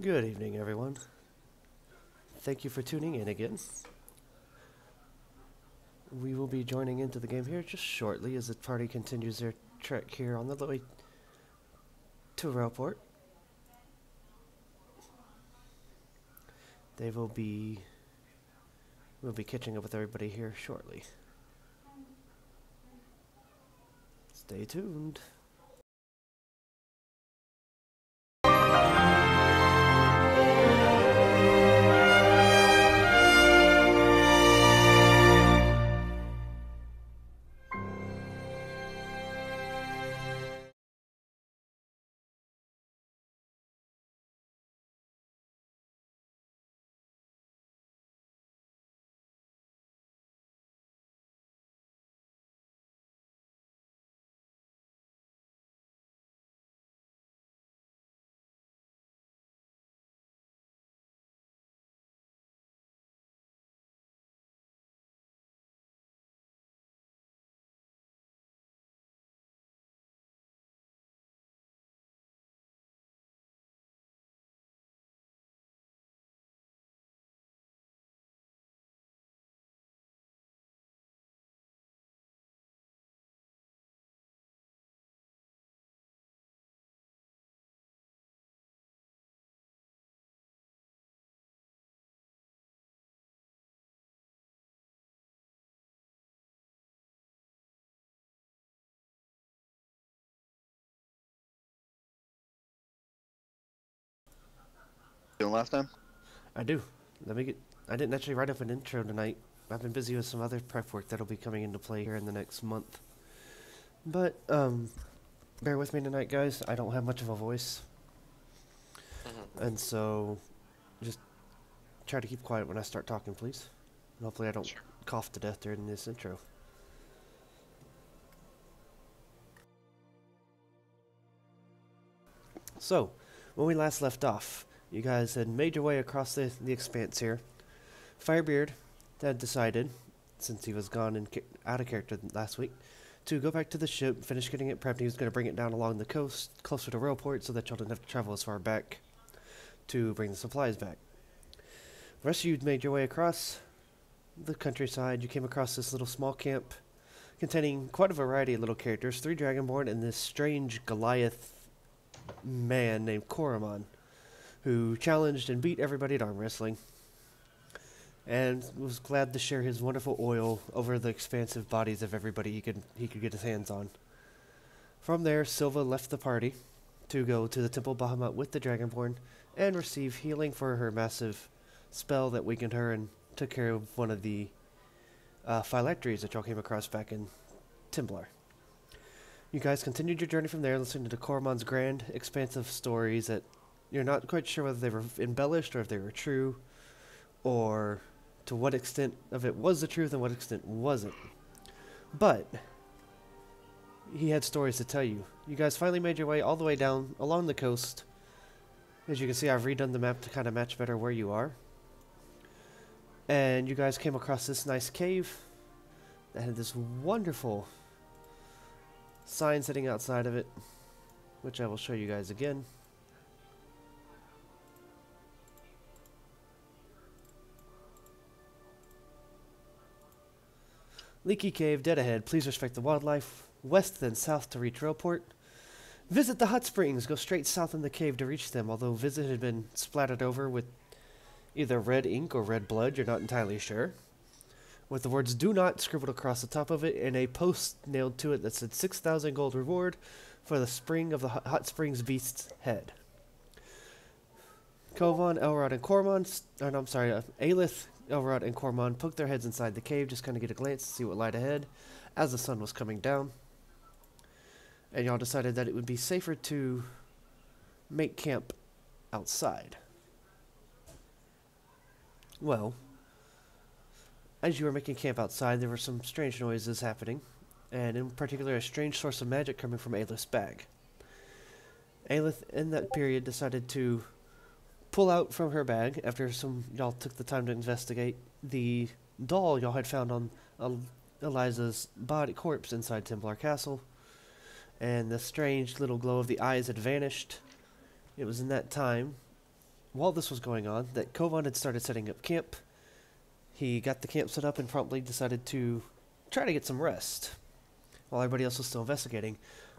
Good evening, everyone. Thank you for tuning in again. We will be joining into the game here just shortly as the party continues their trek here on the way to Railport. We'll be catching up with everybody here shortly. Stay tuned. Doing last time? I do. I didn't actually write up an intro tonight. I've been busy with some other prep work that'll be coming into play here in the next month. But, bear with me tonight, guys. I don't have much of a voice. And so, just try to keep quiet when I start talking, please. And hopefully I don't cough to death during this intro. So, when we last left off, you guys had made your way across the expanse here. Firebeard had decided, since he was gone and out of character last week, to go back to the ship, finish getting it prepped. He was going to bring it down along the coast, closer to Railport, so that y'all didn't have to travel as far back to bring the supplies back. The rest of you made your way across the countryside. You came across this little small camp containing quite a variety of little characters, 3 Dragonborn and this strange Goliath man named Koromon, who challenged and beat everybody at arm wrestling, and was glad to share his wonderful oil over the expansive bodies of everybody he could get his hands on. From there, Silva left the party to go to the Temple Bahamut with the Dragonborn and receive healing for her massive spell that weakened her and took care of one of the phylacteries that y'all came across back in Templar. You guys continued your journey from there, listening to Koromon's grand, expansive stories that you're not quite sure whether they were embellished or if they were true, or to what extent of it was the truth and what extent wasn't. But he had stories to tell you. You guys finally made your way all the way down along the coast. As you can see, I've redone the map to kind of match better where you are. And you guys came across this nice cave that had this wonderful sign sitting outside of it, which I will show you guys again. Leaky Cave, dead ahead. Please respect the wildlife. West then south to reach Railport. Visit the hot springs. Go straight south in the cave to reach them, although visit had been splattered over with either red ink or red blood, you're not entirely sure, with the words "do not" scribbled across the top of it and a post nailed to it that said 6,000 gold reward for the spring of the hot springs beast's head. Kovan, Elrod, and Kormon, Aelith, Elrod, and Kormon poked their heads inside the cave, just kind of get a glance to see what lied ahead as the sun was coming down. And y'all decided that it would be safer to make camp outside. Well, as you were making camp outside, there were some strange noises happening, and in particular a strange source of magic coming from Aelith's bag. Aelith, in that period, decided to pull out from her bag, after y'all took the time to investigate, the doll y'all had found on Eliza's corpse inside Templar Castle, and the strange little glow of the eyes had vanished. It was in that time while this was going on, that Kovan had started setting up camp. He got the camp set up and promptly decided to try to get some rest, while everybody else was still investigating.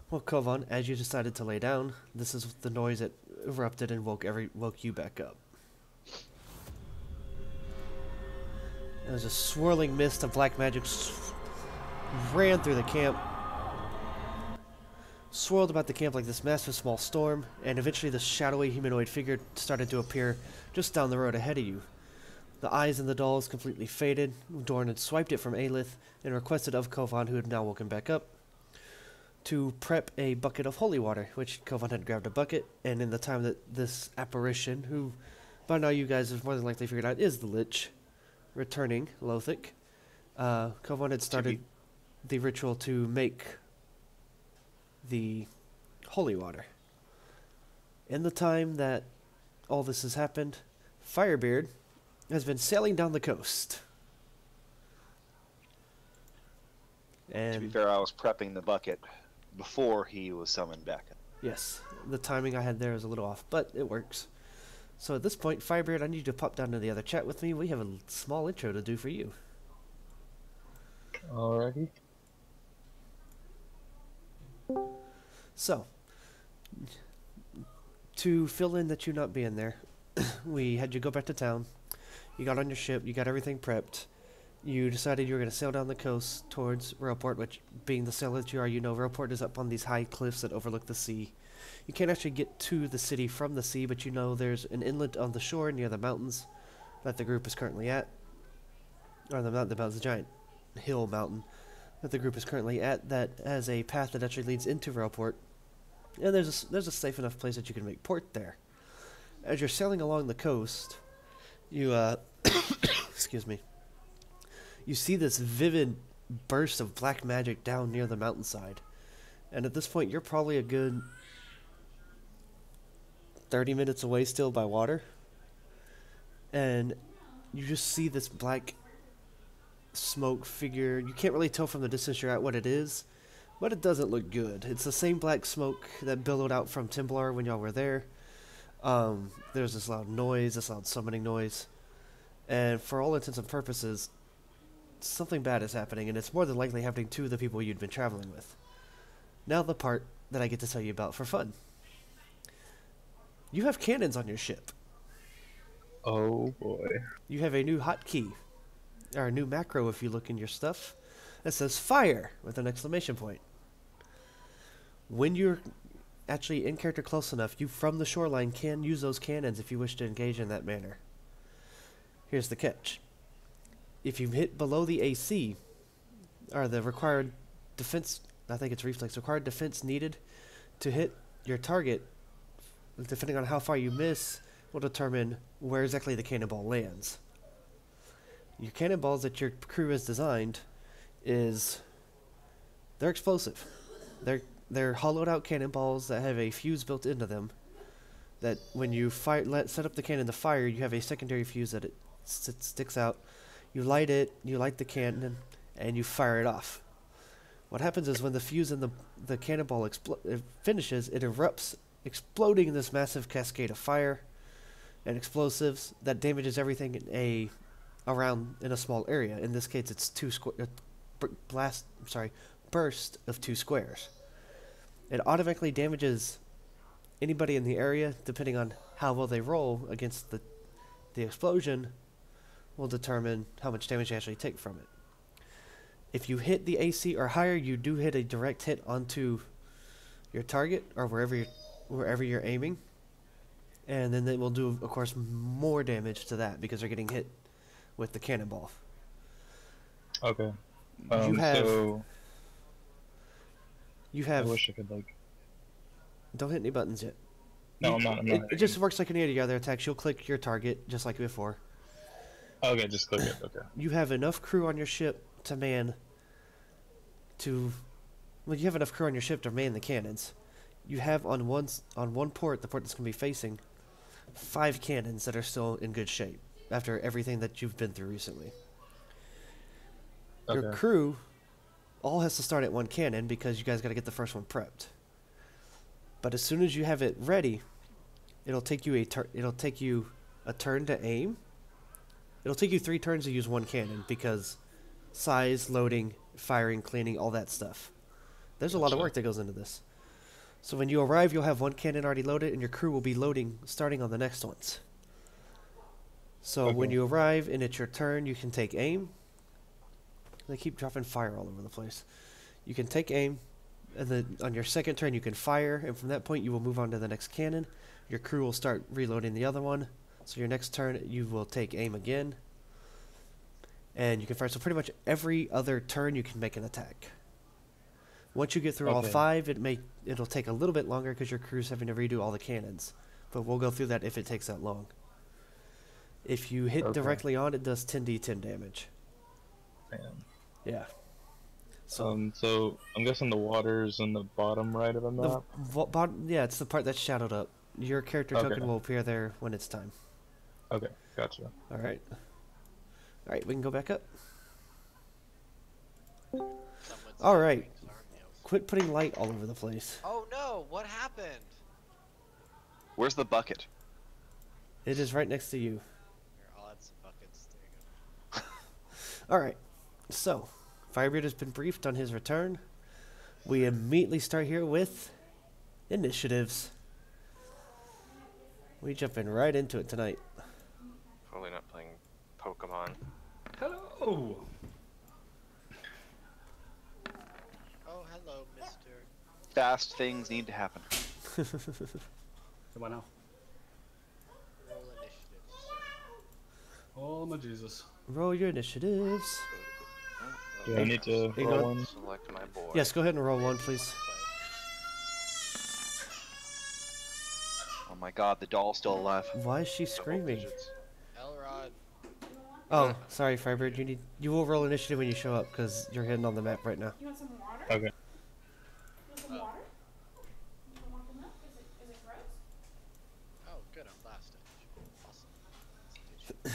Well, Kovan, as you decided to lay down, this is the noise that erupted and woke you back up. There was a swirling mist of black magic ran through the camp, swirled about the camp like this massive small storm, and eventually the shadowy humanoid figure started to appear just down the road ahead of you. The eyes in the dolls completely faded. Dorn had swiped it from Aelith and requested of Kovan, who had now woken back up, to prep a bucket of holy water, which Kovan had grabbed a bucket, and in the time that this apparition, who by now you guys have more than likely figured out is the Lich, returning, Lothic, Kovan had started the ritual to make the holy water. In the time that all this has happened, Firebeard has been sailing down the coast. And to be fair, I was prepping the bucket before he was summoned back. Yes, the timing I had there is a little off, but it works. So at this point, Firebeard, I need you to pop down to the other chat with me. We have a small intro to do for you. Alrighty. So, to fill in that you not being there, we had you go back to town. You got on your ship, you got everything prepped. You decided you were going to sail down the coast towards Railport, which, being the sailor that you are, you know Railport is up on these high cliffs that overlook the sea. You can't actually get to the city from the sea, but you know there's an inlet on the shore near the mountains that the group is currently at. Or the mountain's a giant hill mountain that the group is currently at that has a path that actually leads into Railport. And there's a safe enough place that you can make port there. As you're sailing along the coast, you, excuse me, you see this vivid burst of black magic down near the mountainside. And at this point, you're probably a good 30 minutes away still by water. And you just see this black smoke figure. You can't really tell from the distance you're at what it is, but it doesn't look good. It's the same black smoke that billowed out from Timblar when y'all were there. There's this loud noise, this loud summoning noise. And for all intents and purposes, something bad is happening, and it's more than likely happening to the people you'd been traveling with. Now the part that I get to tell you about for fun. You have cannons on your ship. Oh boy. You have a new hotkey, or a new macro if you look in your stuff, that says fire with an exclamation point. When you're actually in character close enough, you from the shoreline can use those cannons if you wish to engage in that manner. Here's the catch. If you hit below the AC, or the required defense, I think it's reflex, required defense needed to hit your target, depending on how far you miss, will determine where exactly the cannonball lands. Your cannonballs that your crew has designed they're explosive. They're hollowed out cannonballs that have a fuse built into them, that when you set up the cannon to fire, you have a secondary fuse that it sticks out. You light it, you light the cannon, and you fire it off. What happens is when the fuse in the cannonball finishes, it erupts, exploding in this massive cascade of fire and explosives that damages everything around in a small area. In this case, it's burst of 2 squares. It automatically damages anybody in the area, depending on how well they roll against the explosion, will determine how much damage you actually take from it. If you hit the AC or higher, you do hit a direct hit onto your target or wherever you're aiming, and then they will do, of course, more damage to that because they're getting hit with the cannonball. Okay. You have. I wish I could Don't hit any buttons yet. No, I'm not. It just works like any of the other attacks. You'll click your target just like before. Okay, just click it. Okay. You have enough crew on your ship to man the cannons. You have on one port, the port that's going to be facing, 5 cannons that are still in good shape after everything that you've been through recently. Okay. Your crew all has to start at 1 cannon because you guys got to get the first one prepped. But as soon as you have it ready, it'll take you a turn to aim. It'll take you 3 turns to use one cannon because size, loading, firing, cleaning, all that stuff. There's a lot of work that goes into this. So when you arrive, you'll have one cannon already loaded, and your crew will be loading, starting on the next ones. So when you arrive and it's your turn, you can take aim. They keep dropping fire all over the place. You can take aim, and then on your second turn you can fire, and from that point you will move on to the next cannon. Your crew will start reloading the other one. So your next turn you will take aim again. And you can fire. So pretty much every other turn you can make an attack. Once you get through all 5, it'll take a little bit longer because your crew's having to redo all the cannons. But we'll go through that if it takes that long. If you hit directly on, it does 10d10 damage. Damn. Yeah. So, so I'm guessing the water's in the bottom right of the map? Yeah, it's the part that's shadowed up. Your character token will appear there when it's time. Okay, gotcha. Alright. Alright, we can go back up. Alright. Quit putting light all over the place. Oh no, what happened? Where's the bucket? It is right next to you. Here, I'll add some buckets. There you go. Alright. So, Firebeard has been briefed on his return. We immediately start here with initiatives. We jumping right into it tonight. Probably not playing Pokemon. Hello! Oh, hello, mister. Fast things need to happen. Come on now. Roll initiative, sir. Oh my Jesus. Roll your initiatives. Do I need to you roll go. one? Select my boy. Yes, go ahead and roll 1, please. Oh my god, the doll's still alive. Why is she Double screaming? digits. Elrod. Oh, sorry, Firebird. You will roll initiative when you show up because you're hidden on the map right now. You want some water? Okay. You want some water? You don't want the milk? Is it gross? Oh, good, I'm last. Awesome.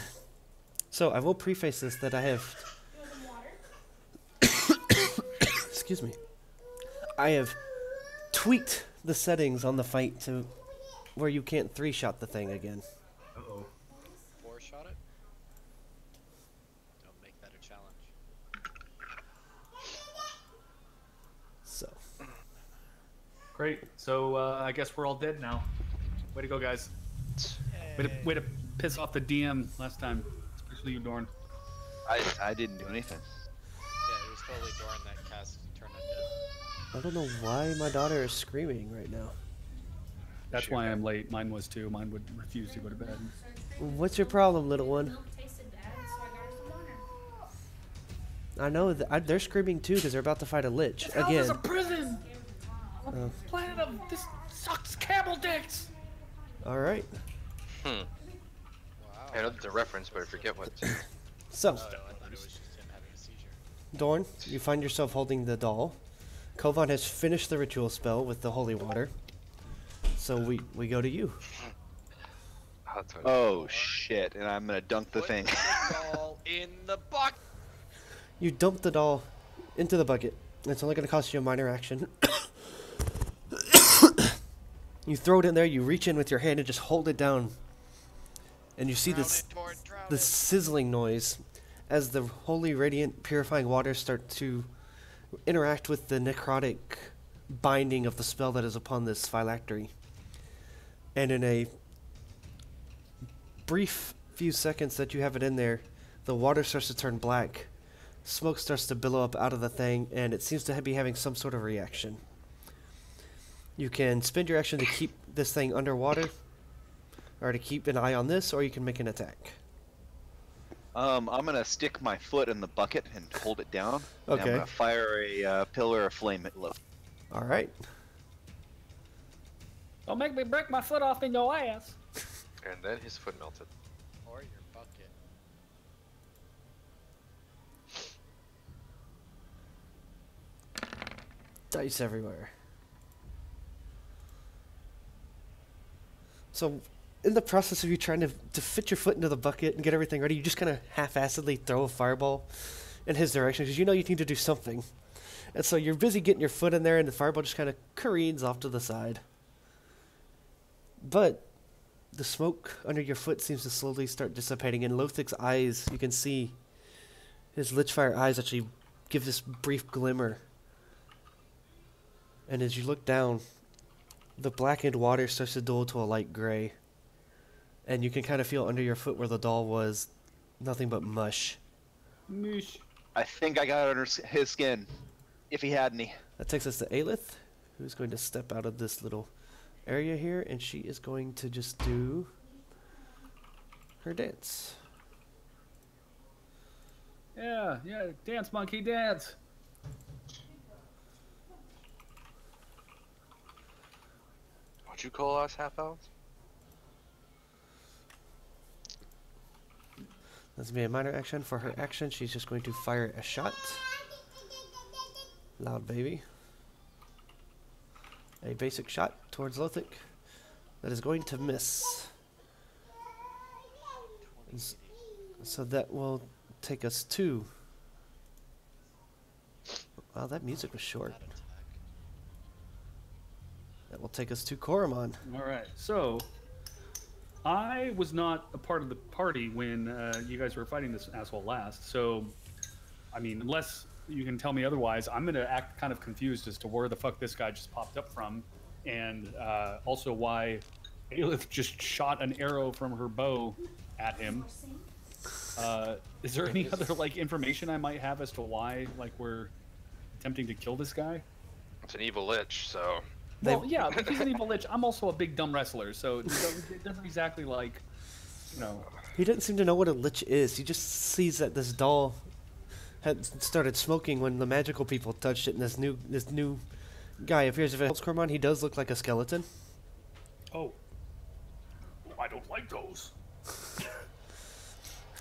So I will preface this that I have. You want some water? Excuse me. I have tweaked the settings on the fight to where you can't 3-shot the thing again. Uh-oh. 4-shot it? Don't make that a challenge. So. Great. So, I guess we're all dead now. Way to go, guys. Way to piss off the DM last time. Especially you, Dorn. I didn't do anything. Yeah, it was totally Dorn that cast Turn Undead. I don't know why my daughter is screaming right now. That's why I'm late. Mine was too. Mine would refuse to go to bed. What's your problem, little one? Milk tasted bad, so I got her some water. I know they're screaming too because they're about to fight a Lich Hell is a again. prison! On a planet of this sucks camel dicks! All right. Wow. I know it's a reference, but I forget what. So, Oh, I thought it was just him having a seizure. Dorn, you find yourself holding the doll. Kovan has finished the ritual spell with the holy water. So we go to you. Oh, that's what Oh shit, and I'm gonna dunk the Put thing. the ball in the bucket. You dump the doll into the bucket. It's only going to cost you a minor action. You throw it in there, you reach in with your hand and just hold it down. And you see this sizzling noise as the holy, radiant, purifying waters start to interact with the necrotic binding of the spell that is upon this phylactery. And in a brief few seconds that you have it in there, the water starts to turn black. Smoke starts to billow up out of the thing, and it seems to be having some sort of reaction. You can spend your action to keep this thing underwater, or to keep an eye on this, or you can make an attack. I'm gonna stick my foot in the bucket and hold it down. And Okay. I'm gonna fire a pillar of flame at low. All right. Don't make me break my foot off in your ass. And then his foot melted. Or your bucket. Dice everywhere. So, in the process of you trying to fit your foot into the bucket and get everything ready, you just kind of half-assedly throw a fireball in his direction because you know you need to do something. And so you're busy getting your foot in there, and the fireball just kind of careens off to the side. But the smoke under your foot seems to slowly start dissipating, and Lothic's eyes, you can see his Lichfire eyes actually give this brief glimmer. And as you look down, the blackened water starts to dull to a light gray. And you can kind of feel under your foot where the doll was nothing but mush. Moosh. I think I got under his skin, if he had any. That takes us to Aelith, who's going to step out of this little area here, and she is going to just do her dance. Yeah, dance, monkey, dance. What'd you call us, half elves? That's going to be a minor action. For her action, she's just going to fire a shot. Loud baby. A basic shot towards Lothic. That is going to miss. So that will take us to... Wow, that music was short. That will take us to Koromon. All right, so I was not a part of the party when you guys were fighting this asshole last. So, I mean, unless you can tell me otherwise, I'm going to act kind of confused as to where the fuck this guy just popped up from, and also why Aelith just shot an arrow from her bow at him. Is there any other like information I might have as to why like we're attempting to kill this guy? It's an evil lich, so... Well, yeah, if he's an evil lich, I'm also a big dumb wrestler, so it doesn't exactly like, you know. He doesn't seem to know what a lich is. He just sees that this doll had started smoking when the magical people touched it, and this new guy appears. If it helps Koromon, he does look like a skeleton. Oh, I don't like those.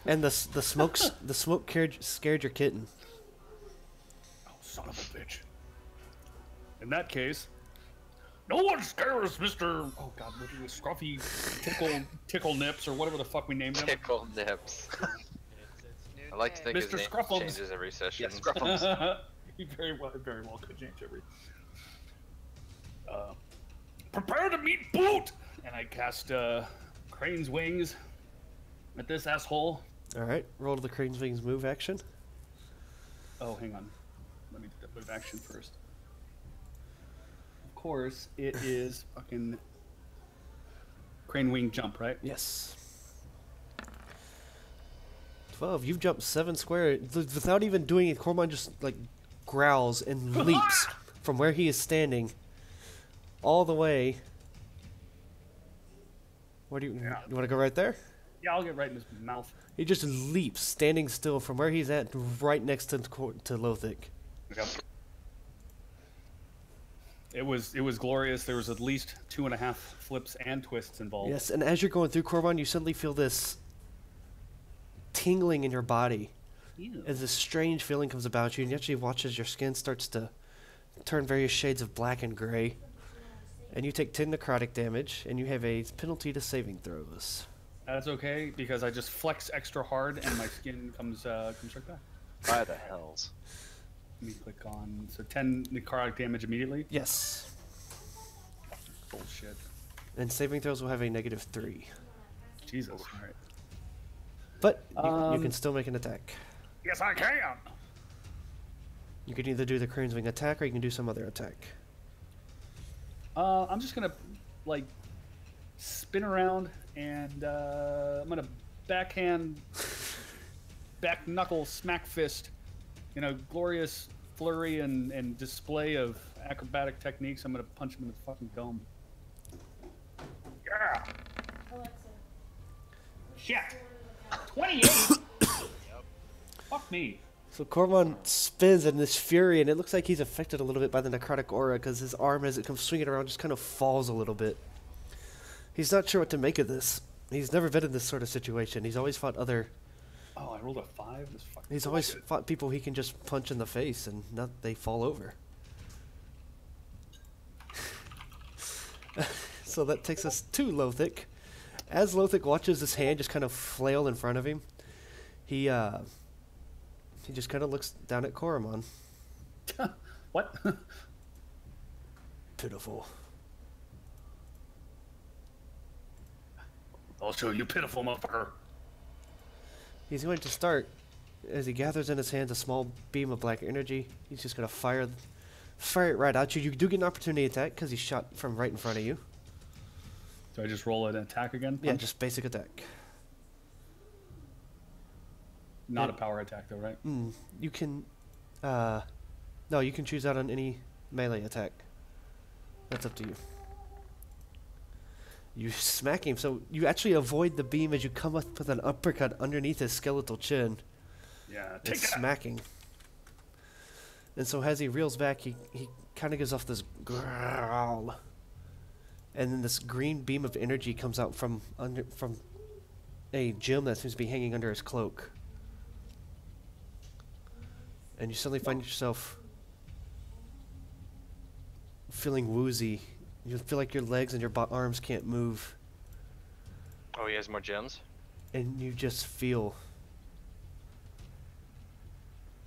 And the smoke scared your kitten. Oh, son of a bitch. In that case, no one scares Mr. Oh God, what is it? Scruffy Tickle Nips or whatever the fuck we named him. Tickle Nips. I like to think Mr. his name Scruffums. changes every session. Yeah, Scruffums. He very well could change every. Prepare to meet Boot, and I cast Crane's Wings at this asshole. All right, roll to the Crane's Wings move action. Oh, hang on. Let me do the move action first. Of course, it is fucking Crane Wing jump, right? Yes. 12. You've jumped 7 square without even doing it. Koromon just like growls and leaps from where he is standing all the way. Where do you want to go right there? Yeah, I'll get right in his mouth. He just leaps, standing still from where he's at, right next to Lothic. Okay. It was glorious. There was at least 2.5 flips and twists involved. Yes, and as you're going through Koromon, you suddenly feel this tingling in your body. Ew. As this strange feeling comes about you, and you actually watch as your skin starts to turn various shades of black and gray. And you take 10 necrotic damage, and you have a penalty to saving throws. That's okay, because I just flex extra hard and my skin comes right back. By the hells. Let me click on... So 10 necrotic damage immediately? Yes. Bullshit. And saving throws will have a -3. Jesus. Alright. But you can still make an attack. Yes, I can! You can either do the Crane's Wing attack, or you can do some other attack. I'm just gonna, like, spin around, and I'm gonna backhand, back knuckle, smack fist, in a glorious flurry and display of acrobatic techniques. I'm gonna punch him in the fucking dome. Yeah! Alexa. Shit! 28! Fuck me. So Koromon spins in this fury, and it looks like he's affected a little bit by the necrotic aura, because his arm, as it comes swinging around, just kind of falls a little bit. He's not sure what to make of this. He's never been in this sort of situation. He's always fought other... Oh, I rolled a 5? This fucking He's always bullshit. fought people he can just punch in the face, and not they fall over. So that takes us to Lothic. As Lothic watches his hand just kind of flail in front of him, he just kind of looks down at Koromon. What? Pitiful. I'll show you, pitiful motherfucker. He's going to start, as he gathers in his hands a small beam of black energy, he's just going to fire it right at you. You do get an opportunity attack because he's shot from right in front of you. Do I just roll an attack again? Yeah, Punch? just basic attack. Not a power attack, though, right? You can, no, you can choose out on any melee attack. That's up to you. You smack him, so you actually avoid the beam as you come up with an uppercut underneath his skeletal chin. Yeah, take It's that. smacking. And so as he reels back, he kind of gives off this growl. And then this green beam of energy comes out from a gem that seems to be hanging under his cloak. And you suddenly find yourself feeling woozy. You feel like your legs and your arms can't move. Oh, he has more gems? And you just feel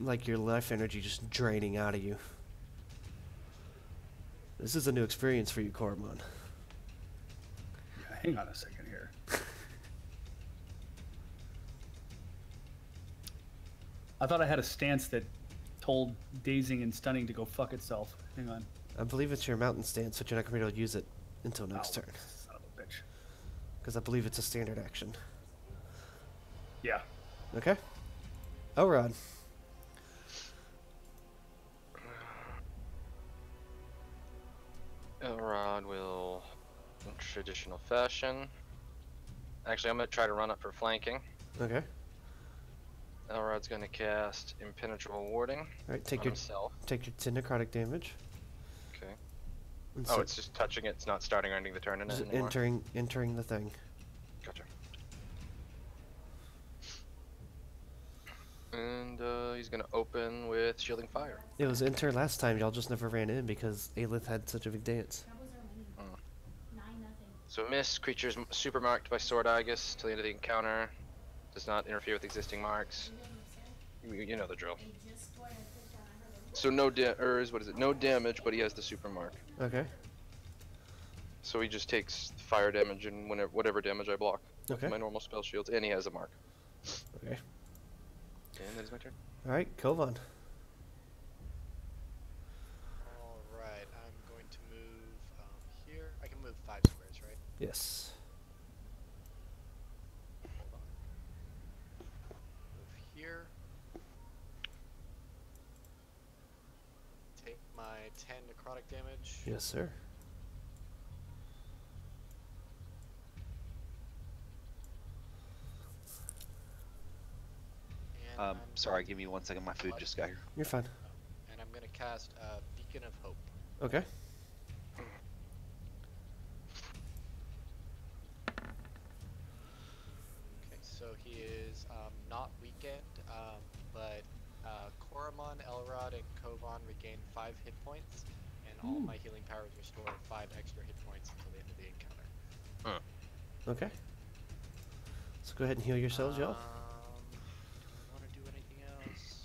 like your life energy just draining out of you. This is a new experience for you, Cormon. Yeah, hang on a second here. I thought I had a stance that told dazing and stunning to go fuck itself. Hang on. I believe it's your mountain stance, but you're not going to be able to use it until next turn. Son of a bitch. Because I believe it's a standard action. Yeah. Okay? Elrod. Elrod will, in traditional fashion. Actually, I'm going to try to run up for flanking. Okay. Elrod's going to cast Impenetrable Warding Alright, on himself. take your 10 necrotic damage. Okay. And Oh, so it's just touching it. It's not starting or ending the turn in it just anymore. entering the thing. Gotcha. And he's going to open with Shielding Fire. It was enter last time, y'all just never ran in because Aelith had such a big dance. That was our winning. 9-0. So miss, creatures super marked by Sword Aegis till the end of the encounter. Does not interfere with existing marks. You know the drill. So no no damage, but he has the super mark. Okay. So he just takes fire damage and whatever damage I block with Okay. my normal spell shields, and he has a mark. Okay. And that is my turn. Alright, Kovan. Alright, I'm going to move here. I can move 5 squares, right? Yes. Hold on. Move here. Take my 10 necrotic damage. Yes, sir. And I'm Sorry, going give me 1 second. My food just got here. You're fine. and I'm going to cast Beacon of Hope. Okay. Okay, so he is not weakened, but Koromon, Elrod, and Kovan regain 5 hit points, and all my healing powers restore 5 extra hit points until the end of the encounter. Okay. So go ahead and heal yourselves, y'all. Do I want to do anything else?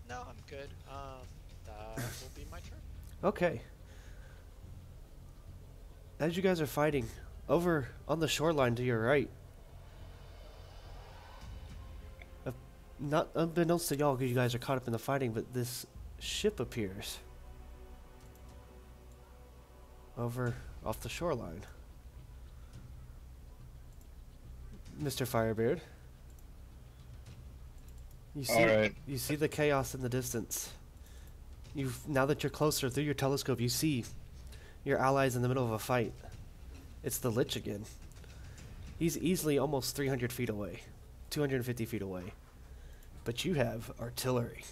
No, I'm good. That will be my turn. Okay. As you guys are fighting, over on the shoreline to your right, not unbeknownst to y'all because you guys are caught up in the fighting, but this ship appears over off the shoreline. Mr. Firebeard. You see, Alright. you see the chaos in the distance. Now that you're closer through your telescope, you see your allies in the middle of a fight. It's the Lich again. He's easily almost 300 feet away, 250 feet away. But you have artillery.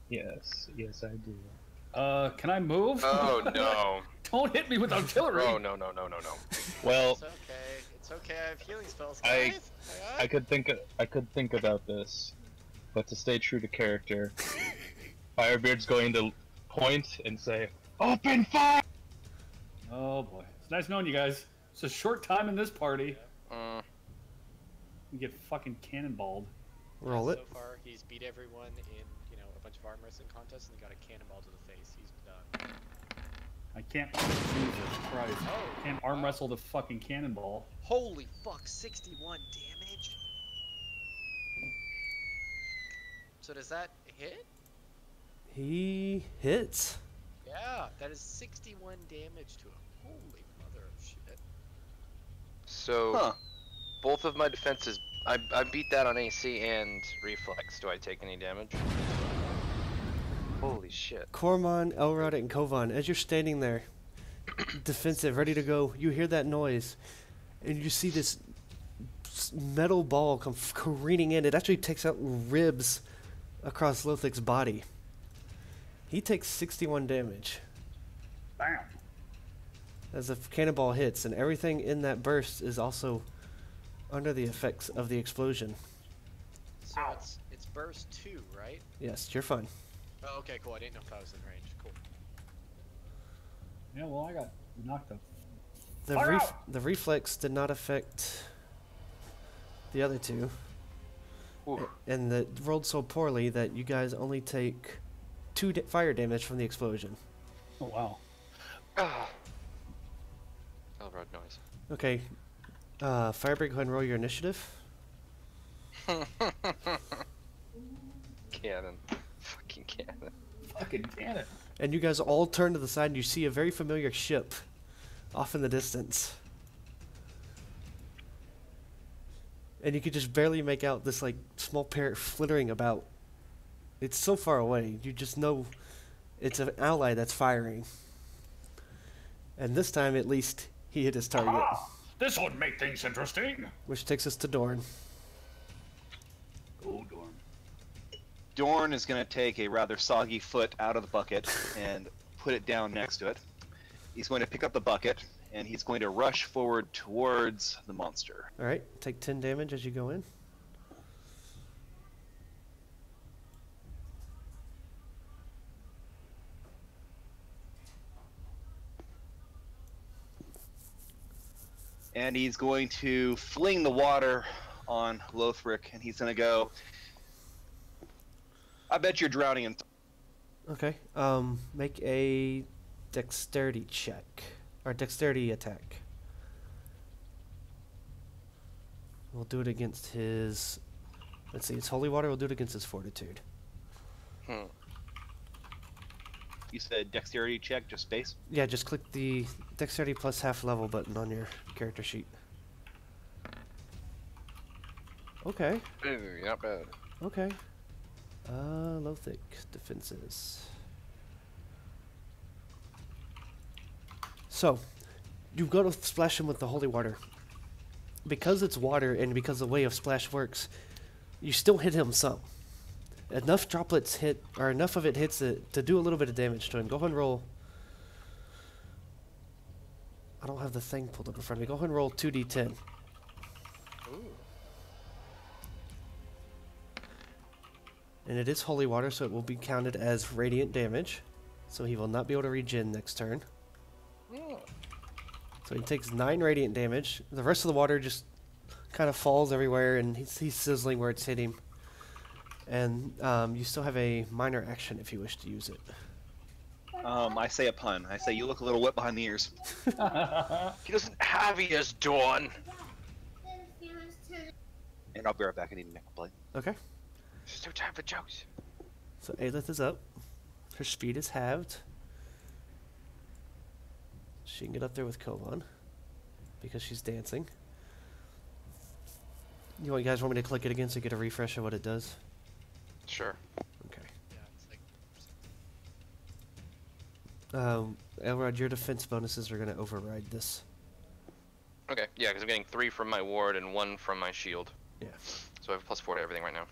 Yes, yes, I do. Can I move? Oh no! Don't hit me with artillery. Oh no! Well, It's okay. It's okay. I have healing spells, I- guys. I could think about this, but to stay true to character, Firebeard's going to point and say, "Open fire!" Oh boy, it's nice knowing you guys. It's a short time in this party. You get fucking cannonballed. Roll it. So far, he's beat everyone in, a bunch of arm wrestling contests, and he got a cannonball to the face. He's done. I can't. Jesus Christ! Oh, Can't arm wow. wrestle the fucking cannonball. Holy fuck, 61 damage? So does that hit? He hits. Yeah, that is 61 damage to him. Holy mother of shit. So, Huh. both of my defenses, I beat that on AC and reflex. Do I take any damage? Holy shit. Cormon, Elrod, and Kovan, as you're standing there, defensive, ready to go, you hear that noise, and you see this metal ball come careening in. It actually takes out ribs across Lothic's body. He takes 61 damage Bam! as the cannonball hits, and everything in that burst is also under the effects of the explosion. So it's burst 2, right? Yes, you're fine. Oh, okay, cool. I didn't know if I was in range. Cool. Yeah, well, I got knocked up. The reflex did not affect the other two, Ooh. and that rolled so poorly that you guys only take 2 fire damage from the explosion. Oh wow! Ah. Elrod noise. Okay, Firebreak, go ahead and roll your initiative. Cannon. Fucking cannon. Fucking cannon! And you guys all turn to the side and you see a very familiar ship off in the distance. And you could just barely make out this like small parrot flittering about. It's so far away, you just know it's an ally that's firing. And this time at least he hit his target. Ah, this would make things interesting. Which takes us to Dorn. Oh, Dorn. Dorn is going to take a rather soggy foot out of the bucket and put it down next to it. He's going to pick up the bucket and he's going to rush forward towards the monster. Alright, take 10 damage as you go in. And he's going to fling the water on Lothric and he's going to go, I bet you're drowning in... Okay, make a dexterity check. Or dexterity attack. We'll do it against his... Let's see, it's holy water, we'll do it against his fortitude. You said dexterity check, just space? Yeah, just click the dexterity plus half level button on your character sheet. Okay, Ooh, not bad. okay. Lothic defenses. So, you've got to splash him with the holy water. Because it's water and because the way of splash works, you still hit him some. Enough droplets hit, or enough of it hits it to do a little bit of damage to him. Go ahead and roll. I don't have the thing pulled up in front of me. Go ahead and roll 2d10. Ooh. And it is holy water, so it will be counted as radiant damage. So he will not be able to regen next turn. So he takes 9 radiant damage. The rest of the water just kind of falls everywhere, and he's sizzling where it's hitting. And you still have a minor action if you wish to use it. I say a pun. I say you look a little wet behind the ears. He doesn't have ears, Dawn. And I'll be right back. I need to make a play. Okay. There's no time for jokes. So Aelith is up. Her speed is halved. She can get up there with Kovan because she's dancing. You guys want me to click it again so you get a refresh of what it does? Sure. Yeah, it's like... Elrod, your defense bonuses are going to override this. Okay, yeah, because I'm getting 3 from my ward and 1 from my shield. Yeah. So I have +4 to everything right now.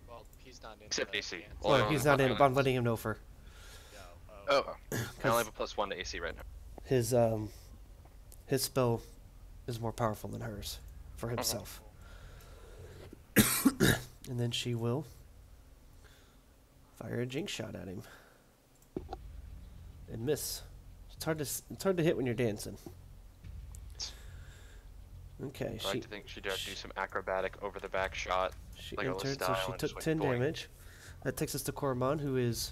Well, he's not in Except the AC. dance. Well, Well, he's not in, but I'm letting him know for No, Oh, I only have a +1 to AC right now. his spell is more powerful than hers for himself. And then she will fire a jinx shot at him and miss. It's hard to hit when you're dancing. I Okay, like to think she'd do some acrobatic over the back shot. she like a little entered, so style she and took just 10 went boing. damage. That takes us to Koromon, who is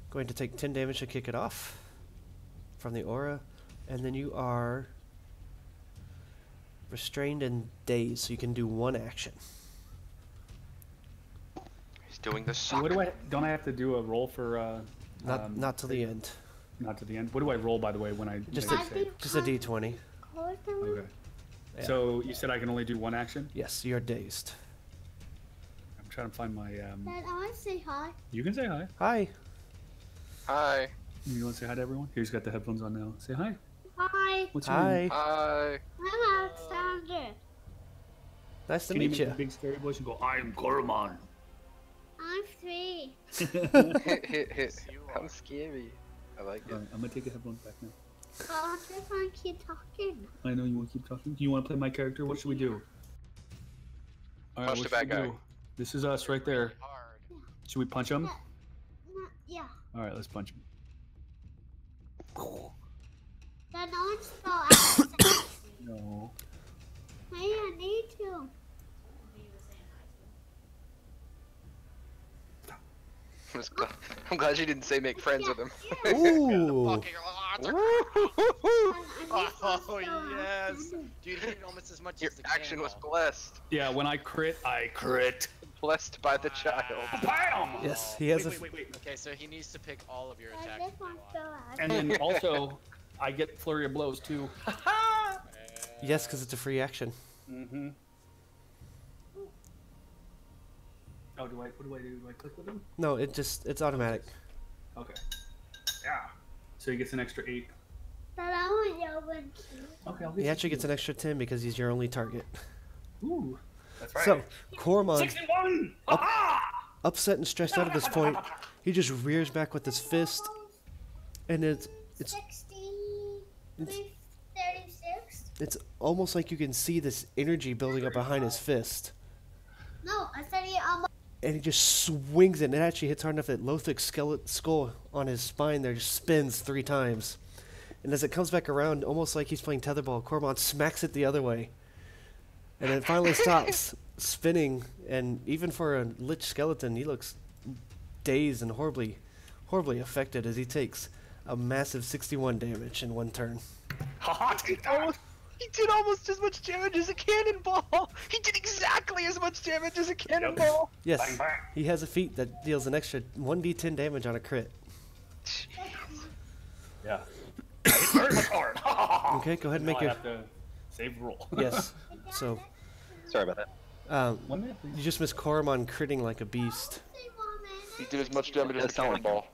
going to take 10 damage to kick it off. from the aura, and then you are restrained and dazed, so you can do one action. He's doing the So suck. what do I? Don't I have to do a roll for? Not till the end. Not to the end. What do I roll, by the way, when I Just make a a save? just a d20. Okay. Yeah. So you said I can only do one action? Yes, you're dazed. I'm trying to find my. Dad, I want to say hi. You can say hi. Hi. Hi. You want to say hi to everyone? Here, he's got the headphones on now. Say hi. Hi. What's your name? Hi. Hi. I'm Alexander. Nice to Can you meet make you. a big scary voice and go, I am Koromon? I'm 3. I'm scary. I like it. Alright, I'm gonna take the headphones back now. I just want to keep talking. I know you want to keep talking. Do you want to play my character? What should we do? Alright, Punch what the should bad we guy. do? This is us right there. Hard. Should we punch him? Yeah. Alright, let's punch him. Dad, no one's still out. No. Hey, I need to. I'm glad you didn't say make friends with him. Ooh. Fucking Oh, oh yes, dude, he did almost as much Your as the action was cannonball. blessed. Yeah, when I crit, I crit. Blessed by the child. Bam! Yes, he has wait. Okay, so he needs to pick all of your I attacks. just want to go out. And then also, I get flurry of blows too. Yes, because it's a free action. Mm-hmm. Oh, what do I do? Do I click with him? No, it's automatic. Okay. Yeah. So he gets an extra 8. Dad, I want your one too. Okay, I'll He actually gets an extra 10 because he's your only target. Ooh. That's right. So, Koromon, 61! Ha upset and stressed out at this point, he just rears back with his fist, and it's 60, It's- 36. it's almost like you can see this energy building up behind his fist. No, I said he almost. And he just swings it, and it actually hits hard enough that Lothic's skull on his spine there just spins 3 times. And as it comes back around, almost like he's playing tetherball, Koromon smacks it the other way. And then it finally stops spinning, and even for a Lich skeleton, he looks dazed and horribly affected as he takes a massive 61 damage in one turn. ha! Take that! He did almost as much damage as a cannonball. He did exactly as much damage as a cannonball. Yes, Bang, bang. he has a feat that deals an extra 1d10 damage on a crit. Yeah. It's very much hard. Okay, go ahead and Now make I your... have to save roll. Yes, so... Sorry about that. 1 minute, please. You just missed Koromon critting like a beast. He did as much damage as a Does sound like cannonball.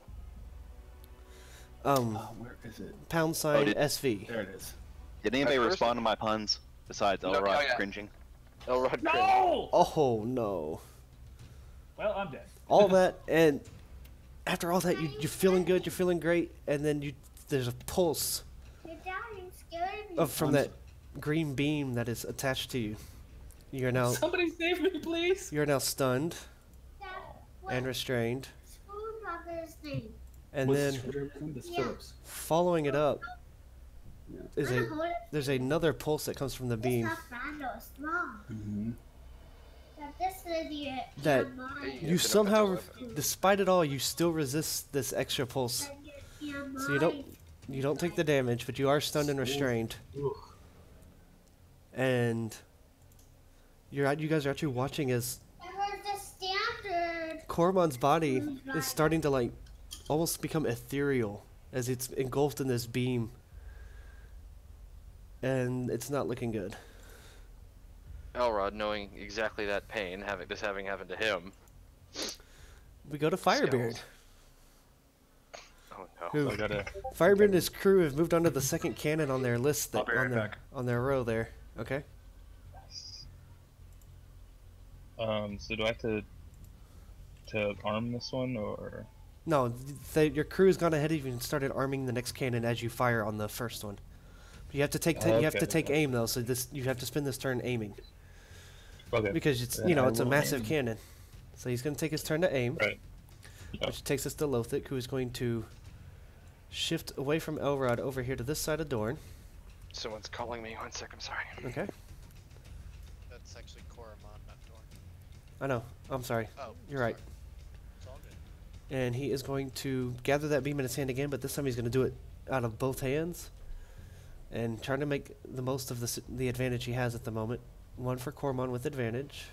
Where is it? Pound sign did- SV. There it is. Did anybody At first- respond to my puns besides No, Elrod oh, yeah. cringing? Elrod cringe. No! Oh no. Well, I'm dead. All that, and after all that, you're feeling good, you're feeling great, and then there's a pulse Your daddy scared me. from that green beam that is attached to you. You're now Somebody save me, please. stunned Dad, and restrained, Spoonbrother's name? and What's then his screwdriver's name? This Yeah. Phillips. following it up is I'm holding there's another pulse that comes from the it's beam not Randall, it's wrong. Mm-hmm. That this idiot. that can't mind. you somehow, despite it all, you still resist this extra pulse. That you can't So you don't take the damage, but you are stunned and restrained. And you guys are actually watching as I heard the standard. Koromon's body is starting to like almost become ethereal as it's engulfed in this beam. And it's not looking good. Elrod, knowing exactly that pain, having happened to him. We go to Firebeard, Oh no. who So I gotta. Firebeard and his crew have moved on to the second cannon on their list I'll that, be right back. on their row there. Okay. So do I have to arm this one or? No, your crew's gone ahead of you and started arming the next cannon as you fire on the first one. You have to take you have to Okay. take aim though, so you have to spend this turn aiming Okay. because it's Then I it's a will massive aim. cannon. So he's going to take his turn to aim, Right. Yep. which takes us to Lothic, who is going to shift away from Elrod over here to this side of Dorn. Someone's calling me. 1 sec. I'm sorry. Okay. That's actually Koromon, not Dorn. I know. I'm sorry. Oh, You're right. sorry. It's all good. And he is going to gather that beam in his hand again, but this time he's going to do it out of both hands. And trying to make the most of the advantage he has at the moment. One for Cormon with advantage.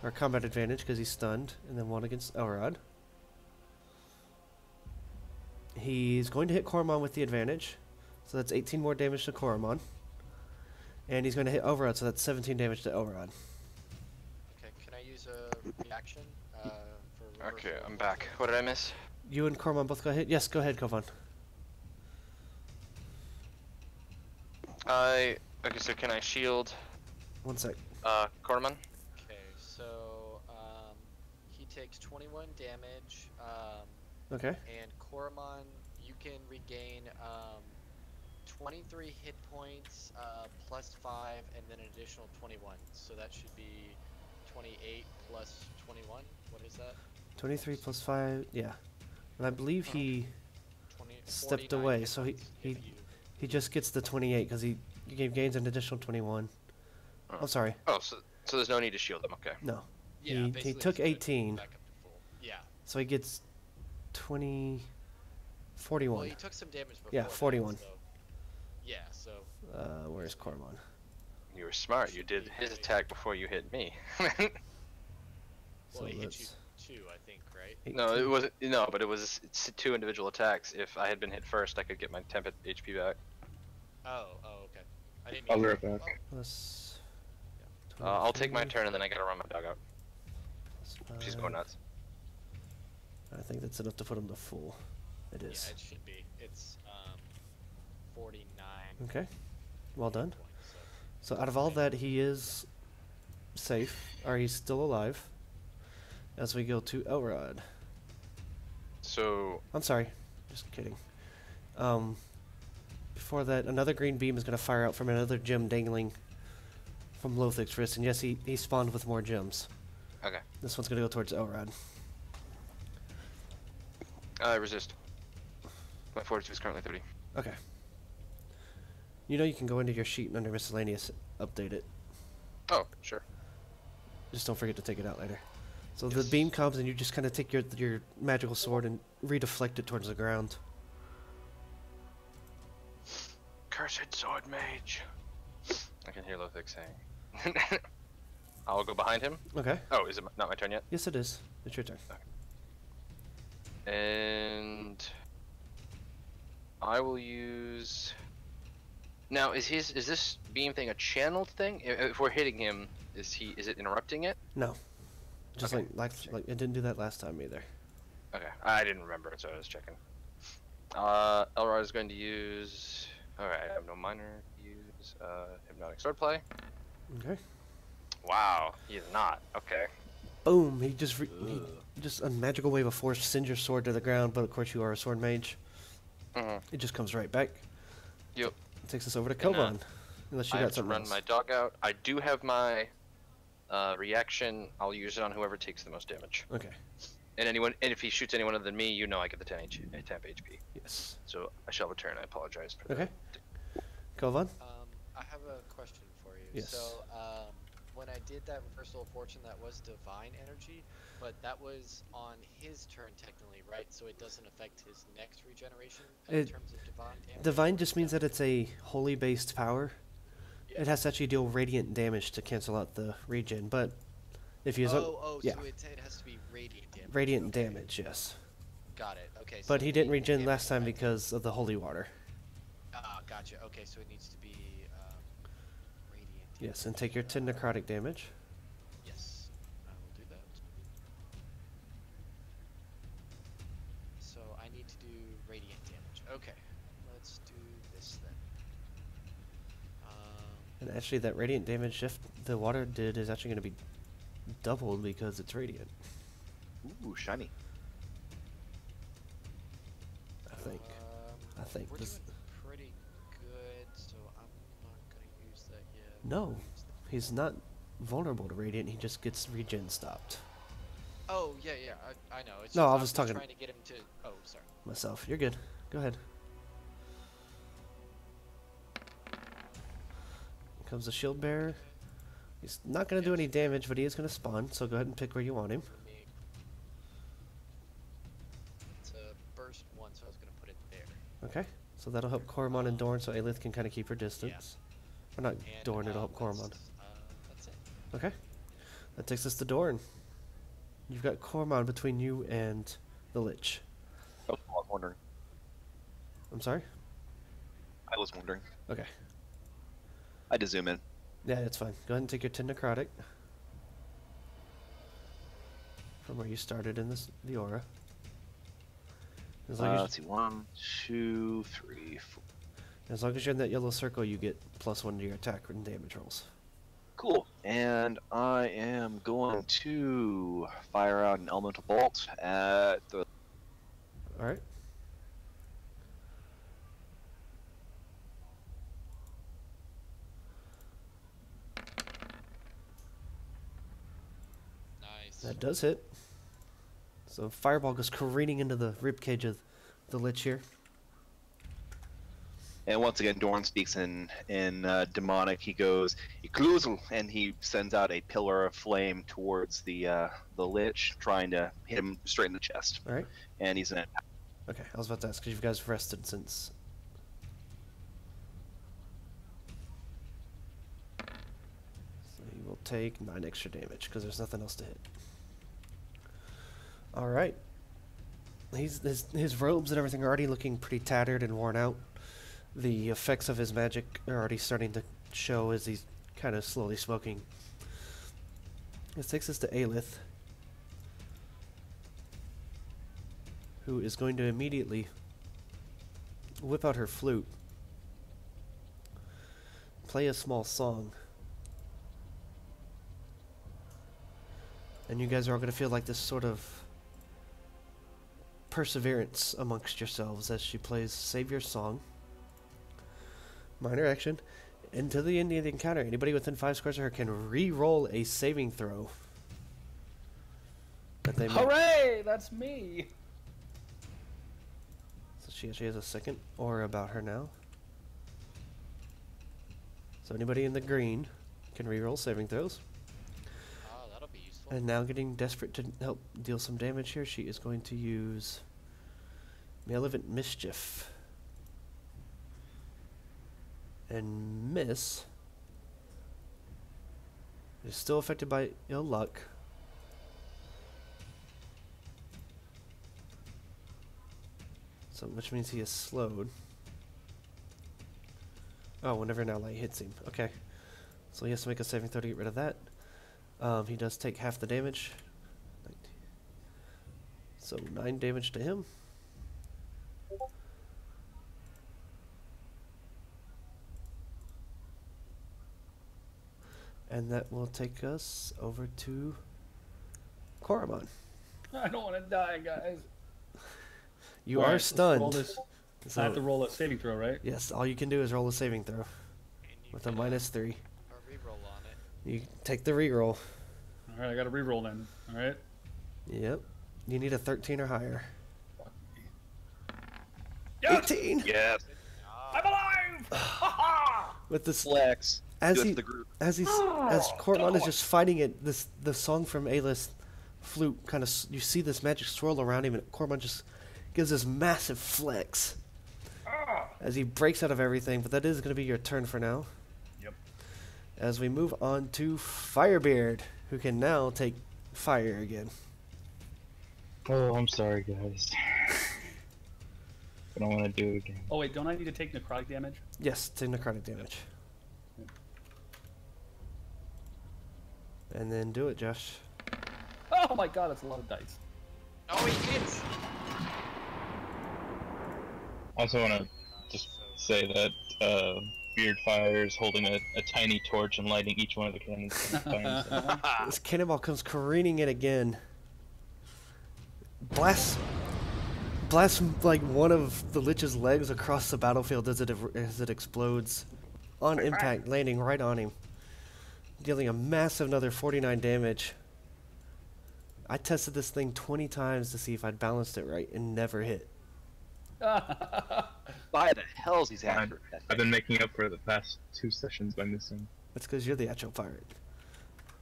Or combat advantage because he's stunned. And then one against Elrod. He's going to hit Cormon with the advantage. So that's 18 more damage to Cormon. And he's going to hit Elrod, so that's 17 damage to Elrod. Okay, can I use a reaction for Okay, reversal? I'm back. What did I miss? You and Cormon both go ahead? Yes, go ahead, Kovan. Okay, so can I shield, 1 sec. Corman? Okay, so he takes 21 damage, Okay. and Koromon, you can regain 23 hit points plus 5, and then an additional 21. So that should be 28 plus 21. What is that? 23 plus 5, yeah. And I believe he 20, stepped 49 away, hit so points if you- he just gets the 28 because he gains an additional 21. Oh. I'm sorry. Oh, so there's no need to shield him. Okay. No. Yeah, he basically took just put it 18, back up to full. Yeah. so he gets 20... 41. Well, he took some damage before. Yeah, 41. So, yeah, so Where's Cormon? You were smart. You did his attack before you hit me. So he hit you that's 2, I think, right? 18. No, it wasn't. No, but it was 2 individual attacks. If I had been hit first, I could get my temp HP back. Oh, okay. I didn't I'll mean be to- right back. Plus I'll take my 23, turn and then I gotta run my dog out. plus She's 5. going nuts. I think that's enough to put him to full. It Yeah, is. it should be. It's 49 Okay. Well done. points. So out of all that, he is safe, or he's still alive. As we go to Elrod. So I'm sorry, just kidding. Before that, another green beam is going to fire out from another gem dangling from Lothic's wrist, and yes, he spawned with more gems. okay, This one's going to go towards Elrod. I resist. My fortitude is currently 30. Okay. You know you can go into your sheet and under miscellaneous, update it. Oh, sure. Just don't forget to take it out later. So the Yes. beam comes and you just kind of take your magical sword and redeflect it towards the ground. Cursed sword mage. I can hear Lothic saying. I'll go behind him. Okay. Oh, is it not my turn yet? Yes, it is. It's your turn. And I will use. Now, is this beam thing a channeled thing? If we're hitting him, is it interrupting it? No. Just Okay. like it didn't do that last time either. Okay, I didn't remember it, so I was checking. Elrod is going to use. All right, I have no minor. Use hypnotic swordplay. Okay. Wow, he is not. Okay. Boom! He just just a magical wave of force sends your sword to the ground, but of course you are a sword mage. Mhm. It just comes right back. Yep. It takes us over to And, Kovan. Unless you I got have to something run else. my dog out. I do have my reaction. I'll use it on whoever takes the most damage. Okay. And if he shoots anyone other than me, you know I get the 10 temp HP. Yes. So I shall return. I apologize for Okay. Kovan. I have a question for you. Yes. So, when I did that reversal of fortune, that was divine energy, but that was on his turn technically, right? So it doesn't affect his next regeneration in It- terms of divine damage. Divine just means that it's a holy based power. Yeah. It has to actually deal radiant damage to cancel out the regen, but if you yeah. So it has to be radiant damage. Radiant Okay. damage, yes. Got it. Okay. But so he didn't radiant regen damage last time affects- because of the holy water. Ah, gotcha. Okay, so it needs to be radiant. Yes, and take your 10 necrotic damage. Yes, I will do that. So I need to do radiant damage. Okay, let's do this then. And actually, that radiant damage, if the water did, is actually going to be doubled because it's radiant, Ooh, shiny. I think. I think. We're This, doing pretty good, so I'm not gonna use that yet. no, he's not vulnerable to radiant, he just gets regen stopped. Oh yeah, I know. It's No, just, I I'm was just talking- trying to get him to. Oh, sorry. Myself. You're good. Go ahead. Here comes the shield bearer. He's not going to do any damage, but he is going to spawn, so go ahead and pick where you want him. For me. Okay, so that'll help Coromon and Dorn, so Aelith can kind of keep her distance. Or not And, Dorn, it'll help Coromon. That's it. Okay, that takes us to Dorn. You've got Coromon between you and the Lich. I was wondering. I'm sorry? I was wondering. Okay. I had to zoom in. Yeah, it's fine. Go ahead and take your 10 necrotic. From where you started in the aura. As long, Let's see, 1, 2, 3, 4. as long as you're in that yellow circle, you get +1 to your attack and damage rolls. Cool. And I am going to fire out an elemental bolt at the. Alright. Nice. That does hit. So fireball goes careening into the ribcage of the Lich here. And once again, Dorn speaks in demonic. He goes, "Ikluzel," and he sends out a pillar of flame towards the Lich, trying to hit him straight in the chest. Alright. And he's in it. Okay, I was about to ask because you guys rested since. So he will take 9 extra damage because there's nothing else to hit. Alright. His robes and everything are already looking pretty tattered and worn out. The effects of his magic are already starting to show as he's kind of slowly smoking. This takes us to Aelith, who is going to immediately whip out her flute, play a small song, and you guys are all going to feel like this sort of perseverance amongst yourselves as she plays Save Your Song. Minor action. Until the end of the encounter, anybody within 5 squares of her can re-roll a saving throw that they make. Hooray! That's me. So she has a second aura about her now. So anybody in the green can re-roll saving throws. Oh, that'll be useful. And now getting desperate to help deal some damage here, she is going to use Malevolent Mischief. And miss. Is still affected by ill luck. So, which means he is slowed. Oh, whenever an ally hits him. Okay. So he has to make a saving throw to get rid of that. He does take half the damage. 19. So 9 damage to him. And that will take us over to Coromon. I don't want to die, guys. You Alright, are let's stunned. roll this. So, I have to roll a saving throw, right? yes, all you can do is roll a saving throw And you with a can, -3. a reroll on it. You take the reroll. All right, I got to re-roll then. All right. Yep. You need a 13 or higher. Yes! 18! Yes. I'm alive! Ha With this, Flex. as Good he, for the group. as Coromon is just fighting it, the song from Aelith's flute kind of, you see this magic swirl around him, and Coromon just gives this massive flex as he breaks out of everything. But that is going to be your turn for now. Yep. As we move on to Firebeard, who can now take fire again. Oh, I'm sorry, guys. I don't want to do it again. Oh wait, don't I need to take necrotic damage? Yes, take necrotic damage. And then do it, Josh. Oh my god, that's a lot of dice. Oh, he hits! I also want to just say that Beard Fire is holding a tiny torch and lighting each one of the cannons. This cannonball comes careening in again. Blasts like one of the Lich's legs across the battlefield as it explodes on impact, landing right on him, dealing a massive another 49 damage. I tested this thing 20 times to see if I'd balanced it right and never hit. By the hell's he's after? I've been making up for the past 2 sessions by missing. That's because you're the actual pirate.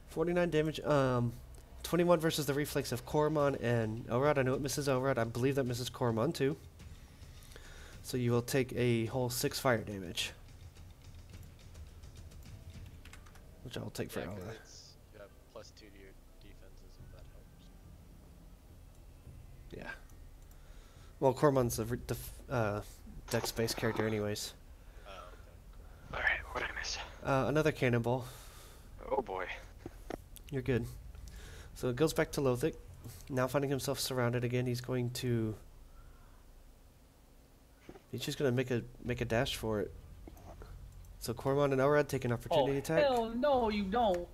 49 damage. 21 versus the reflex of Coromon and Elrod. I know it misses Elrod. I believe that misses Coromon too. So you will take a whole 6 fire damage. Which I will take for Yeah, 'cause Aura. it's you have +2 to your defenses if that helps. Yeah. Well, Cormon's the dex-based character anyways. Oh, okay. All right, what did I miss? Another cannonball. Oh boy. You're good. So it goes back to Lothic. Now finding himself surrounded again, he's going to... He's just going to make a dash for it. So Cormon and Elrod take an opportunity attack. Hell no, you don't.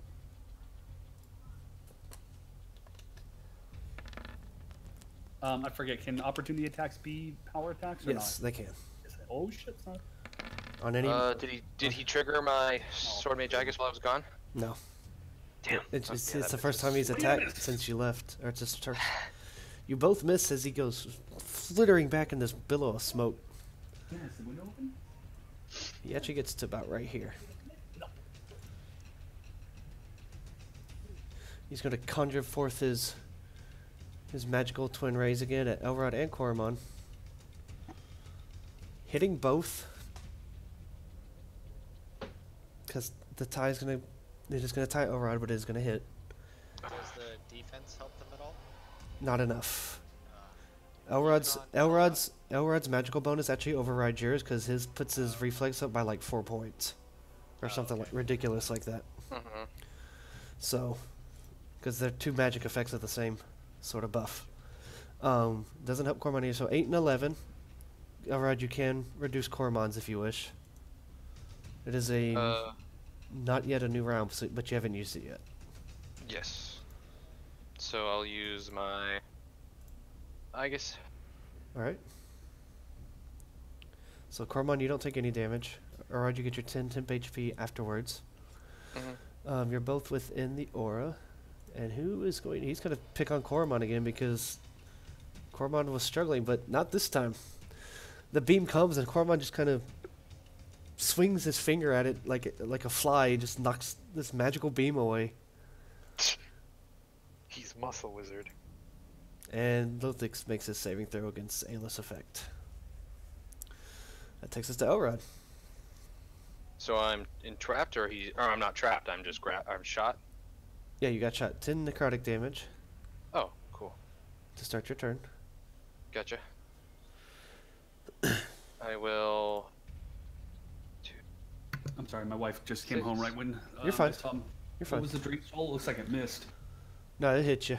I forget. Can opportunity attacks be power attacks or Yes, not? they can. Oh shit! Son. On any... Did he trigger my sword mage Aegis while I was gone? No. Damn. It's Okay, that the makes first time sense. he's attacked since you left. Or just starts... You both miss as he goes flittering back in this billow of smoke. Yeah, is the window open? He actually gets to about right here. He's going to conjure forth his magical twin rays again at Elrod and Coromon. Hitting both. Because the tie is going to... It is going to tie Elrod, but it is going to hit. Does the defense help them at all? Not enough. Uh, Elrod's magical bonus actually overrides yours because his puts his reflex up by like 4 points. Or something like ridiculous like that. Mm-hmm. So, because they're 2 magic effects of the same sort of buff. Doesn't help Coromon either, so 8 and 11. Elrod, you can reduce Coromon's if you wish. It is a not yet a new round, but you haven't used it yet. Yes. So I'll use my Aegis. Alright. So Coromon, you don't take any damage. Elrod, you get your 10 temp HP afterwards. Mm-hmm. You're both within the aura. And who is going... He's going to pick on Coromon again because Coromon was struggling, but not this time. The beam comes and Coromon just kind of swings his finger at it like a fly. He just knocks this magical beam away. He's muscle wizard. And Lothix makes his saving throw against aimless effect. That takes us to Elrod. So I'm entrapped, or I'm not trapped. I'm just I'm shot. Yeah, you got shot. 10 necrotic damage Oh, cool. to start your turn. Gotcha. I will. I'm sorry, my wife just came home right when You're fine. I saw him. You're What fine. was the drink soul? Looks like it missed. No, it hit you.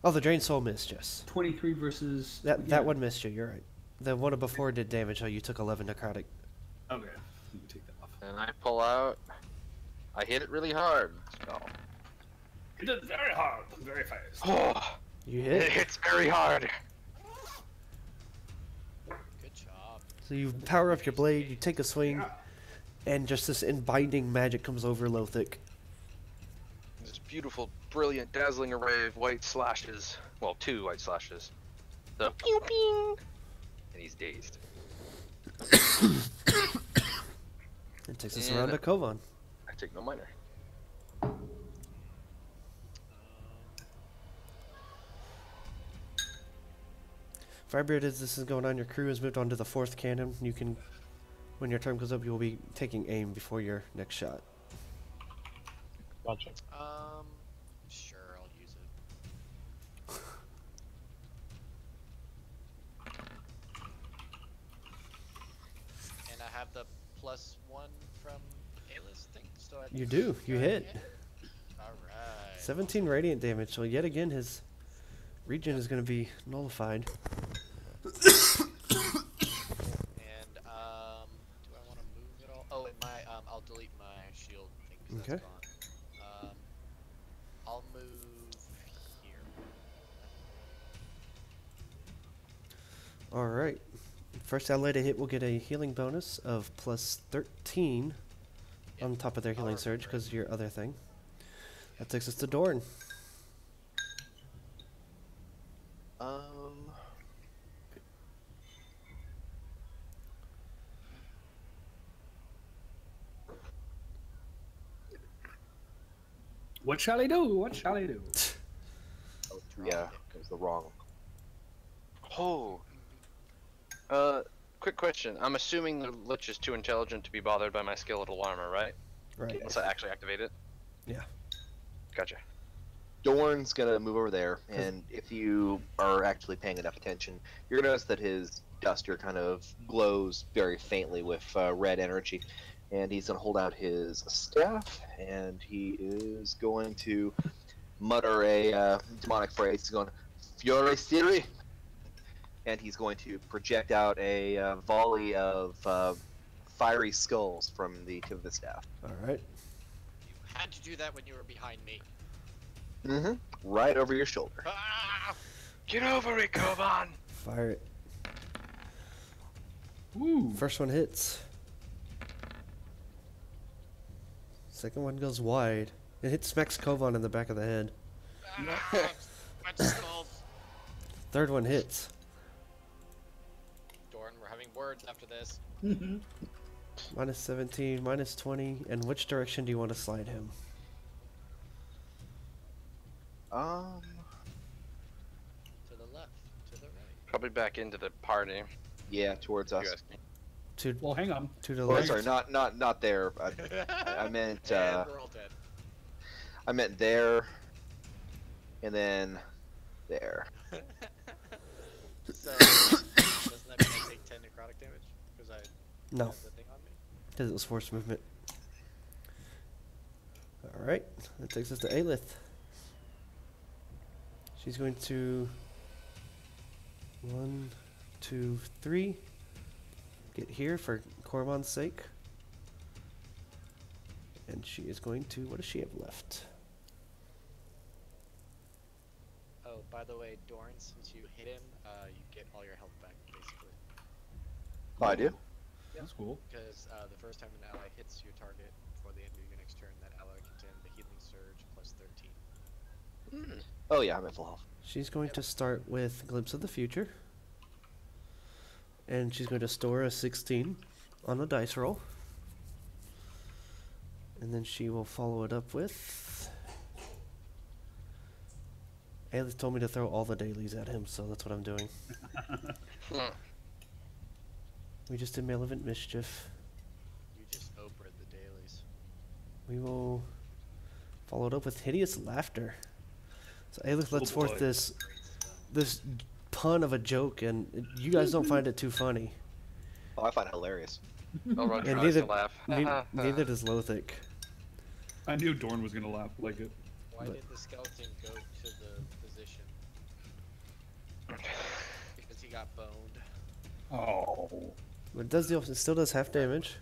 Oh, the Drain Soul missed, yes. 23 versus. That one missed you, you're right. The one before did damage, oh, you took 11 necrotic. Okay, let me take that off. And I pull out. I hit it really hard. So. It did very hard, very fast. Oh, You it hit. hits very hard. Good job. So you power up your blade, you take a swing, and just this binding magic comes over Lothic. This beautiful, brilliant, dazzling array of white slashes. Well, 2 white slashes. The pew pew. And he's dazed. It takes us around to Kovan. I take no minor. Firebeard, as this is going on, your crew has moved on to the 4th cannon. You can, when your turn goes up, you will be taking aim before your next shot. Gotcha. Sure, I'll use it. And I have the +1 from A-list thing, so I You do. You hit. Alright. 17 radiant damage, so yet again his regen is going to be nullified. And, do I want to move it all? Oh, and I'll delete my shield thing, 'cause Okay. that's gone. I'll move here. Alright. First ally to hit will get a healing bonus of +13 on top of their healing surge because of your other thing. That takes us to Dorn. What shall I do? What shall I do? Yeah, it was the wrong. Oh. Quick question. I'm assuming the Lich is too intelligent to be bothered by my skeletal armor, right? Right. Unless I actually activate it. Yeah. Gotcha. Dorn's gonna move over there, and if you are actually paying enough attention, you're gonna notice that his duster kind of glows very faintly with red energy, and he's gonna hold out his staff, and he is going to mutter a demonic phrase. He's going, "Fiore Siri," and he's going to project out a volley of fiery skulls from the tip of the staff. All right. You had to do that when you were behind me. Mm-hmm. Right over your shoulder. Ah! Get over it, Kovan! Fire it. Woo. First one hits. Second one goes wide. It hits smacks Kovan in the back of the head. Ah! Bunch of skulls. Third one hits. Dorn, we're having words after this. Minus 17, minus 20. And which direction do you want to slide him? To the left, to the right. Probably back into the party. Yeah, towards us. You ask me. To Well, hang on. to the Oh, left. sorry, not there. I meant And we're all dead. I meant there, and then there. So, doesn't that mean I take 10 necrotic damage? Because I No, have the thing on me? because it was forced movement. All right, that takes us to Aelith. She's going to 1, 2, 3. Get here for Cormon's sake. And she is going to. What does she have left? Oh, by the way, Dorn, since you hit him, you get all your health back, basically. Oh, I do. That's cool. Because the first time an ally hits your target before the end of your next turn, that ally gets in the healing surge plus 13. Oh yeah, I'm at full health. She's going to start with Glimpse of the Future. And she's going to store a 16 on the dice roll. And then she will follow it up with... Aelith told me to throw all the dailies at him, so that's what I'm doing. We just did Malevolent Mischief. You just opered the dailies. We will follow it up with Hideous Laughter. So Aelith lets forth boy. this pun of a joke, and you guys don't find it too funny. Oh, I find it hilarious. Elrond And tries neither, to laugh. neither does Lothic. I knew Dorn was gonna laugh like it. Why But- did the skeleton go to the position? Because he got boned. Oh. But it still does half damage.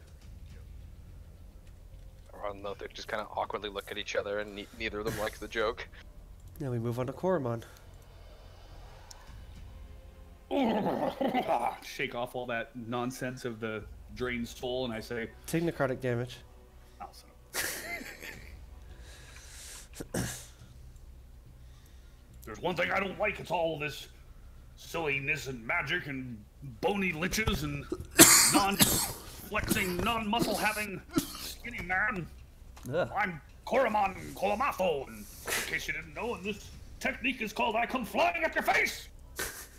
Elrond and Lothar just kind of awkwardly look at each other, and neither of them likes the joke. Now we move on to Koromon. Shake off all that nonsense of the drained soul, and I say, Take necrotic damage. "Oh, son of-" There's one thing I don't like. It's all this silliness and magic and bony liches and non-flexing, non-muscle having skinny man. Ugh. I'm Koromon Kolomatho, and in case you didn't know, and this technique is called I come flying at your face!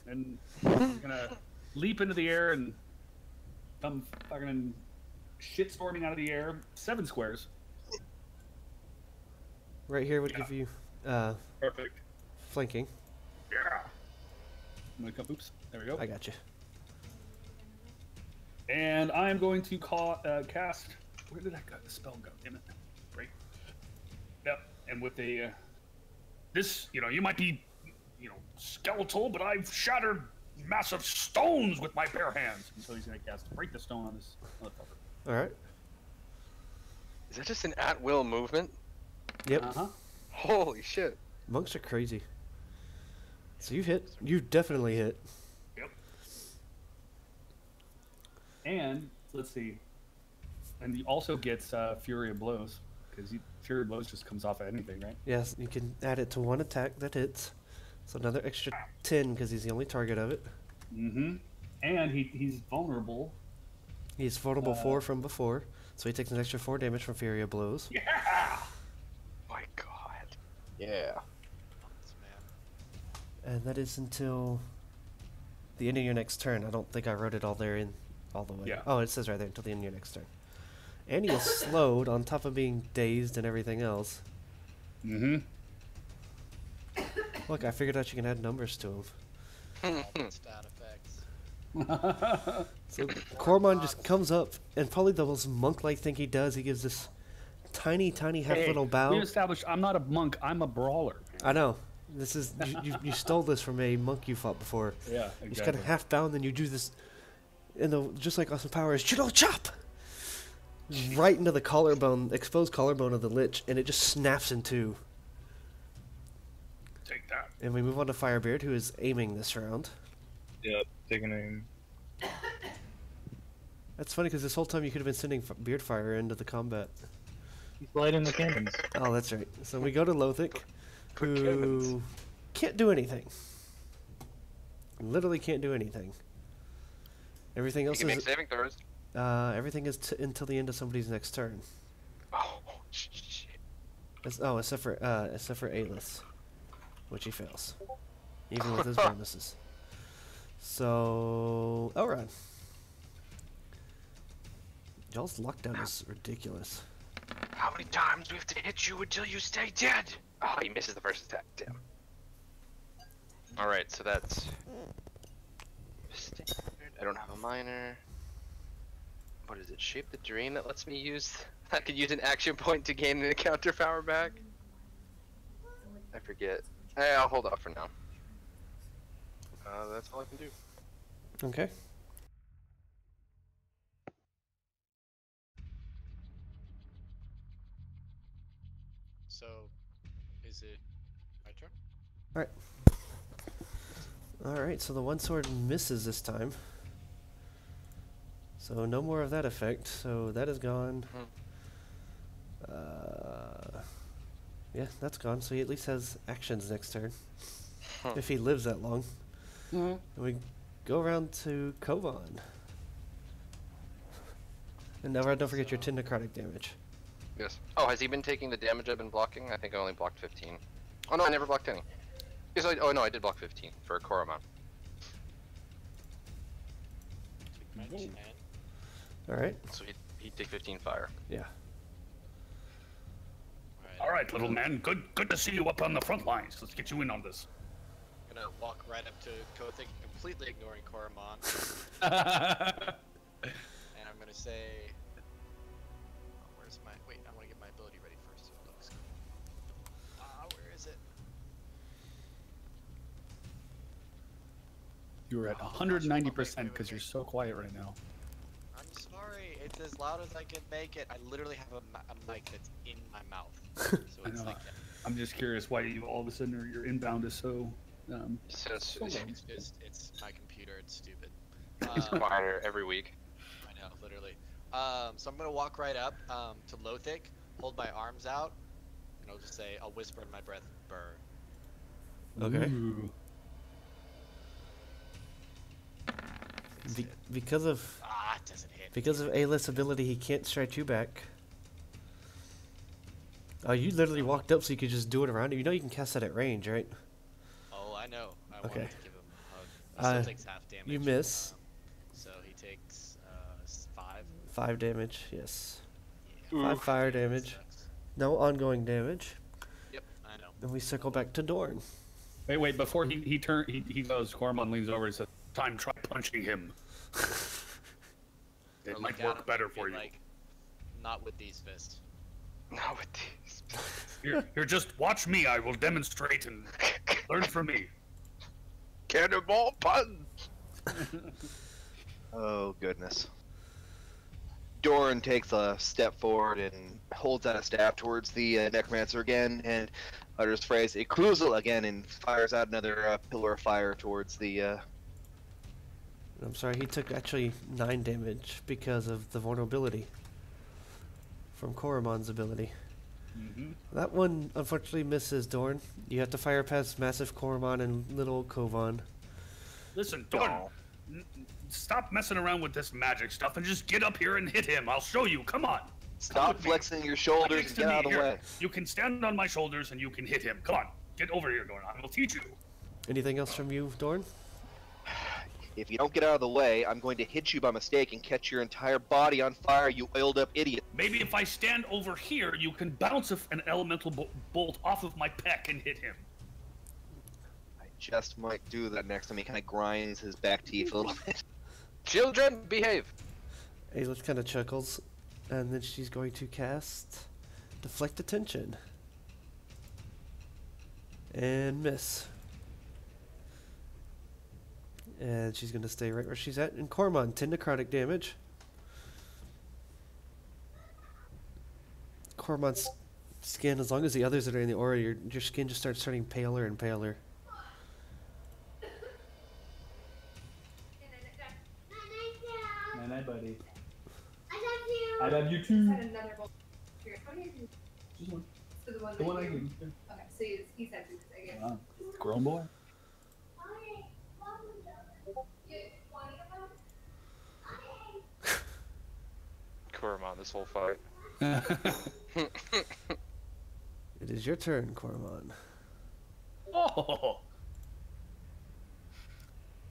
And I'm gonna leap into the air and come fucking shitstorming out of the air 7 squares. Right here would give you Perfect. flanking. Yeah. I'm gonna come, oops, there we go. I got you. And I'm going to cast, where did that spell go? Damn it. Right. Yep, and with a, this, you might be, skeletal, but I've shattered massive stones with my bare hands. And so he's gonna cast Break the Stone on this motherfucker. All right. Is that just an at-will movement? Yep. Uh-huh. Holy shit. Monks are crazy. So you hit. You definitely hit. Yep. And, let's see. And he also gets Fury of Blows, because Fury of Blows just comes off of anything, right? Yes, you can add it to one attack that hits. So another extra 10 because he's the only target of it. Mm-hmm. And he's vulnerable. He's vulnerable 4 from before, so he takes an extra 4 damage from Fury of Blows. Yeah! My god. Yeah. Months, man. And that is until the end of your next turn. I don't think I wrote it all there in all the way. Yeah. Oh, it says right there until the end of your next turn. And he is slowed on top of being dazed and everything else. Mm-hmm. Look, I figured out you can add numbers to him. All the stat effects. So Cormon just comes up, and probably the most monk-like thing he does, he gives this tiny, tiny half little bow. We established I'm not a monk. I'm a brawler. I know. This is you stole this from a monk you fought before. Yeah, exactly. You just got a half bow, and then you do this, and the just like Austin Powers, judo chop, right into the collarbone, exposed collarbone of the Lich, and it just snaps in two. Take that. And we move on to Firebeard, who is aiming this round. Yep, taking aim. That's funny because this whole time you could have been sending Beard Fire into the combat. He's lighting the cannons. Oh, that's right. So we go to Lothic, who cannons. can't do anything. Literally can't do anything. Everything You else can make is saving throws. everything is until the end of somebody's next turn. Oh, shit. Except for Alis, which he fails, even with his bonuses. So Elrod, y'all's lockdown is ridiculous. How many times do we have to hit you until you stay dead? Oh, he misses the first attack. Damn. Alright, so that's standard. I don't have a minor. What is it? Shape the Dream that lets me use... I could use an action point to gain an encounter power back? I forget. I'll hold off for now. That's all I can do. Okay. So, is it my turn? All right. So the one sword misses this time. So no more of that effect. So that is gone. Yeah, that's gone. So he at least has actions next turn, if he lives that long. And we go around to Kovan. And never don't forget your 10 necrotic damage. Yes. Oh, has he been taking the damage I've been blocking? I think I only blocked 15. Oh no, I never blocked any. Yes, oh no, I did block 15 for Koromon. Take my 10. All right. So he'd take 15 fire. Yeah. All right, little man. Good to see you up on the front lines. Let's get you in on this. I'm gonna walk right up to Kothik, completely ignoring Koromon, and I'm gonna say, where's my? Wait, I want to get my ability ready first. So it looks good. Where is it? You're at 190% because you're so quiet right now. I'm sorry. It's as loud as I can make it. I literally have a mic that's in my mouth. So I it's know. like I'm just curious why you all of a sudden your inbound is so. Since it's my computer. It's stupid. it's quieter every week. I know, literally. So I'm gonna walk right up to Lothic, hold my arms out, and I'll just say, I'll whisper in my breath, "Burr." Okay. Ooh. Because of It doesn't hit. because of Alis' ability, he can't strike you back. Oh, you literally walked up so you could just do it around him. You know you can cast that at range, right? Oh, I know. I Okay. wanted to give him a hug. He still takes half damage. You miss. So he takes 5. 5 damage, yes. Yeah, 5 fire damage. sucks. No ongoing damage. Yep, I know. Then we circle back to Dorn. Wait. Before he goes, Cormon leans over and says, "Time, try punching him. It Or might look at him work better and be for you. like, not with these fists. Not with these. Here, just watch me. I will demonstrate and learn from me." Cannonball punch! Oh, goodness. Doran takes a step forward and holds out a staff towards the necromancer again and utters the phrase "Eclusal" again and fires out another pillar of fire towards the. I'm sorry, he took actually 9 damage because of the vulnerability from Koromon's ability. That one unfortunately misses, Dorn. You have to fire past massive Koromon and little Kovan. Listen, Dorn, stop messing around with this magic stuff and just get up here and hit him. I'll show you. Come on. Stop flexing your shoulders and get out of the way. You can stand on my shoulders and you can hit him. Come on, get over here, Dorn. I will teach you. Anything else from you, Dorn? If you don't get out of the way, I'm going to hit you by mistake and catch your entire body on fire, you oiled up idiot. Maybe if I stand over here, you can bounce an elemental bolt off of my peck and hit him. I just might do that next time. He kind of grinds his back teeth a little bit. Children, behave. Aelith kind of chuckles, and then she's going to cast Deflect Attention. And miss. And she's going to stay right where she's at. And Cormon, 10 necrotic damage. Cormon's skin, as long as the others that are in the aura, your skin just starts turning paler and paler. Night, buddy. I I love you too. had another bowl. Here, how many did you- Just one. So the one The that one I you- gave you. Okay, so he said two, I guess. Wow. Grown boy. Kurama, this whole fight. It is your turn, Cormon. Oh.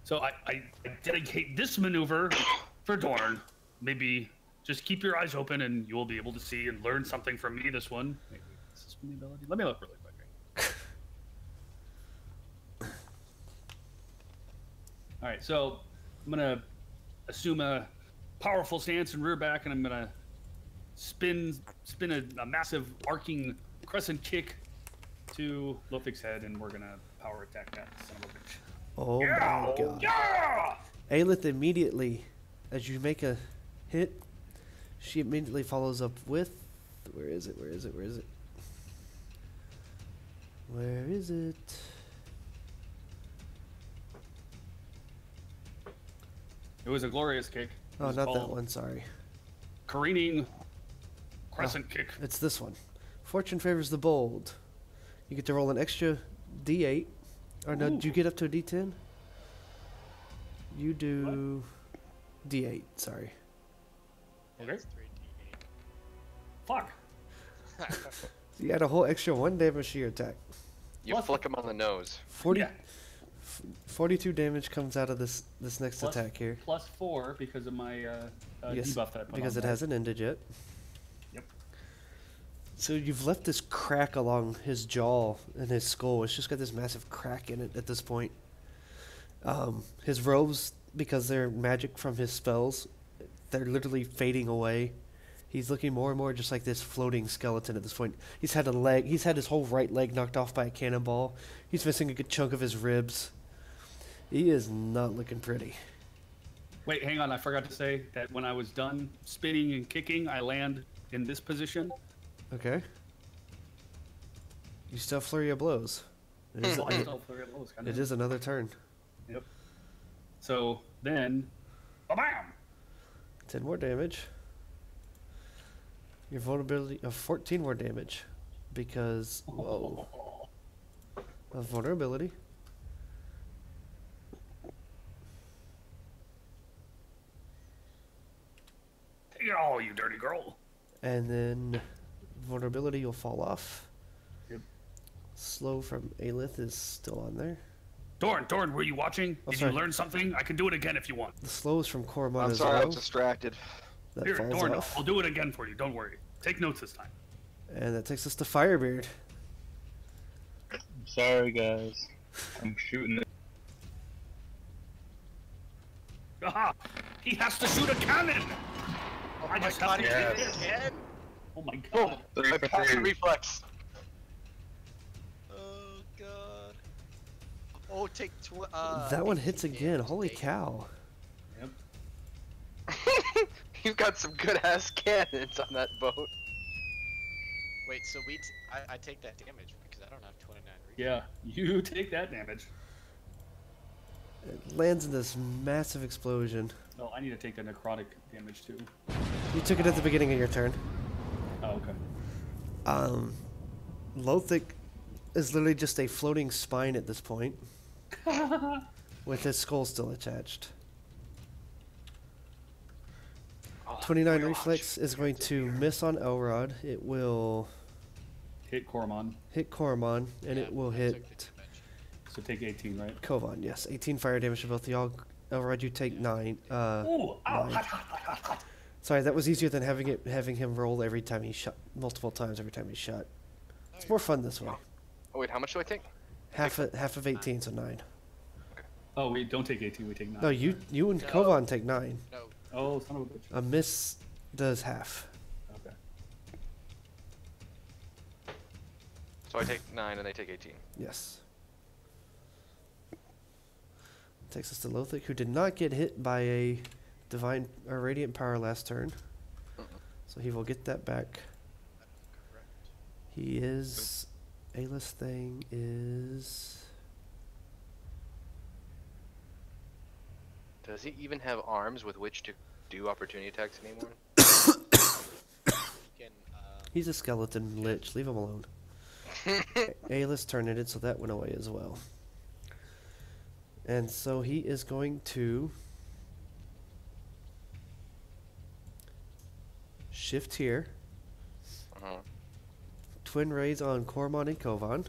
So I dedicate this maneuver for Dorn. Maybe just keep your eyes open and you will be able to see and learn something from me this one. Wait, is this one the ability? Let me look really quick. Alright, so I'm gonna assume a powerful stance and rear back, and I'm gonna spin a massive arcing crescent kick to Lothic's head, and we're gonna power attack that son of a bitch. Oh my god. Yeah! Aelith immediately, as you make a hit, she immediately follows up with... Where is it? Where is it? Where is it? Where is it? It was a glorious kick. It Oh, was not that called one, sorry. Careening crescent kick. It's this one. Fortune favors the bold. You get to roll an extra d8. Or no, Ooh. do you get up to a d10? You do d8, sorry. Okay. It's 3d8. Fuck. So you add a whole extra 1 damage to your attack. You What? flick him on the nose. 40, Yeah. 42 damage comes out of this next Plus- attack here. Plus 4 because of my Yes, debuff that I put because on it there. hasn't ended yet. Yep. So you've left this crack along his jaw and his skull. It's just got this massive crack in it at this point. His robes, because they're magic from his spells, they're literally fading away. He's looking more and more just like this floating skeleton at this point. He's had his whole right leg knocked off by a cannonball. He's missing a good chunk of his ribs. He is not looking pretty. Wait, hang on. I forgot to say that when I was done spinning and kicking, I land in this position. Okay. You still have flurry of blows. It is, So I still flurry of blows, kinda. it is another turn. Yep. So then, bam! 10 more damage. Your vulnerability of 14 more damage because whoa of vulnerability. Take it all, you dirty girl. And then vulnerability will fall off. Yep. Slow from Aelith is still on there. Dorn, were you watching? Oh, Did sorry. you learn something? I can do it again if you want. The slow is from Cormon I'm as sorry, I well. was distracted. That Here, falls Dorn, off. I'll do it again for you. Don't worry. Take notes this time. And that takes us to Firebeard. Sorry, guys. I'm shooting it. Aha! He has to shoot a cannon! Oh I my just god, have he to- did it again? Oh my Boom! god. Three I for passed the three. reflex. Oh god. Oh, take That one hits 18 again. damage, Holy take it. cow. Yep. You've got some good ass cannons on that boat. Wait, so I take that damage because I don't have 29 reflex. Yeah, you take that damage. It lands in this massive explosion. No, I need to take the necrotic damage too. You took it at the beginning of your turn. Oh, okay. Lothic is literally just a floating spine at this point, with his skull still attached. Oh, 29 gosh. reflex is going to miss on Elrod. It will Hit Cormon. hit Cormon, and Yeah, it will I took hit the damage. So take 18, right? Kovan. Yes, 18 fire damage to both of y'all. Elrod, you take 9. Ooh, ow, 9. hot, hot, hot, hot, hot. Sorry, that was easier than having him roll every time he shot, multiple times every time he shot. It's more fun this way. Oh wait, how much do I take? Half of 18, so 9. Oh, we don't take 18, we take 9. No, you and No. Kovan take 9. No. Oh, son of a bitch. A miss does half. Okay. So I take 9 and they take 18. Yes. Takes us to Lothric, who did not get hit by a divine or radiant power last turn, so he will get that back. Correct. He is A-list thing is Does he even have arms with which to do opportunity attacks anymore? You can, he's a skeleton lich. Leave him alone. A-list turnited, so that went away as well. And so he is going to shift here. Uh-huh. Twin rays on Cormon and Kovan.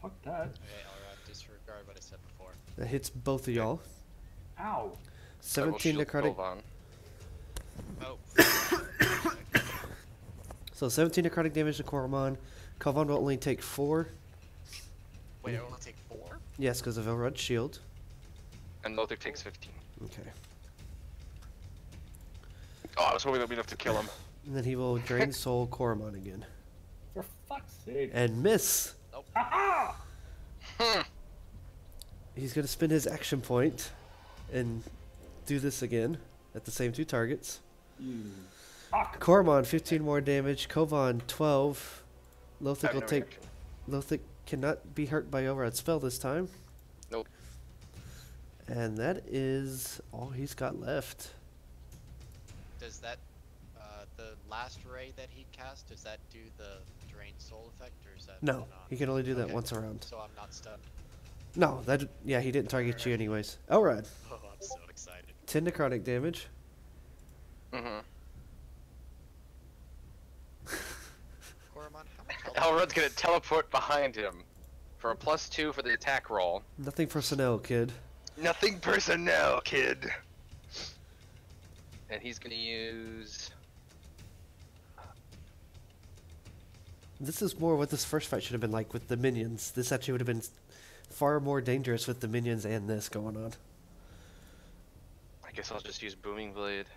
Fuck that. okay, Elrod, disregard what I said before. That hits both of y'all. Ow. I will 17 shield necrotic. Kovan. Oh. So 17 necrotic damage to Cormon. Kovan will only take 4. Wait, I only take 4? Yes, because of Elrod's shield. And Lothar takes 15. Okay. Oh, I was hoping that we'd have to kill him. And then he will drain soul Cormon again. For fuck's sake. And miss! Ha He's going to spend his action point and do this again at the same 2 targets. You fuck. Cormon, 15 more damage. Kovan, 12. I Lothric have will no take... reaction. Lothric cannot be hurt by Overrod's spell this time. Nope. And that is all he's got left. Does that, the last ray that he cast, does that do the drain soul effect, or is that No, not? he can only do that Okay. once around. So I'm not stunned. No, that... Yeah, he didn't target you anyways. Elrod, Oh, I'm so excited. 10 necrotic damage. Mm-hmm. Coromon, how much health? Elrod's gonna teleport behind him for a +2 for the attack roll. Nothing personnel, kid. Nothing personnel, kid. And he's gonna use. This is more what this first fight should have been like with the minions. This actually would have been far more dangerous with the minions and this going on. I guess I'll just use Booming Blade.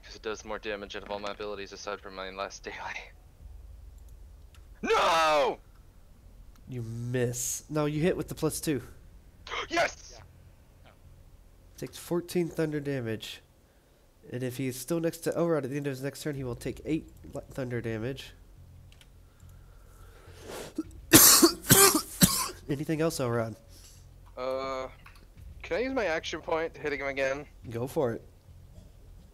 Because it does more damage out of all my abilities aside from my last daily. No! You miss. No, you hit with the +2. Yes! Yeah. Takes 14 thunder damage. And if he's still next to Elrod at the end of his next turn, he will take 8 thunder damage. Anything else, Elrod? Can I use my action point to hit him again? Go for it.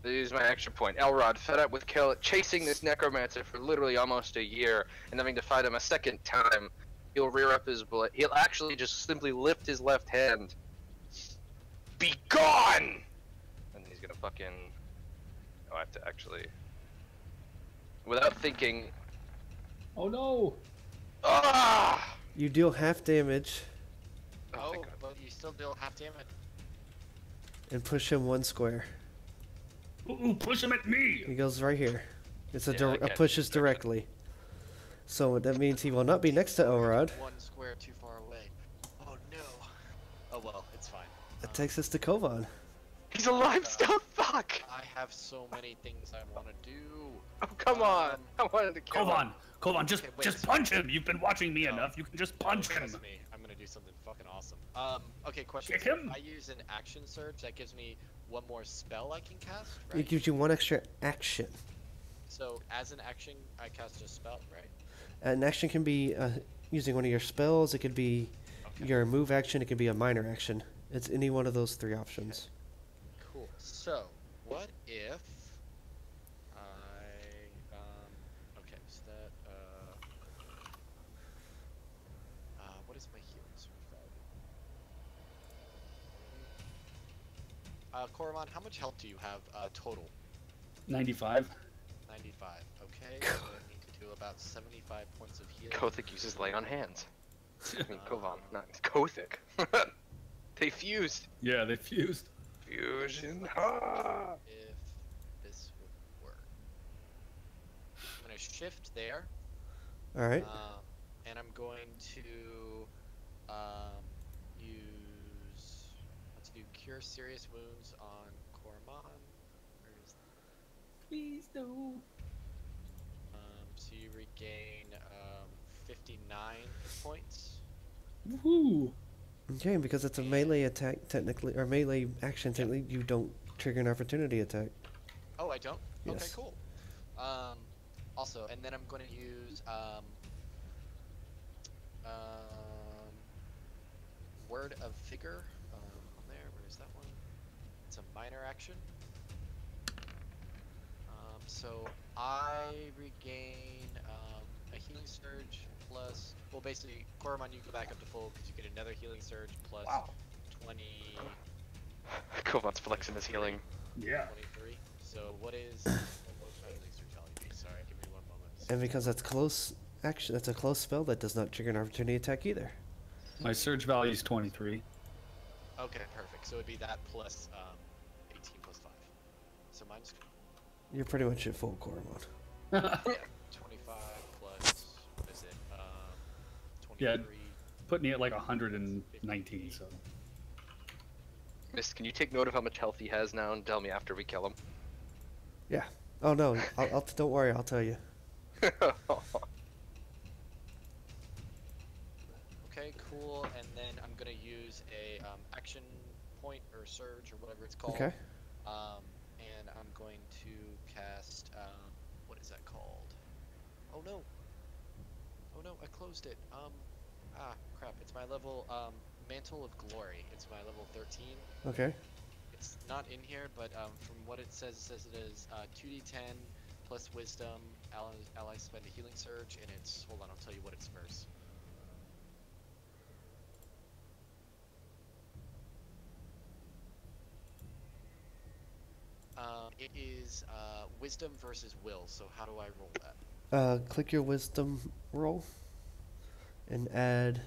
I use my action point. Elrod, fed up with chasing this necromancer for literally almost a year and having to fight him a second time, he'll rear up his blade. He'll actually just simply lift his left hand. Be gone! And he's gonna fucking. Oh, I have to actually. Without thinking. Oh no. Ah! You deal half damage Oh, thank God. but you still deal half damage. and push him 1 square. Ooh, push him at me. He goes right here. It's a, Yeah, dir- I a get pushes it. directly. So that means he will not be next to Elrod. 1 square too far away. Oh no. Oh well, it's fine. That takes us to Kovan. He's alive still? Fuck! I have so many things I want to do. Oh, come on! I wanted to kill him. Kovan, just Okay, wait. just punch him. You've been watching me No. enough. You can just punch him. Trust me, I'm gonna do something fucking awesome. Okay, question. Kick him. If I use an action surge, that gives me 1 more spell I can cast, It right? gives you 1 extra action. So as an action, I cast a spell, right? An action can be using one of your spells. It could be Okay. your move action. It could be a minor action. It's any one of those 3 options. Cool. So, what if I okay, so that what is my healing surge value? Coromon, how much health do you have total? 95. 95. Okay, so I need to do about 75 points of healing. Kothic uses lay on hands. I mean, Kovan, not Kothic. They fused. Yeah, they fused. Fusion. Ah. If this would work. I'm gonna shift there. All right. And I'm going to use. Let's do Cure Serious Wounds on Cormon. Where is Please don't. So you regain 59 hit points. Woohoo! Okay, because it's a melee attack technically, or melee action technically, you don't trigger an opportunity attack. Oh, I don't? Okay, Yes. cool. Also, and then I'm going to use Word of Vigor on there. Where is that one? It's a minor action. So I regain a healing surge plus. Well, basically, Koromon, you go back up to full because you get another healing surge plus 20. Kovan's flexing his healing. Yeah. 23. So what is my healing surge value be? Sorry, give me one moment. And because that's close action, that's a close spell that does not trigger an opportunity attack either. My surge value is 23. Okay, perfect. So it'd be that plus 18 plus 5. So mine's You're pretty much at full Coromon. 25 plus, what is it? 23. Yeah. Put me at like 119, so. Mist, can you take note of how much health he has now and tell me after we kill him? Yeah. Oh no, I'll don't worry, I'll tell you. Okay, cool. And then I'm gonna use a action point or surge or whatever it's called. Okay. And I'm going to cast what is that called? Oh no. Oh no, I closed it. Crap. It's my level Mantle of Glory. It's my level 13. Okay. It's not in here, but from what it says it is 2d10 plus Wisdom. Allies spend a healing surge, and it's. Hold on, I'll tell you what it's first. It is Wisdom versus Will. So how do I roll that? Click your wisdom roll and add.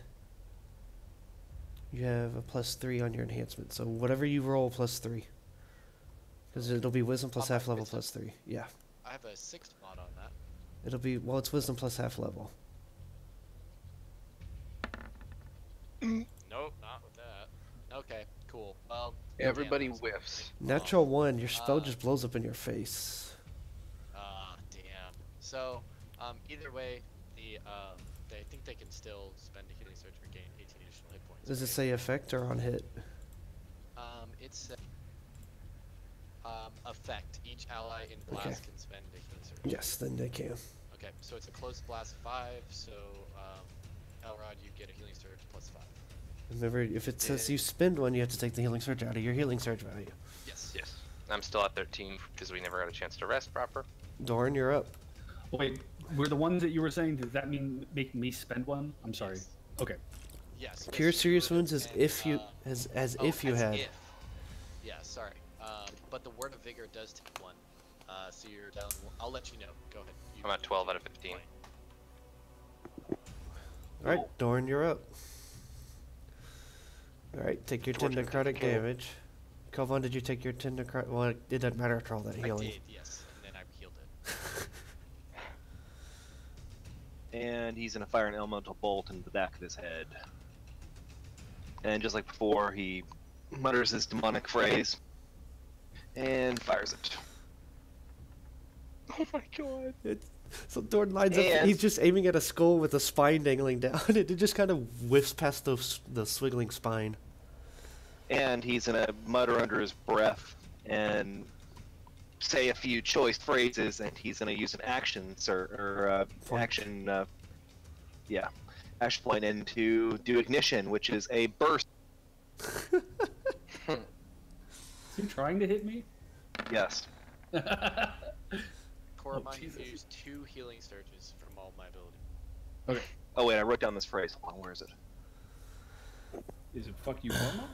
You have a +3 on your enhancement, so whatever you roll +3. Because it'll be wisdom plus On my half level wisdom? +3. Yeah. I have a 6th mod on that. It'll be, well, it's wisdom plus half level. Nope, not with that. Okay, cool. Well, Everybody damn, whiffs. Natural 1, your spell just blows up in your face. Damn. So, either way, I think they can still spend a healing surge to regain 18 additional hit points. Does it say effect or on hit? It's effect. Each ally in blast Okay. can spend a healing surge. Yes, then they can. Okay, so it's a close blast 5. So, Elrod, you get a healing surge plus 5. Remember, if it says you spend one, you have to take the healing surge out of your healing surge value. Yes. Yes. I'm still at 13 because we never got a chance to rest proper. Dorn, you're up. Wait, were the ones that you were saying, does that mean make me spend one? I'm sorry. Yes. Okay. Yes. Cure yes, serious would, wounds as and, if you as if you as had. If. Yeah, sorry. But the Word of Vigor does take 1. So you're down. I'll let you know. Go ahead. I'm at 12 out of 15. All right, Dorn, you're up. All right, take your 10 Torture necrotic kill. damage. Kovan, did you take your 10 necrotic? Well, it doesn't matter after all that I healing. did, yes, and then I healed it. And he's gonna fire an elemental bolt into the back of his head. And just like before, he mutters his demonic phrase and fires it. Oh my god. So Dorn lines up. And- He's just aiming at a skull with a spine dangling down. It just kind of whiffs past the swiggling spine. And he's gonna mutter under his breath and say a few choice phrases, and he's gonna use an action Point. action point and to do ignition, which is a burst. Is he trying to hit me? Yes. Koromon, you Jesus. use 2 healing surges from all my ability. Okay. Oh wait, I wrote down this phrase. Hold on, where is it? Is it fuck you, Norma?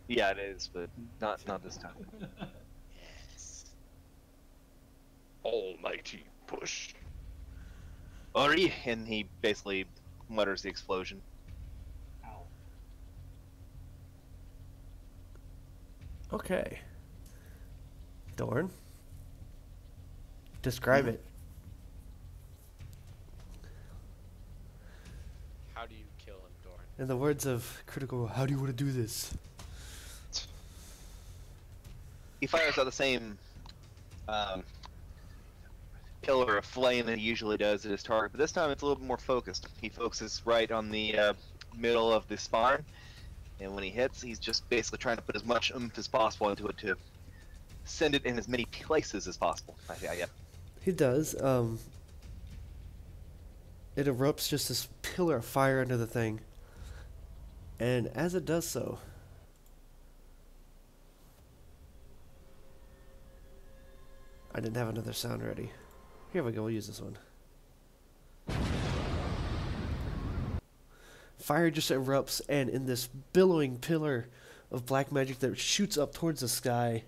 Yeah, it is, but not this time. Yes. Almighty push. Ori, and he basically mutters the explosion. Ow. Okay. Dorn. Describe it. How do you kill him, Dorn? In the words of Critical, how do you want to do this? He fires out the same um, pillar of flame that he usually does at his target, but this time it's a little bit more focused. He focuses right on the middle of the spine, and when he hits, he's just basically trying to put as much oomph as possible into it to send it in as many places as possible. Yeah. He does. It erupts just this pillar of fire under the thing. And as it does so, I didn't have another sound ready. Here we go, we'll use this one. Fire just erupts, and in this billowing pillar of black magic that shoots up towards the sky,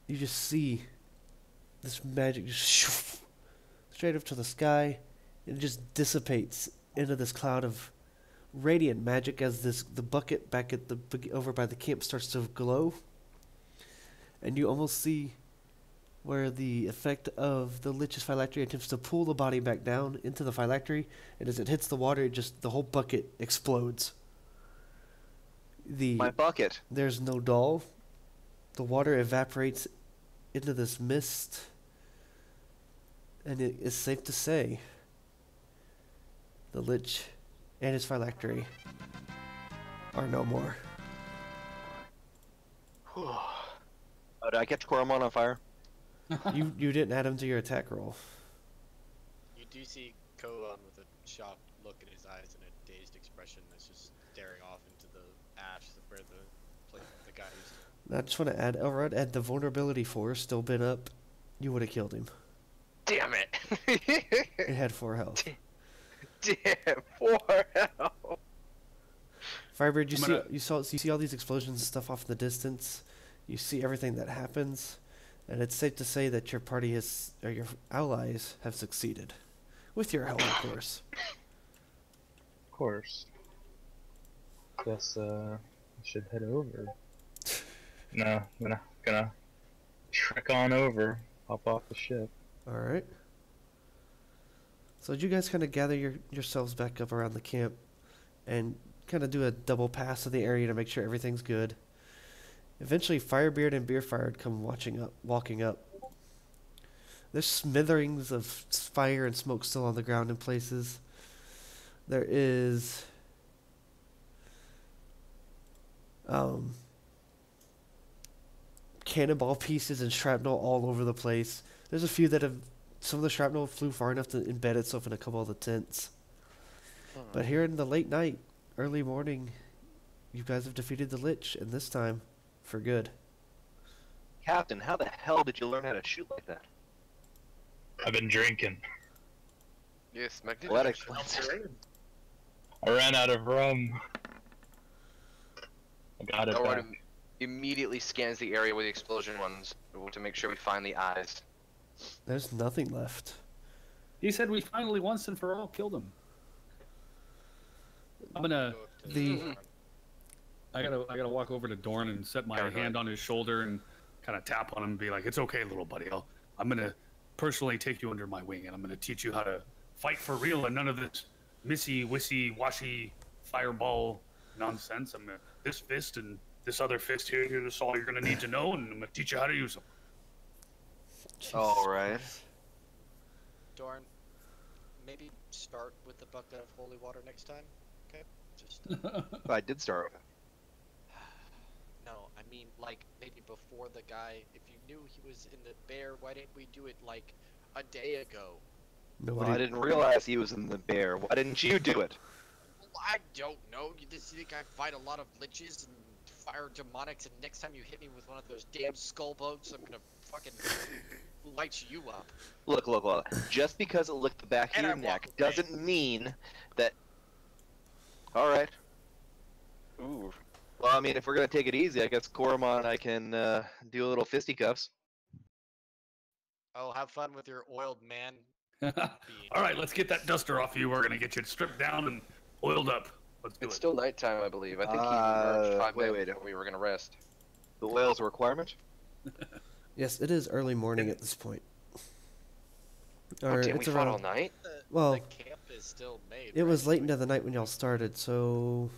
you just see this magic just shoof, straight up to the sky, and it just dissipates into this cloud of radiant magic as the bucket back at over by the camp starts to glow, and you almost see where the effect of the Lich's phylactery attempts to pull the body back down into the phylactery, and as it hits the water, the whole bucket explodes. My bucket. There's no doll. The water evaporates into this mist, and it is safe to say the Lich and his phylactery are no more. Oh, did I catch Coromon on fire? You didn't add him to your attack roll. You do see Koan with a shocked look in his eyes and a dazed expression that's just staring off into the ash where the guy used. I just want to add, Elrod, had the vulnerability 4 still been up, you would have killed him. Damn it! It had 4 health. Damn, 4 health. Firebird, you see all these explosions and stuff off in the distance. You see everything that happens, and it's safe to say that your party or your allies have succeeded, with your help, of course. Of course. Guess I should head over. No, I'm gonna trek on over, hop off the ship. All right. So you guys kind of gather yourselves back up around the camp, and kind of do a double pass of the area to make sure everything's good. Eventually, Firebeard and Beerfire come walking up. There's smitherings of fire and smoke still on the ground in places. There is cannonball pieces and shrapnel all over the place. There's a few some of the shrapnel flew far enough to embed itself in a couple of the tents. But here in the late night, early morning, you guys have defeated the Lich, and this time, for good. Captain, how the hell did you learn how to shoot like that? I've been drinking. Yes, Well, that magnificent. explains it. I ran out of rum. I got it Elrond back. immediately scans the area where the explosion was to make sure we find the eyes. There's nothing left. He said we finally once and for all killed him. I'm gonna I gotta walk over to Dorn and set my hand on his shoulder and kind of tap on him and be like, "It's okay, little buddy. I'm gonna personally take you under my wing and I'm gonna teach you how to fight for real and none of this missy wissy washy fireball nonsense. This fist and this other fist here. This is all you're gonna need to know, and I'm gonna teach you how to use them." All right. Dorn, maybe start with the bucket of holy water next time. Okay, just I did start with it. no. I mean, like maybe before the guy. If you knew he was in the bear, why didn't we do it like a day ago? Well, I didn't realize he was in the bear. Why didn't you do it? I don't know. You just think I fight a lot of liches and fire demonics, and next time you hit me with one of those damn skull boats, I'm gonna fucking light you up. Look. Just because it licked the back of And your I neck walk away. doesn't mean that... Alright. Ooh. Well, I mean, if we're gonna take it easy, I guess Coromon and I can do a little fisticuffs. Oh, have fun with your oiled man. All right, let's get that duster off you. We're gonna get you stripped down and oiled up. Let's do It's it. still nighttime, I believe. I think he merged 5 wait, minutes wait. before we were gonna rest. The oil's a requirement? Yes, it is early morning at this point. Oh Or damn, we it's fought all around. night? Well, The camp is still made. it was right? late into the night when y'all started, so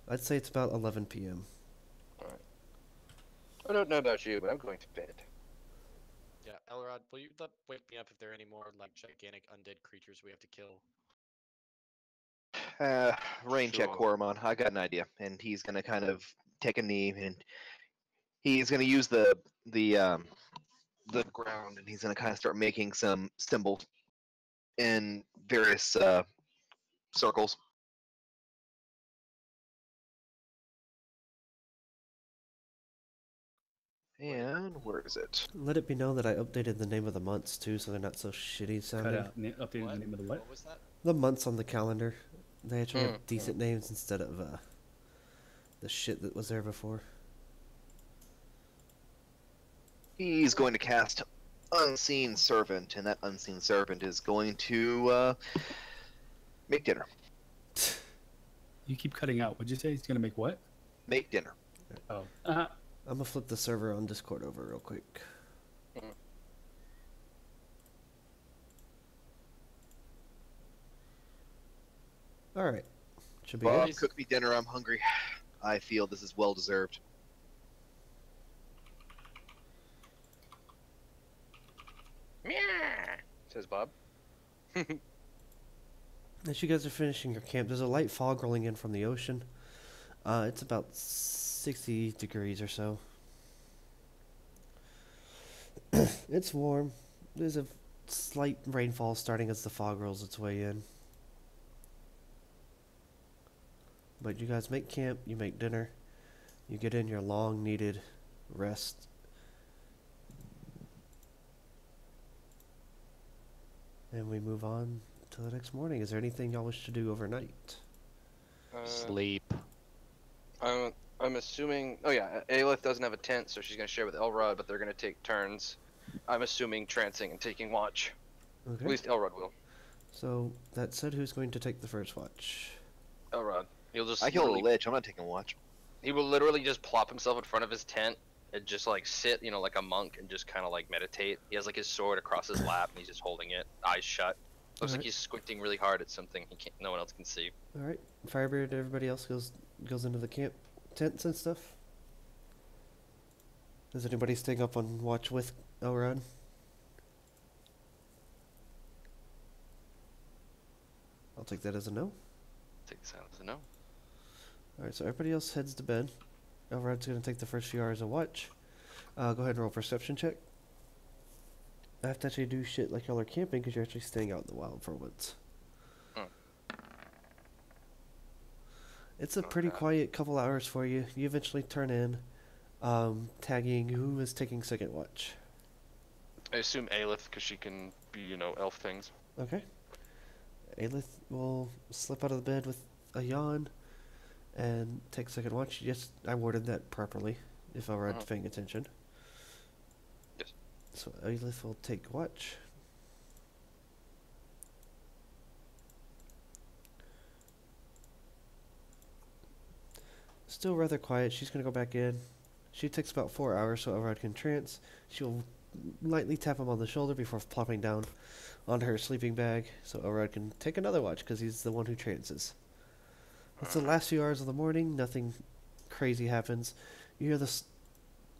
I'd say it's about 11 p.m. I don't know about you, but I'm going to bed. Yeah, Elrod, will you wake me up if there are any more like gigantic undead creatures we have to kill? Rain check, Sure. Coromon. I got an idea, and he's gonna kind of take a knee, and he's gonna use the ground, and he's gonna kind of start making some symbols in various circles. And where is it? Let it be known that I updated the name of the months too, so they're not so shitty Cut sounding. out. Updated the name of the what? What was that? The months on the calendar, they actually Hmm. have decent names instead of the shit that was there before. He's going to cast Unseen Servant, and that Unseen Servant is going to make dinner. You keep cutting out. What'd you say? He's gonna make what? Make dinner. Oh. I'm gonna flip the server on Discord over real quick. All right, should be Bob, good. cook me dinner. I'm hungry. I feel this is well deserved. Meow, says Bob. As you guys are finishing your camp, there's a light fog rolling in from the ocean. It's about 60 degrees or so. It's warm. There's a slight rainfall starting as the fog rolls its way in. But you guys make camp, you make dinner, you get in your long needed rest. And we move on to the next morning. Is there anything y'all wish to do overnight? Sleep. I'm assuming. Oh yeah, Aelith doesn't have a tent, so she's gonna share with Elrod, but they're gonna take turns. I'm assuming trancing and taking watch. Okay. At least Elrod will. So, that said, who's going to take the first watch? Elrod. He'll just. I killed a literally- lich. I'm not taking watch. He will literally just plop himself in front of his tent and just like sit, like a monk, and just kind of like meditate. He has like his sword across his lap, and he's just holding it, eyes shut. Looks like Alright. he's squinting really hard at something no one else can see. Alright. Firebeard, everybody else goes into the camp tents and stuff? Is anybody staying up on watch with Elrod? I'll take that as a no. Take the silence as a no. Alright, so everybody else heads to bed. Elrod's going to take the first few hours of watch. Go ahead and roll a perception check. I have to actually do shit like y'all are camping because you're actually staying out in the wild for once. It's a pretty quiet couple hours for you. You eventually turn in, tagging who is taking second watch. I assume Aelith, because she can be, elf things. Okay. Aelith will slip out of the bed with a yawn and take second watch. Yes, I worded that properly, if I were paying attention. Yes. So Aelith will take watch. Still rather quiet. She's going to go back in. She takes about 4 hours so Elrod can trance. She'll lightly tap him on the shoulder before plopping down onto her sleeping bag so Elrod can take another watch because he's the one who trances. It's the last few hours of the morning. Nothing crazy happens. You hear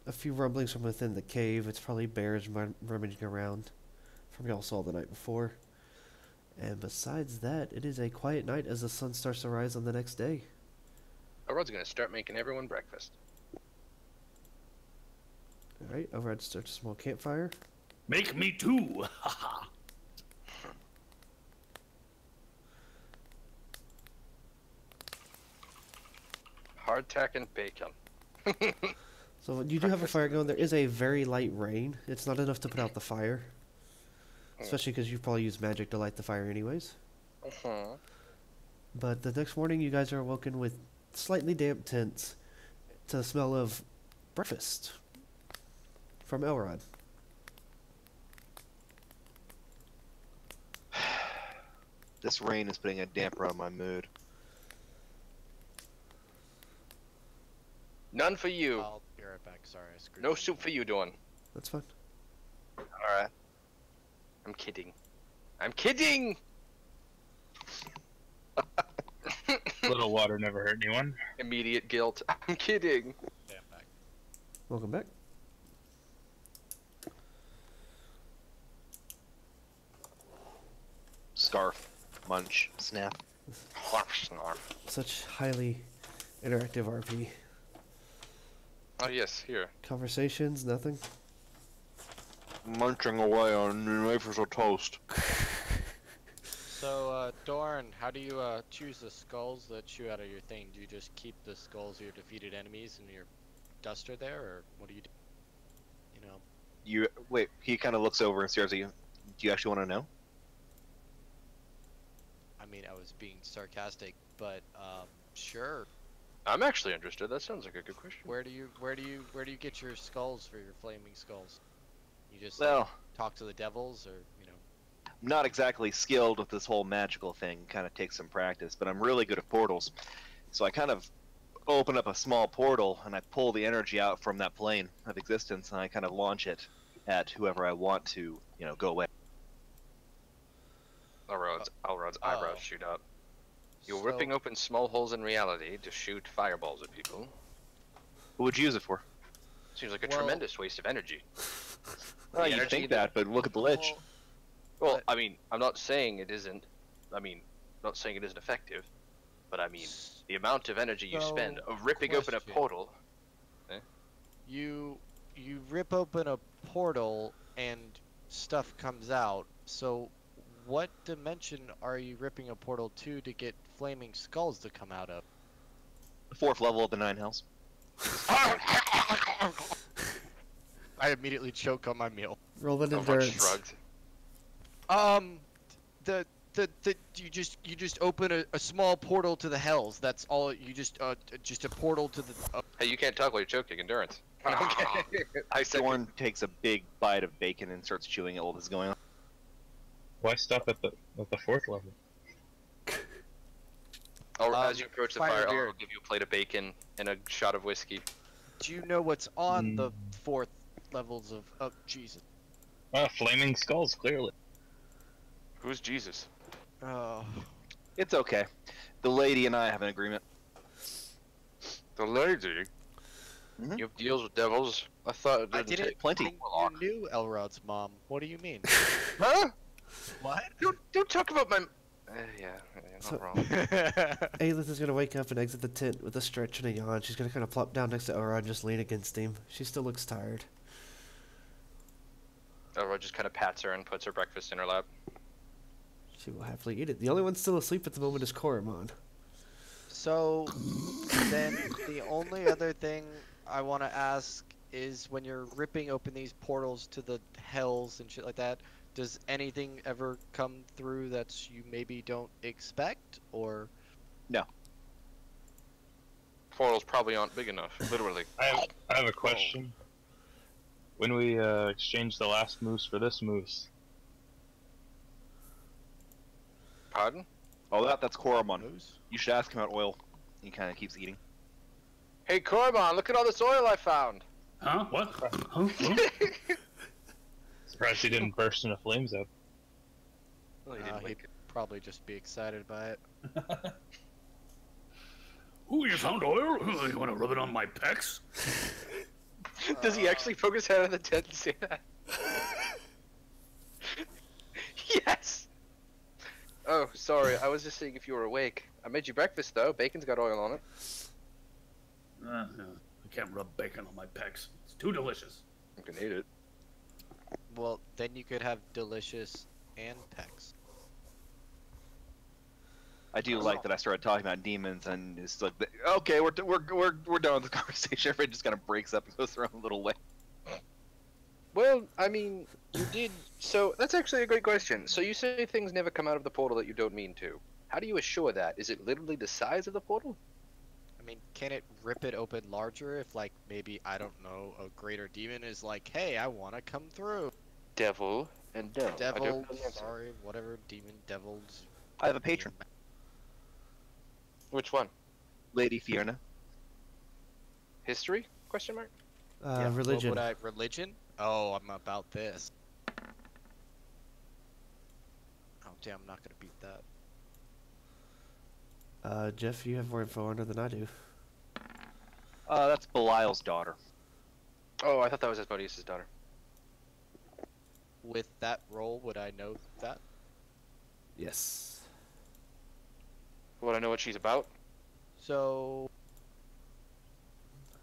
a few rumblings from within the cave. It's probably bears rummaging around from y'all saw the night before. And besides that, it is a quiet night as the sun starts to rise on the next day. Elrod's gonna start making everyone breakfast. Alright, Elrod starts a small campfire. Make me too. Haha. Hardtack and bacon. So you do have a fire going. There is a very light rain. It's not enough to put out the fire. Especially because you probably use magic to light the fire anyways. But the next morning you guys are awoken with slightly damp tents to the smell of breakfast from Elrod. This rain is putting a damper on my mood. None for you. I'll be right back. Sorry, I screwed No up. soup for you, Dorn. That's fine. Alright. I'm kidding. I'm kidding! Little water never hurt anyone. Immediate guilt. I'm kidding. Yeah, I'm back. Welcome back. Scarf, munch, snap. Such highly interactive RP. Oh yes, here. Conversations, nothing. Munching away on wafers of toast. So, Dorn, how do you choose the skulls that shoot out of your thing? Do you just keep the skulls of your defeated enemies in your duster there, or what do you do? You know, You wait. He kind of looks over and stares at you. Do you actually want to know? I mean, I was being sarcastic, but sure. I'm actually interested. That sounds like a good question. Where do you get your skulls for your flaming skulls? You just Well, talk to the devils, or you know? I'm not exactly skilled with this whole magical thing. Kind of takes some practice, but I'm really good at portals. So I kind of open up a small portal and I pull the energy out from that plane of existence and I kind of launch it at whoever I want to, go away. Elrod's eyebrows shoot up. You're So- ripping open small holes in reality to shoot fireballs at people. What would you use it for? Seems like a Well- tremendous waste of energy. Well, you energy think that, but look at the Lich. Well, But- I mean, I'm not saying it isn't. I mean, not saying it isn't effective, but I mean, the amount of energy you spend So, of ripping open a question. portal. You rip open a portal and stuff comes out. So what dimension are you ripping a portal to get flaming skulls to come out of? The 4th level of the 9 hells. I immediately choke on my meal. Roll an Elrod endurance. shrugged. You just open a small portal to the hells. That's all. You just a portal to the. Hey, you can't talk while you're choking. Endurance. Okay. I said. Dorn takes a big bite of bacon and starts chewing it while this is going on. Why stop at the 4th level? As you approach the fire, Firebeard. I'll give you a plate of bacon and a shot of whiskey. Do you know what's on the 4th levels of? Oh Jesus. Flaming skulls, clearly. Who's Jesus? Oh. It's okay. The lady and I have an agreement. The lady. Mhm. You have deals with devils. I thought it I didn't didn't take plenty. think you knew Elrod's mom. What do you mean? Huh? What? Don't talk about my. Yeah, not So- wrong. Aelith is gonna wake up and exit the tent with a stretch and a yawn. She's gonna kind of plop down next to Elrod and just lean against him. She still looks tired. Elrod just kind of pats her and puts her breakfast in her lap. She will happily eat it. The only one still asleep at the moment is Koromon. So, then the only other thing I want to ask is when you're ripping open these portals to the hells and shit like that, does anything ever come through that you maybe don't expect, or? Portals probably aren't big enough, literally. I have a question. When we exchanged the last moose for this moose, Pardon? Oh, that's Koromon. Moose? You should ask him about oil. He kind of keeps eating. Hey, Koromon, look at all this oil I found! Huh? What? Huh? Huh? surprised he didn't burst into flames out. Well, he didn't He'd wake it. probably just be excited by it. Ooh, you found oil? You want to rub it on my pecs? Does he actually poke his head out of the tent and say that? Yes! Oh, sorry, I was just seeing if you were awake. I made you breakfast, though. Bacon's got oil on it. No, I can't rub bacon on my pecs. It's too delicious. You can eat it. Well, then you could have delicious and pecs. I do like that I started talking about demons and it's like, okay, we're done with the conversation. Everybody just kind of breaks up and goes their own little way. Well, I mean, you did. So that's actually a great question. So you say things never come out of the portal that you don't mean to. How do you assure that? Is it literally the size of the portal? I mean, can it rip it open larger if, like, maybe, I don't know, a greater demon is like, hey, I want to come through. Devil and devil. I Devil, don't know the answer. sorry, whatever, demon, devils. I have a patron, Which one? Lady Fiona. History? Question mark. Yeah, Religion. What would I religion? Oh, I'm about this. Oh damn, I'm not gonna beat that. Jeff, you have more info on her than I do. That's Belial's daughter. Oh, I thought that was Asmodeus' daughter. With that roll, would I know that? Yes. Would I know what she's about? So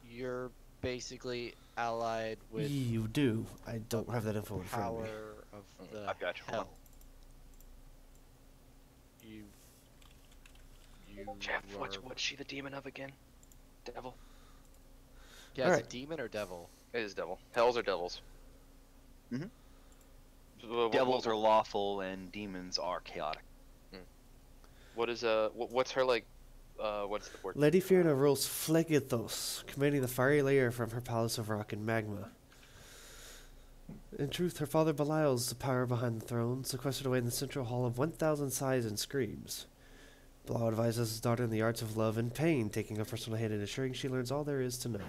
you're basically allied with You do. I don't have that info in front of power me. of the I've got you. Hold on. hell. You. Jeff, were- what's she the demon of again? Devil. Yeah, is Alright. it demon or devil? It is devil. Hells are devils. Mhm. So, Devils are lawful and demons are chaotic. What is what's her like? What's the word? Lady Fiona rules Phlegethos, commanding the fiery layer from her palace of rock and magma. In truth, her father Belial's the power behind the throne, sequestered away in the central hall of 1,000 sighs and screams. Belial advises his daughter in the arts of love and pain, taking a personal hand and ensuring she learns all there is to know.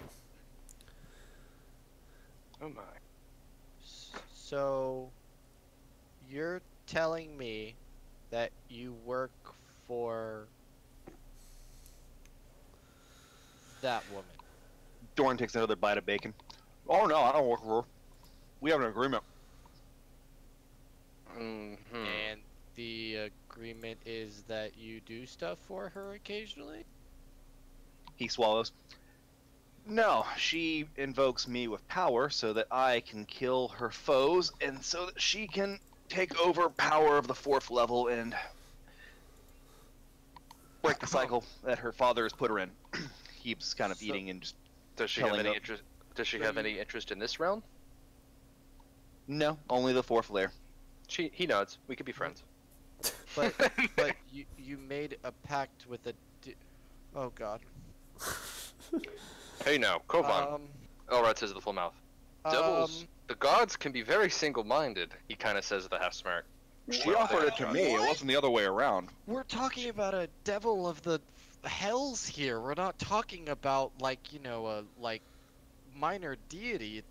Oh my. So you're telling me that you work for that woman? Dorn takes another bite of bacon. Oh no, I don't work for her. We have an agreement. Mm-hmm. And the agreement is that you do stuff for her occasionally? He swallows. No, she invokes me with power so that I can kill her foes and so that she can take over power of the 4th level and break the cycle that her father has put her in. Keeps kind of So- eating and just Does she have Telling any up. interest? Does she So have you- any interest in this realm? no, only the 4th layer. He nods. We could be friends. But but you made a pact with a oh god. Hey now, Kovan. Elrod says with a full mouth. Devils, the gods can be very single-minded. He kind of says with a half smirk. She offered it to me. It wasn't the other way around. We're talking about a devil of the hells here. We're not talking about like, you know, a like minor deity.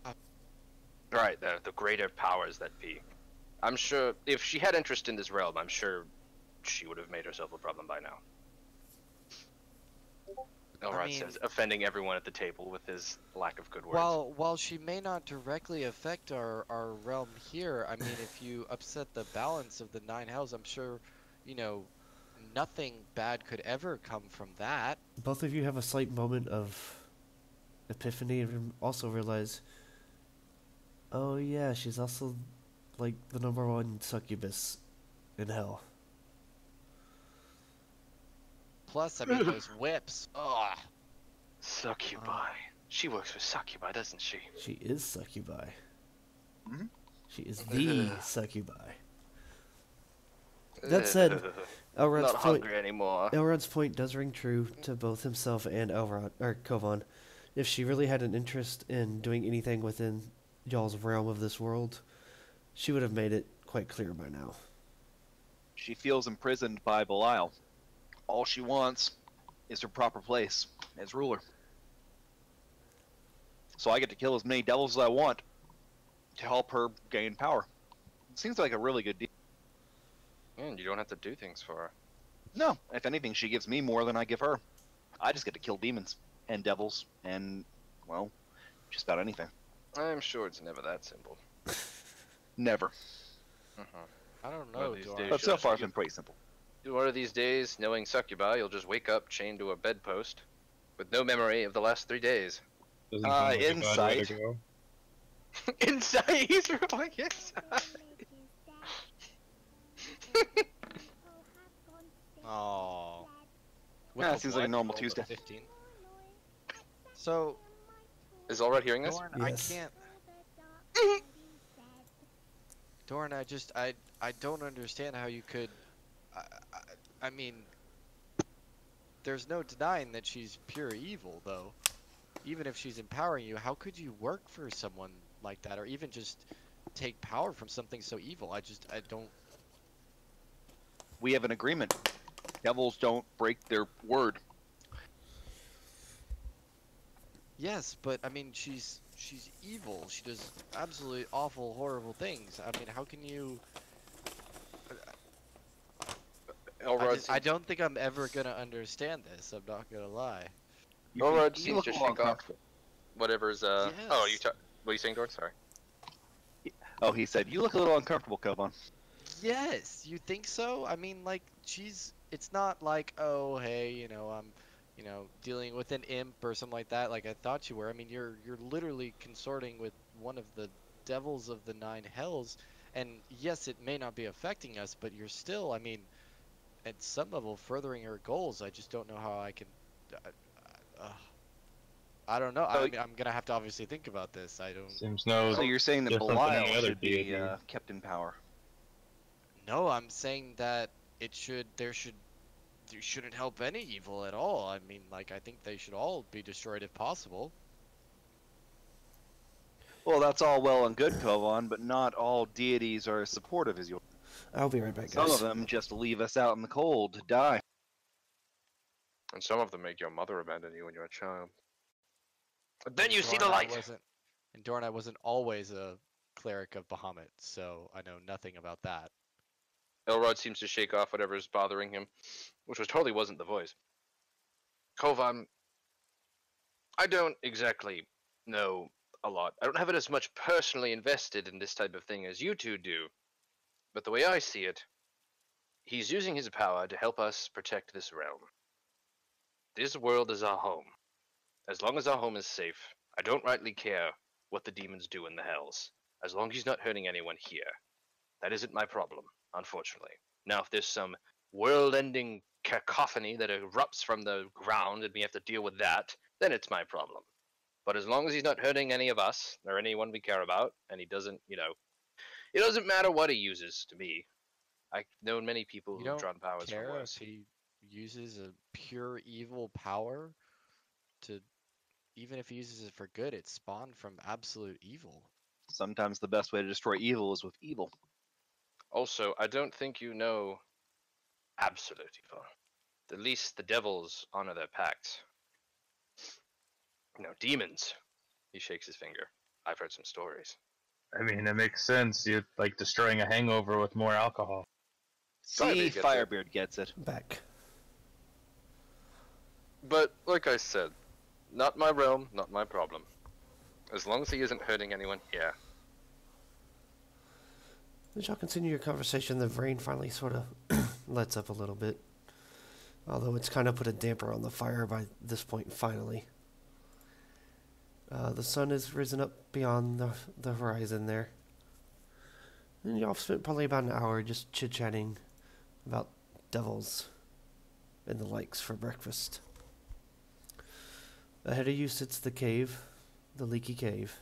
Right, the greater powers that be. I'm sure if she had interest in this realm, I'm sure she would have made herself a problem by now. Elrod mean- says, offending everyone at the table with his lack of good words. While she may not directly affect our realm here, I mean, if you upset the balance of the 9 hells, I'm sure, you know, nothing bad could ever come from that. Both of you have a slight moment of epiphany and also realize, oh yeah, she's also like the #1 succubus in hell. Plus, I mean, those whips. Ugh. Succubi. She works for Succubi, doesn't she? She is succubi. Mhm. She is the succubi. That said, Elrod's Not point, hungry anymore. Elrod's point does ring true to both himself and Elrod, or Kovan. If she really had an interest in doing anything within y'all's realm of this world, she would have made it quite clear by now. She feels imprisoned by Belial. All she wants is her proper place as ruler. So I get to kill as many devils as I want to help her gain power. It seems like a really good deal. And you don't have to do things for her. No, if anything, she gives me more than I give her. I just get to kill demons and devils and, well, just about anything. I'm sure it's never that simple. Never. I don't One know, of these Doran. days. But so far it's been pretty simple. One of these days, knowing Succubi, you'll just wake up chained to a bedpost with no memory of the last 3 days. Doesn't sound like a bad way insight. to go. Inside, he's rolling inside. Oh. Yeah, it seems like a normal Tuesday. 15. So, Is Elrod hearing this? Doran, Yes. I can't. Doran, I don't understand how you could. I mean, there's no denying that she's pure evil, though. Even if she's empowering you, how could you work for someone like that, or even just take power from something so evil? I don't. We have an agreement. Devils don't break their word. Yes, but I mean, she's evil. She does absolutely awful, horrible things. I mean, how can you? Elrod I seems, don't think I'm ever gonna understand this. I'm not gonna lie. Elrod You seems look to a little shake off uncomfortable. whatever's, Oh, you Yes. what are you saying, Dorn? Sorry. Oh, he said, you look a little uncomfortable, Koban. Yes, you think so? I mean, like, it's not like, oh, hey, I'm, dealing with an imp or something like that, like I thought you were. I mean, you're literally consorting with one of the devils of the nine hells, and yes, it may not be affecting us, but you're still, I mean, at some level furthering her goals. I just don't know how I can, uh, uh, I don't know. I So, mean, I'm gonna have to obviously think about this. I don't Seems no so you're saying that different than any Belial other should be deity. kept in power? know. I'm saying that you shouldn't help any evil at all. I mean, like, I think they should all be destroyed if possible. Well, that's all well and good, Kovan, but not all deities are as supportive as yours. I'll be right back, Some guys. of them just leave us out in the cold to die. And some of them make your mother abandon you when you're a child. But then you see the Dorn, light! I wasn't always a cleric of Bahamut, so I know nothing about that. Elrod seems to shake off whatever's bothering him, which totally wasn't the voice. Kovan, I don't exactly know a lot. I don't have it as much personally invested in this type of thing as you two do. But the way I see it, he's using his power to help us protect this realm. This world is our home. As long as our home is safe, I don't rightly care what the demons do in the hells, as long as he's not hurting anyone here. That isn't my problem, unfortunately. Now, if there's some world-ending cacophony that erupts from the ground and we have to deal with that, then it's my problem. But as long as he's not hurting any of us or anyone we care about, and he doesn't, it doesn't matter what he uses to me. I've known many people You who've don't drawn powers from care if worse. he uses a pure evil power to, even if he uses it for good, it's spawned from absolute evil. Sometimes the best way to destroy evil is with evil. Also, I don't think you know absolute evil. At least the devils honor their pacts. Demons. He shakes his finger. I've heard some stories. I mean, it makes sense. You're like destroying a hangover with more alcohol. See, Firebeard gets it. Firebeard gets it. Back. But, like I said, not my realm, not my problem. As long as he isn't hurting anyone here. As y'all continue your conversation, the rain finally sort of lets up a little bit. Although it's kind of put a damper on the fire by this point, finally. The sun has risen up beyond the horizon there. And y'all spent probably about an hour just chit-chatting about devils and the likes for breakfast. Ahead of you sits the cave, the leaky cave,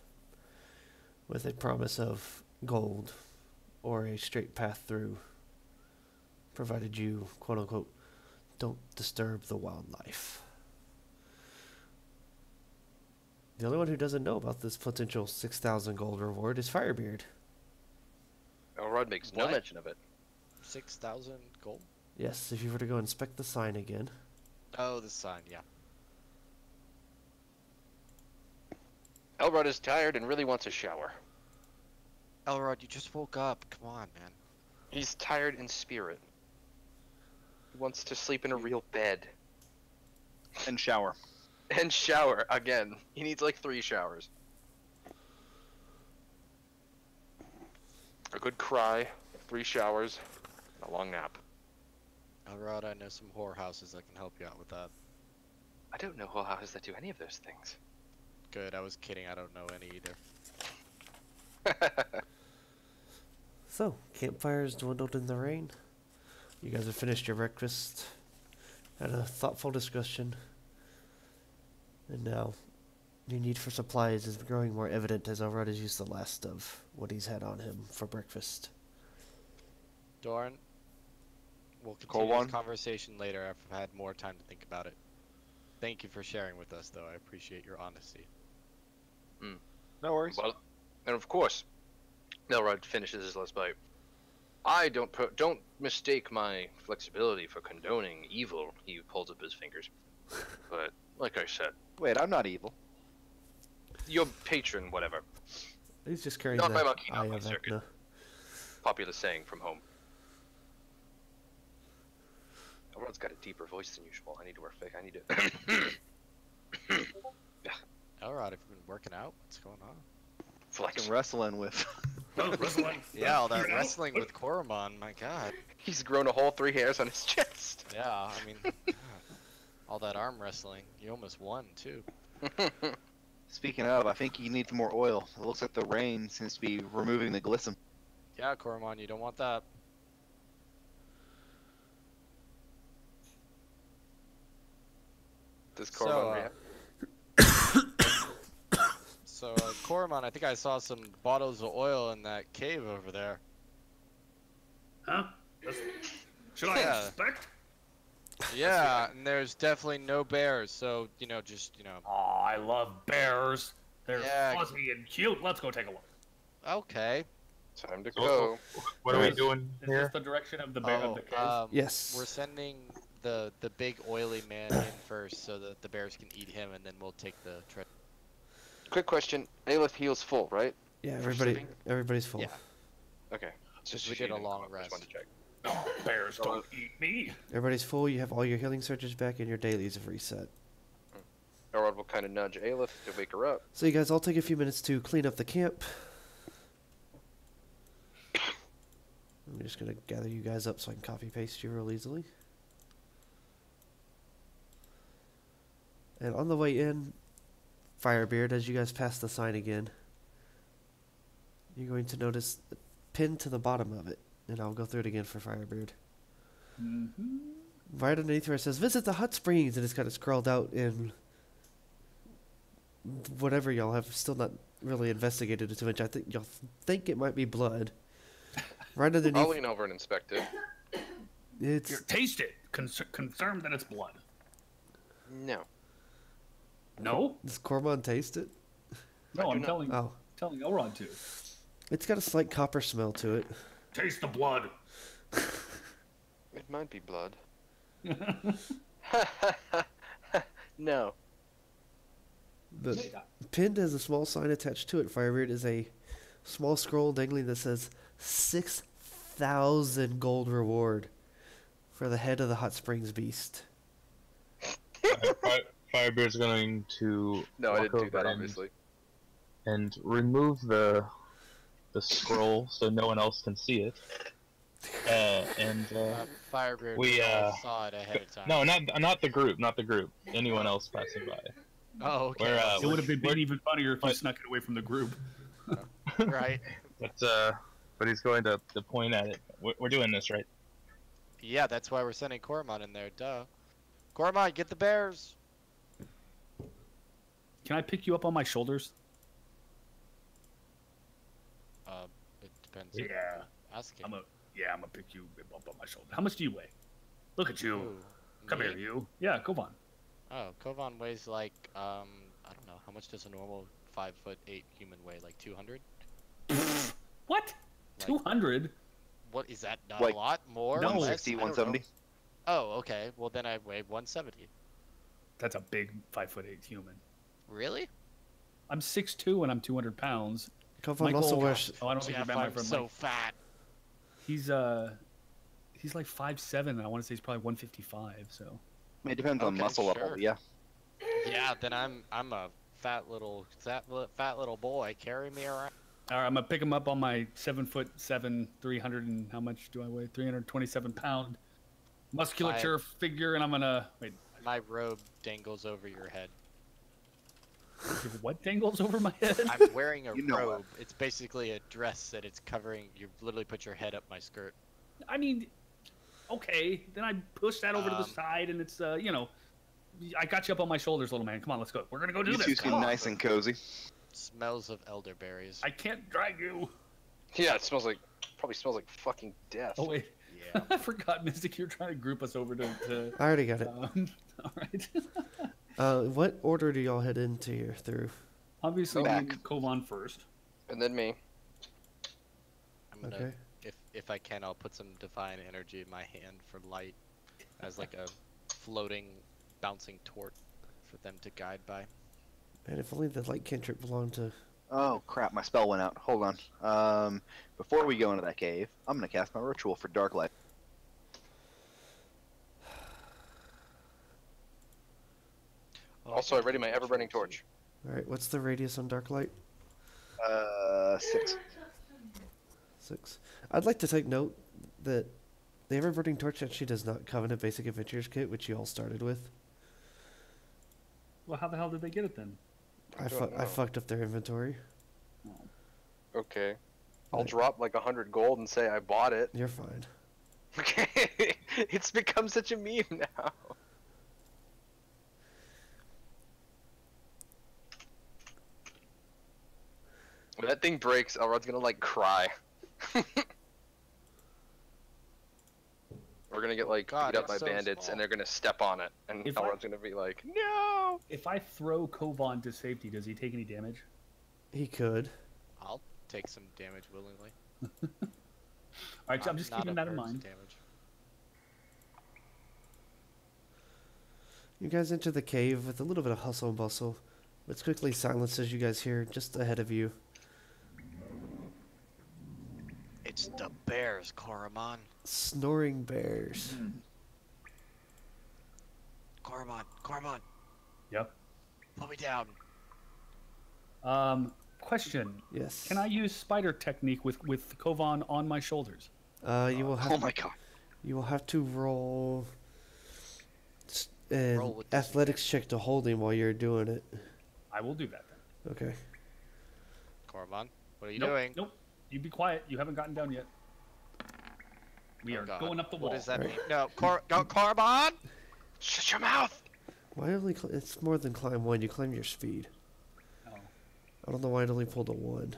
with a promise of gold or a straight path through, provided you, quote-unquote, don't disturb the wildlife. The only one who doesn't know about this potential 6,000 gold reward is Firebeard. Elrod makes no What? mention of it. 6,000 gold? Yes, if you were to go inspect the sign again. Oh, the sign, yeah. Elrod is tired and really wants a shower. Elrod, you just woke up. Come on, man. He's tired in spirit. He wants to sleep in a real bed. And shower. And shower again. He needs like 3 showers. A good cry, 3 showers, and a long nap. Elrod, I know some whorehouses that can help you out with that. I don't know whorehouses that do any of those things. Good, I was kidding. I don't know any either. So, campfires dwindled in the rain. You guys have finished your breakfast, had a thoughtful discussion, and now your need for supplies is growing more evident as Elrod has used the last of what he's had on him for breakfast. Dorn, we'll continue Corwan? this conversation later after I've had more time to think about it. Thank you for sharing with us, though. I appreciate your honesty. No worries. Well, and of course, Elrod finishes his last bite. I don't mistake my flexibility for condoning evil. He pulls up his fingers. But like I said, Wait, I'm not evil. your patron, whatever. He's just carrying Not the my monkey, not Eye my of circuit. Vecna. Popular saying from home. Everyone's got a deeper voice than usual. I need to wear fake. I need to. Elrod, have you been working out? What's going on? Flex. Fucking wrestling with. Oh, wrestling. Yeah, all that wrestling with Koromon, my god. He's grown a whole 3 hairs on his chest. Yeah, I mean, God. All that arm wrestling. You almost won, too. Speaking of, I think you need more oil. It looks like the rain seems to be removing the glisten. Yeah, Koromon, you don't want that. Does So, Corman react? So, Koromon, I think I saw some bottles of oil in that cave over there. Huh? Should I Yeah. inspect? Yeah, and there's definitely no bears, so, just, Oh, I love bears. They're Yeah. fuzzy and cute. Let's go take a look. Okay. Time to So- go. What are we Alright. doing Is here? this the direction of the bear of the cave? Yes. We're sending the big oily man in first so that the bears can eat him, and then we'll take the treasure. Quick question. Aleph heals full, right? Yeah, for everybody's full. Yeah. Okay. Just we did a long I just rest. wanted to check. Oh, bears don't eat me. Everybody's full. You have all your healing surges back, and your dailies have reset. Elrod will kind of nudge Aleph to wake her up. So you guys all take a few minutes to clean up the camp. I'm just gonna gather you guys up so I can copy paste you real easily. And on the way in, Firebeard, as you guys pass the sign again, you're going to notice the pin to the bottom of it, and I'll go through it again for Firebeard. Mm-hmm. Right underneath where it says "Visit the hot springs," and it's got it scrawled out in whatever y'all have still not really investigated it too much. I think y'all think it might be blood. Right I'll underneath, lean over and inspect it. it's Here, taste it. Confirm that it's blood. No. No? does Cormon taste it? No, do I'm not. telling Elrod to. It's got a slight copper smell to it. Taste the blood. It might be blood. No. The pinned has a small sign attached to it. Firebeard is a small scroll dangling that says 6,000 gold reward for the head of the hot springs beast. Firebeard's going to No, I walk didn't do over that, and- obviously. and remove the scroll so no one else can see it. Firebeard, we, all saw it ahead of time. No, not the group, not the group. Anyone else passing by. Oh, okay. We're, It would have been we're- even funnier if you but- snuck it away from the group. Right. But he's going to point at it. We're doing this, right? Yeah, that's why we're sending Koromon in there, duh. Koromon, get the bears! Can I pick you up on my shoulders? It depends. Yeah. Asking. I'm gonna pick you up on my shoulder. How much do you weigh? Look at you. Ooh, Come me? here, you. Yeah, go on. Oh, Kovan weighs like, I don't know, how much does a normal 5'8" human weigh? Like 200? What? Like- 200? What, is that not Like a lot? More? No. Less? 160, I don't 170. know. Oh, okay. Well, then I weigh 170. That's a big 5'8" human. Really? I'm 6'2" and I'm 200 pounds. Kovan also wears Oh, I don't think Yeah, you met my I'm friend so Mike. fat. He's like 5'7", and I want to say he's probably 155. So I mean, it depends on Okay, muscle level, sure. but yeah. Yeah, then I'm a fat little boy. Carry me around. all right, I'm gonna pick him up on my 7'7", 300 and how much do I weigh? 327 pound musculature figure, and I'm gonna wait. My robe dangles over your head. What dangles over my head? I'm wearing a You know robe. It's basically a dress that it's covering. You literally put your head up my skirt. I mean, okay. Then I push that over to the side, and it's I got you up on my shoulders, little man. Come on, let's go. We're gonna go do You this. two Come seem on. nice and cozy. Smells of elderberries. I can't drag you. Yeah, it probably smells like fucking death. Oh wait, Yeah. I forgot, Mystic. You're trying to group us over to I already got it. all right. What order do y'all head into here through? Obviously, Back. we need Kovan first. And then me. I'm gonna, Okay. if I can, I'll put some divine energy in my hand for light, as like a floating, bouncing torch for them to guide by. And if only the light cantrip belonged to. Oh crap! My spell went out. Hold on. Before we go into that cave, I'm gonna cast my ritual for dark light. Also, I ready my ever-burning torch. All right, what's the radius on dark light? 6. 6. I'd like to take note that the ever-burning torch actually does not come in a basic adventurers kit, which you all started with. Well, how the hell did they get it then? I fucked up their inventory. Okay. I'll Like- drop like 100 gold and say I bought it. You're fine. Okay. It's become such a meme now. When that thing breaks, Elrod's gonna like cry. We're gonna get like God, beat up by it's so bandits small. and they're gonna step on it and If I- Elrod's gonna be like, no! If I throw Kovan to safety, does he take any damage? He could. I'll take some damage willingly. All right, so I'm just keeping that in mind. Damage. You guys enter the cave with a little bit of hustle and bustle. It's quickly silenced as you guys hear just ahead of you. It's the bears, Koromon. Snoring bears. Koromon, Yep. put me down. Question: Yes. Can I use spider technique with Kovan on my shoulders? You will have. Oh my god. You will have to roll. An Roll with athletics check to hold him while you're doing it. I will do that then. Okay. Koromon, what are you Nope, doing? Nope. You be quiet. You haven't gotten down yet. We Oh are God. going up the wall. What does that Alright. mean? No, Koromon! Shut your mouth! Why only? It's more than climb 1. You climb your speed. Oh. I don't know why it only pulled a 1.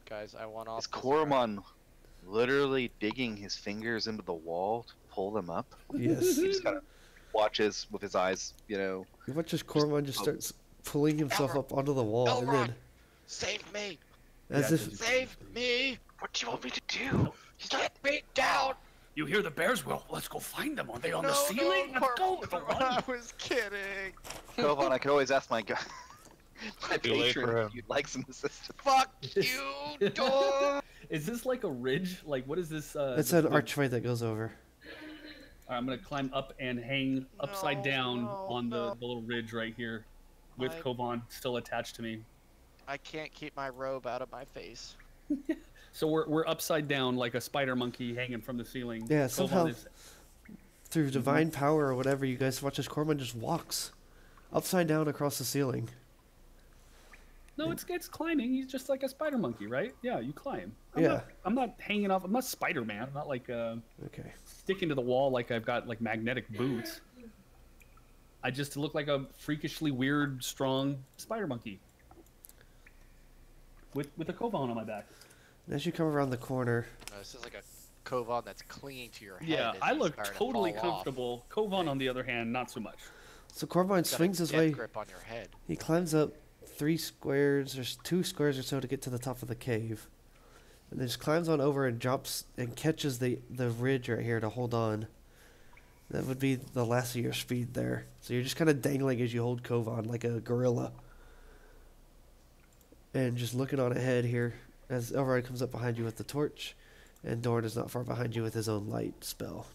Guys, I want off. Is this Koromon literally digging his fingers into the wall to pull them up? Yes. He just kind of watches with his eyes, you know. You watch as Cormon just starts pulling himself up onto the wall, and Elrond! then Save me! as Yeah, if Save me! What do you want me to do? Get me down! You hear the bears? Well, let's go find them. Are they on No, the ceiling? no, Let's go. Koromon, Little one. I was kidding. Kovan, I could always ask my my Too late for patron him. if you'd like some assistance. Fuck you, dog! Is this like a ridge? Like what is this? it's an archway that goes over. I'm gonna climb up and hang upside No, down no, on no. the little ridge right here, with My- Kovan still attached to me. I can't keep my robe out of my face. So we're upside down like a spider monkey hanging from the ceiling. Yeah, Kovan somehow- is- Through divine power or whatever, you guys watch as Cormon just walks upside down across the ceiling. No, it's climbing. He's just like a spider monkey, right? Yeah, you climb. Yeah. I'm not hanging off. I'm not Spider-Man. I'm not like Okay. sticking to the wall like I've got like magnetic boots. I just look like a freakishly weird, strong spider monkey with a Kovan on my back. And as you come around the corner, This is like a Kovan that's clinging to your head. Yeah, as I he's look starting to totally fall off. comfortable. Kovan, on the other hand, not so much. so Cormon Got a swings his death way. grip on your head. He climbs up 3 squares or 2 squares or so to get to the top of the cave, and then just climbs on over and jumps and catches the ridge right here to hold on. That would be the last of your speed there. So you're just kind of dangling as you hold Kovan like a gorilla. And just looking on ahead here as Elrond comes up behind you with the torch, and Dorn is not far behind you with his own light spell.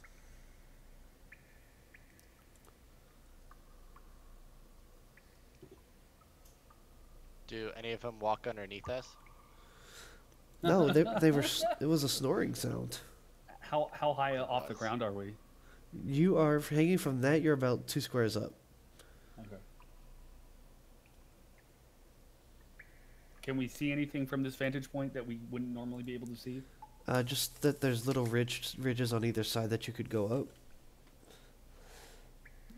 Do any of them walk underneath us? No, they were. It was a snoring sound. How high off the ground are we? You are hanging from that. You're about 2 squares up. Okay. Can we see anything from this vantage point that we wouldn't normally be able to see? Just that there's little ridges on either side that you could go up.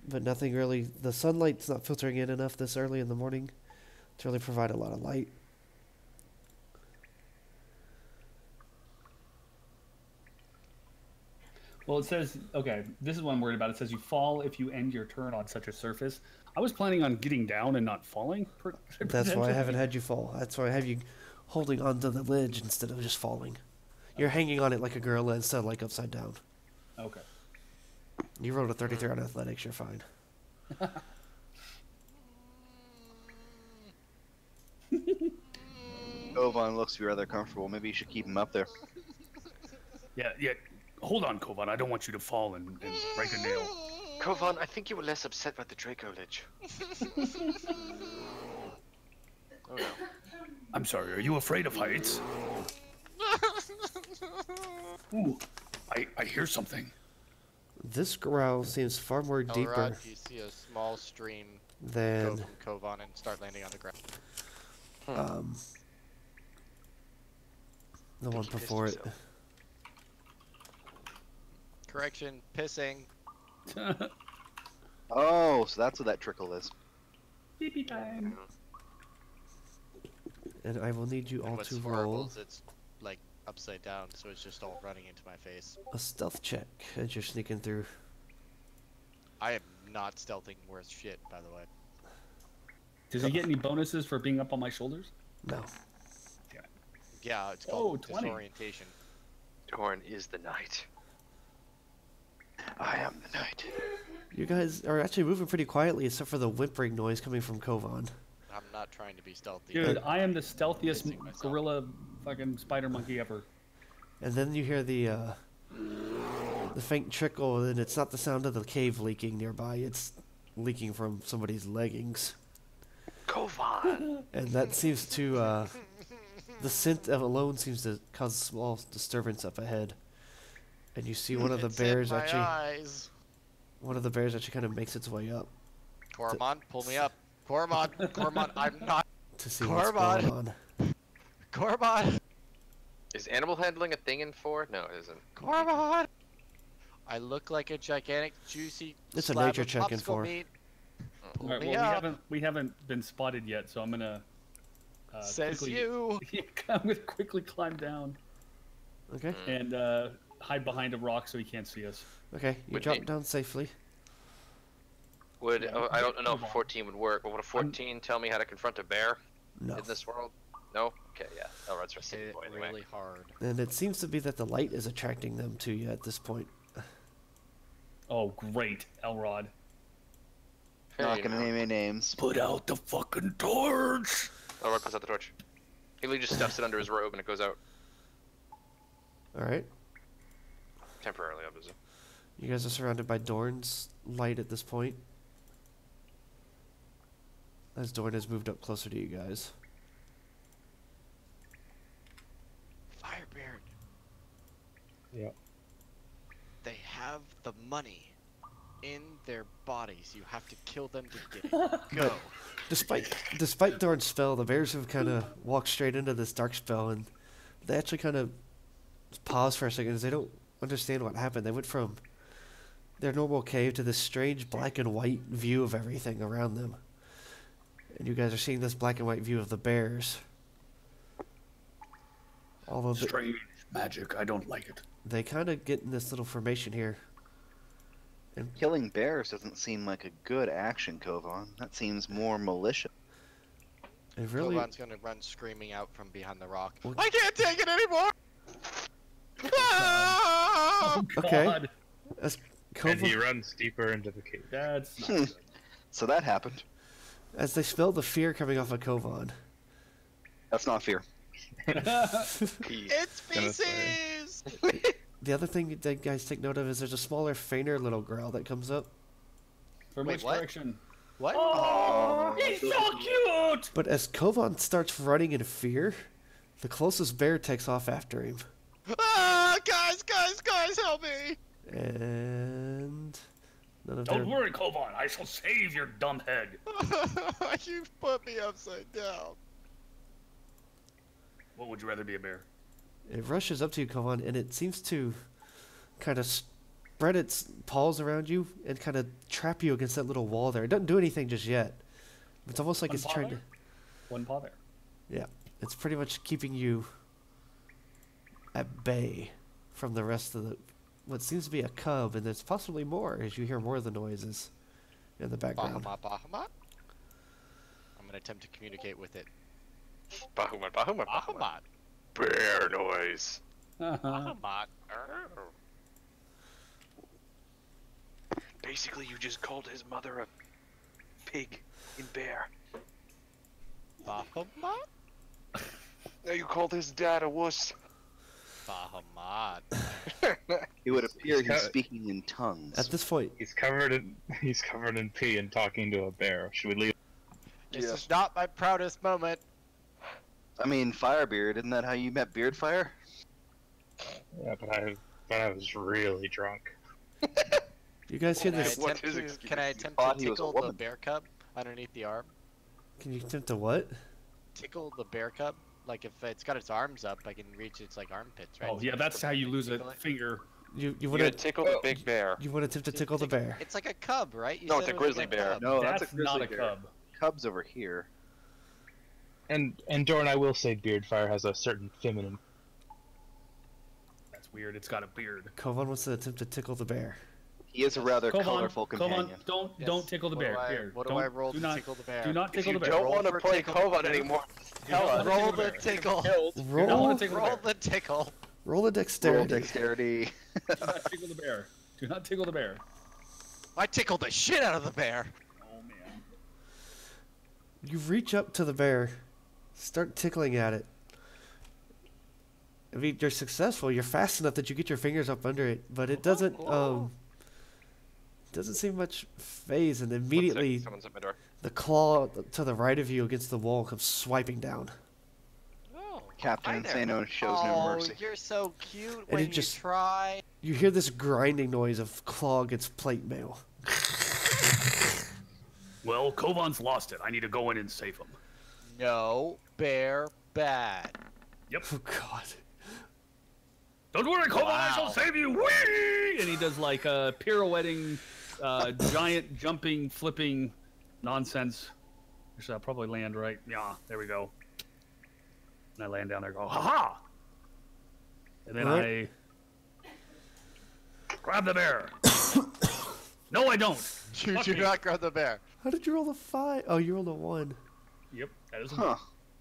But nothing really. The sunlight's not filtering in enough this early in the morning to really provide a lot of light. Well, it says, okay, this is what I'm worried about. It says you fall if you end your turn on such a surface. I was planning on getting down and not falling. That's why I haven't had you fall. That's why I have you holding onto the ledge instead of just falling. You're hanging on it like a gorilla instead of like upside down. Okay. You rolled a 33 on athletics. You're fine. Kovan looks to be rather comfortable. Maybe you should keep him up there. Yeah, yeah. Hold on, Kovan. I don't want you to fall and break a nail. Kovan, I think you were less upset about the Draco Lich. Oh no. I'm sorry, are you afraid of heights? Ooh, I hear something. This growl seems far more deeper Elrod, you see a small stream go than from Kovan and start landing on the ground. the one he pissed before it. himself. Correction, pissing. Oh, so that's what that trickle is. Pee-pee time. And I will need you all What's to horrible roll is it's like upside down, so it's just all running into my face. a stealth check as you're sneaking through. I am not stealthing worth shit, by the way. Does he get any bonuses for being up on my shoulders? No. Yeah, it's called 20. disorientation. Dorn is the knight. I am the knight. You guys are actually moving pretty quietly except for the whimpering noise coming from Kovan. I'm not trying to be stealthy. Dude, I am the stealthiest Pissing myself. gorilla fucking spider monkey ever. And then you hear the faint trickle, and it's not the sound of the cave leaking nearby, it's leaking from somebody's leggings. Kovan! And that seems to, the scent alone seems to cause a small disturbance up ahead. And you see one of the It's in bears my actually, eyes. one of the bears actually kind of makes its way up Coromon, pull me up. Coromon, Coromon, I'm not. to see what's Cormon. going on. Coromon, Is animal handling a thing in 4? No, it isn't. Coromon. I look like a gigantic, juicy It's a slab nature of check in popsicle 4. meat. Pull Alright, me well, up. we haven't been spotted yet, so I'm gonna Says quickly, you. I'm gonna quickly climb down Okay, and hide behind a rock so he can't see us. okay, you Would drop me- down safely. Would Yeah, I don't know if Kovan. 14 would work, but would a 14 tell me how to confront a bear No. in this world? No? Okay, yeah. Elrod's for Hit city it boy anyway. really hard. And it seems to be that the light is attracting them to you at this point. Oh, great, Elrod. Not gonna name any names. Put out the fucking torch! Elrod puts out the torch. He literally just stuffs it under his robe and it goes out. Alright, Temporarily, obviously. you guys are surrounded by Dorn's light at this point. As Dorn has moved up closer to you guys. Firebeard, Yeah. they have the money in their bodies. You have to kill them to get it. Go. Despite Dorn's spell, the bears have kind of walked straight into this dark spell, and they actually kind of pause for a second as they don't understand what happened. They went from their normal cave to this strange black and white view of everything around them. And you guys are seeing this black and white view of the bears. Although Strange magic, I don't like it. they kind of get in this little formation here. Killing bears doesn't seem like a good action, Kovan. That seems more malicious. And really, Kovan's gonna run screaming out from behind the rock. Well- I can't take it anymore! Oh, Okay. God. as And he Kova, runs deeper into the cave. That's not good. So that happened. as they smell the fear coming off of Kovan, That's not fear. Peace. It's Gonna say. feces! the other thing that guys take note of is there's a smaller, fainter little growl that comes up. From Wait, which what? direction? What? Oh, he's so cute! But as Kovan starts running in fear, the closest bear takes off after him. Ah, guys, help me! And none of Don't their worry, Kovan. I shall save your dumb head. You've put me upside down. What would you rather be, a bear? it rushes up to you, Kovan, and it seems to kind of spread its paws around you and kind of trap you against that little wall there. It doesn't do anything just yet. It's almost like One it's paw trying to. there? One paw there. Yeah, it's pretty much keeping you at bay from the rest of the what seems to be a cub, and there's possibly more as you hear more of the noises in the background. Bahamut. I'm gonna attempt to communicate with it. Bahamut, Bahamut, Bahamut. Bahamut. Bear noise. Bahamut. Basically, you just called his mother a pig in bear. Bahamut? Now you call this dad a wuss. Bahamut. It would appear He's he's got- speaking in tongues. At this point, He's covered in pee and talking to a bear. Should we leave? This Yeah. is not my proudest moment. I mean, Firebeard, isn't that how you met Beardfire? Yeah, but I was really drunk. you guys hear Can I this? What attempt is to, excuse? can I You attempt thought to he was a tickle the woman. bear cub underneath the arm? Can you attempt to what? Tickle the bear cub? Like if it's got its arms up, I can reach its like armpits, right? Oh So yeah, I that's how you lose a tickle it. finger. You You want gotta to tickle the big bear. you want to attempt to tickle the bear? It's like a cub, right? You No, said it's a it was grizzly like bear. cub. No, that's that's a not grizzly a bear. cub. Cub's over here. And Dorn, I will say, Beardfire has a certain feminine. That's weird. It's got a beard. Kovan wants to attempt to tickle the bear. He is a rather Kovan, colorful companion. Kovan, Yes. don't tickle the What do bear. I- Here, what do don't, I roll do to not, tickle the bear? Do not If tickle you the bear. don't want to for play tickle. Kovan anymore, tell us. Roll the the bear. tickle. You don't Roll, want to tickle the Roll bear. the tickle. roll a Roll dexterity. dexterity. Do not tickle the bear. Do not tickle the bear. I tickled the shit out of the bear. Oh man. You reach up to the bear, start tickling at it. I mean, you're successful. You're fast enough that you get your fingers up under it, but it doesn't seem much phase, and immediately Someone's at my door. the claw to the right of you against the wall comes swiping down. Oh, Captain hi there. Insano shows no Oh, mercy. you're so cute And when it you just- try. You hear this grinding noise of claw against plate mail. Well, Kovan's lost it. I need to go in and save him. No, bear bad. Oh God! Don't worry, Kovan, I shall Wow. save you. Whee! And he does like a pirouetting, giant jumping, flipping nonsense. Which I'll probably land right. Yeah, there we go. And I land down there and go, ha ha! And then Alright. I grab the bear. No, I don't. You Fuck do me. not grab the bear. How did you roll a 5? Oh, you rolled a 1. Yep, that is. Huh.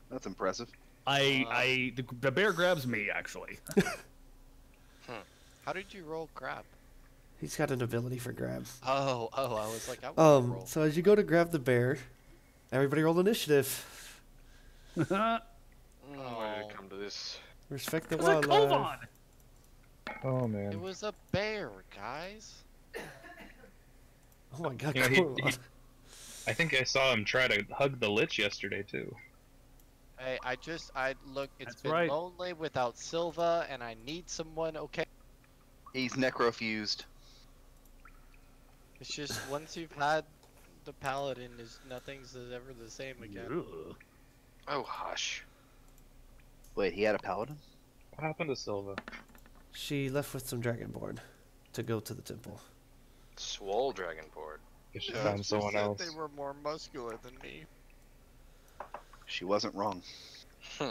That's impressive. The bear grabs me actually. How did you roll grab? He's got an ability for grab. Oh, I was like, I want to roll. So as you go to grab the bear, everybody roll initiative. Why did it come to this? Respect the It's a wildlife. Kovan. Oh It man. was a bear, guys. Oh my God! Yeah, Corvan. I think I saw him try to hug the Lich yesterday too. Hey, I look, it's That's been right. lonely without Silva, and I need someone, okay? He's necrofused. It's just, once you've had the paladin, nothing's ever the same again. Ugh. Oh, hush. Wait, he had a paladin? What happened to Silva? She left with some dragonborn to go to the temple. Swole Dragonboard. You should find someone else. They were more muscular than me. She wasn't wrong. Yeah.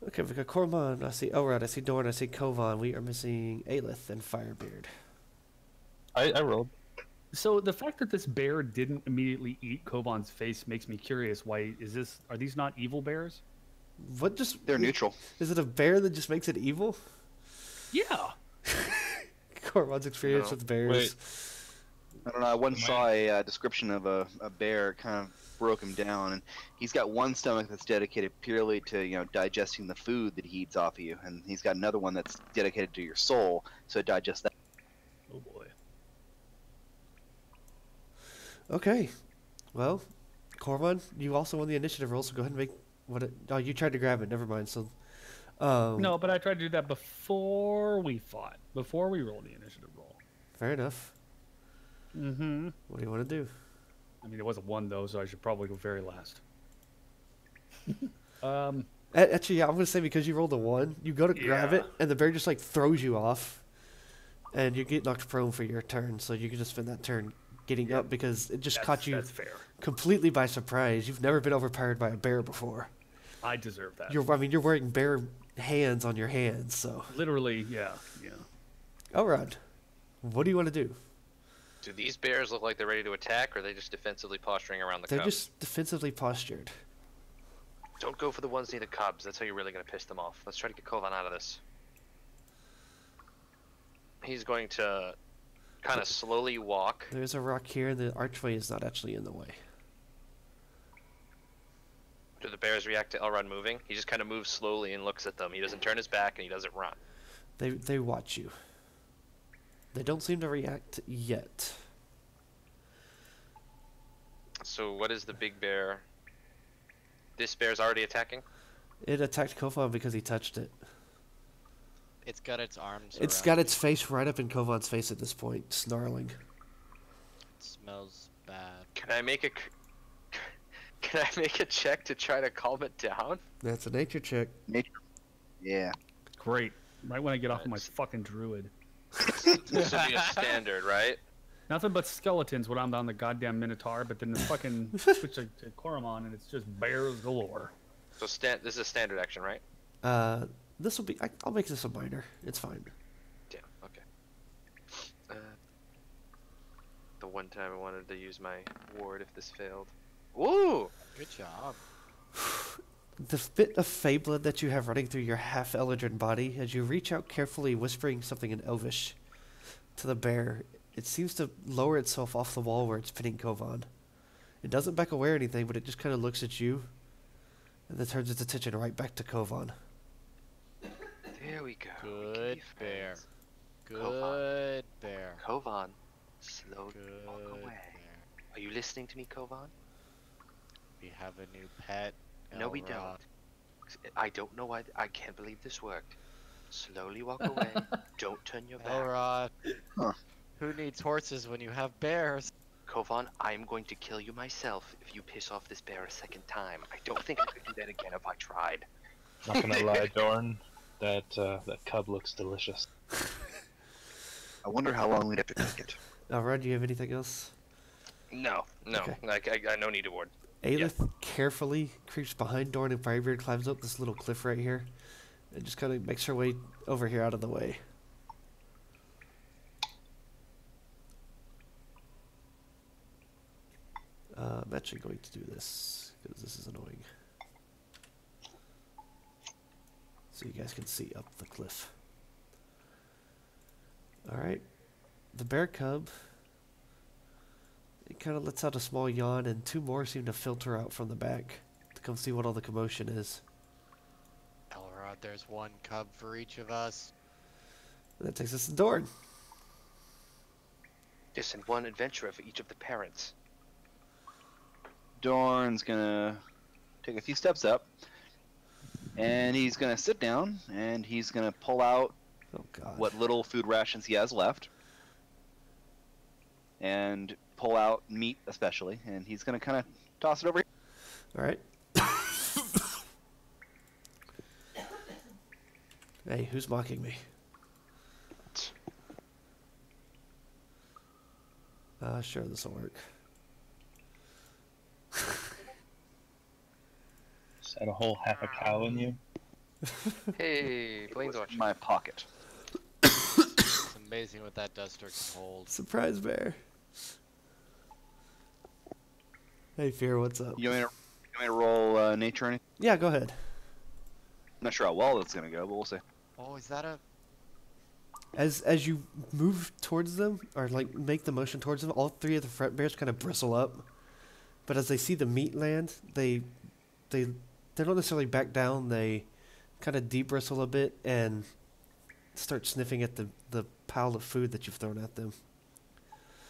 Okay, we got Corman. I see Elrod. I see Dorn. I see Kovan. We are missing Aelith and Firebeard. I rolled. So the fact that this bear didn't immediately eat Kovan's face makes me curious. Why is this? Are these not evil bears? What just? They're neutral. Is it a bear that just makes it evil? Yeah. Corman's experience No. with bears. Wait. I don't know. I once saw a description of a bear. Kind of broke him down, and he's got one stomach that's dedicated purely to digesting the food that he eats off of you, and he's got another one that's dedicated to your soul, so it digests that. Oh boy. Okay. Well, Corman, you also won the initiative roll, so go ahead and make what it. Oh, you tried to grab it. Never mind. So. No, but I tried to do that before we fought. Before we rolled the initiative roll. Fair enough. Mm-hmm. What do you want to do? I mean, it wasn't one though, so I should probably go very last. Actually, yeah, I'm gonna say because you rolled a 1, you go to grab Yeah. it, and the bear just like throws you off, and you get knocked prone for your turn. So you can just spend that turn getting up because it just caught you That's fair. completely by surprise. You've never been overpowered by a bear before. I deserve that. You're wearing bear hands on your hands. So Literally, yeah. Elrod, what do you want to do? Do these bears look like they're ready to attack, or are they just defensively posturing around the They're cubs? just defensively postured. Don't go for the ones near the cubs. That's how you're really going to piss them off. Let's try to get Kovan out of this. He's going to kind of slowly walk. There's a rock here, and the archway is not actually in the way. Do the bears react to Elrond moving? He just kind of moves slowly and looks at them. He doesn't turn his back and he doesn't run. They watch you. They don't seem to react yet. So what is the big bear? This bear's already attacking? It attacked Kovan because he touched it. It's got its arms. It's around got me. its face right up in Kovan's face at this point, snarling. It smells bad. Can I make a can I make a check to try to calm it down? That's a nature check. Nature. Yeah. Great. Right when I get off of my Nice. fucking druid. This will be a standard, right? Nothing but skeletons when I'm on the goddamn Minotaur, but then the fucking switch to Koromon and it's just bears galore. So this is a standard action, right? This will be. I'll make this a minor. It's fine. Damn. Okay. The one time I wanted to use my ward if this failed. Woo! Good job. The bit of Fablet that you have running through your half Eldrin body, as you reach out carefully, whispering something in Elvish to the bear, it seems to lower itself off the wall where it's pinning Kovan. It doesn't back away or anything, but it just kind of looks at you, and then turns its attention right back to Kovan. There we go. We can Good be bear. friends. Good bear. Kovan, slowly Good walk away. bear. Are you listening to me, Kovan? We have a new pet. No, we Elrod. don't. I don't know why. I can't believe this worked. Slowly walk away. Don't turn your back. Elrod. Huh. Who needs horses when you have bears? Kovan, I am going to kill you myself if you piss off this bear a second time. I don't think I could do that again if I tried. Not gonna lie, Dorn. That cub looks delicious. I wonder how long we'd have to cook it. Alright, do you have anything else? No. Okay. I no need to ward. Aelith carefully creeps behind Dorn and Firebeard climbs up this little cliff right here, and just kind of makes her way over here out of the way. I'm actually going to do this, because this is annoying. So you guys can see up the cliff. Alright. The bear cub, it kind of lets out a small yawn, and two more seem to filter out from the back to come see what all the commotion is. Elrod, there's one cub for each of us. And that takes us to Dorn. Yes, and one adventurer for each of the parents. Dorn's gonna take a few steps up, and he's gonna sit down, and he's gonna pull out Oh god. what little food rations he has left, and pull out meat especially, and he's gonna kind of toss it over. Alright. Hey, who's mocking me? Sure, this'll work. Just had a whole half a cow in you. Hey, Blaine's watching. My pocket. It's amazing what that duster can hold. Surprise bear. Hey, Fear, what's up? You want me to roll nature or anything? Yeah, go ahead. I'm not sure how well it's gonna go, but we'll see. Oh, is that a... As you move towards them, or like make the motion towards them, all three of the front bears kind of bristle up. But as they see the meat land, they don't necessarily back down. They kind of de-bristle a bit and start sniffing at the pile of food that you've thrown at them.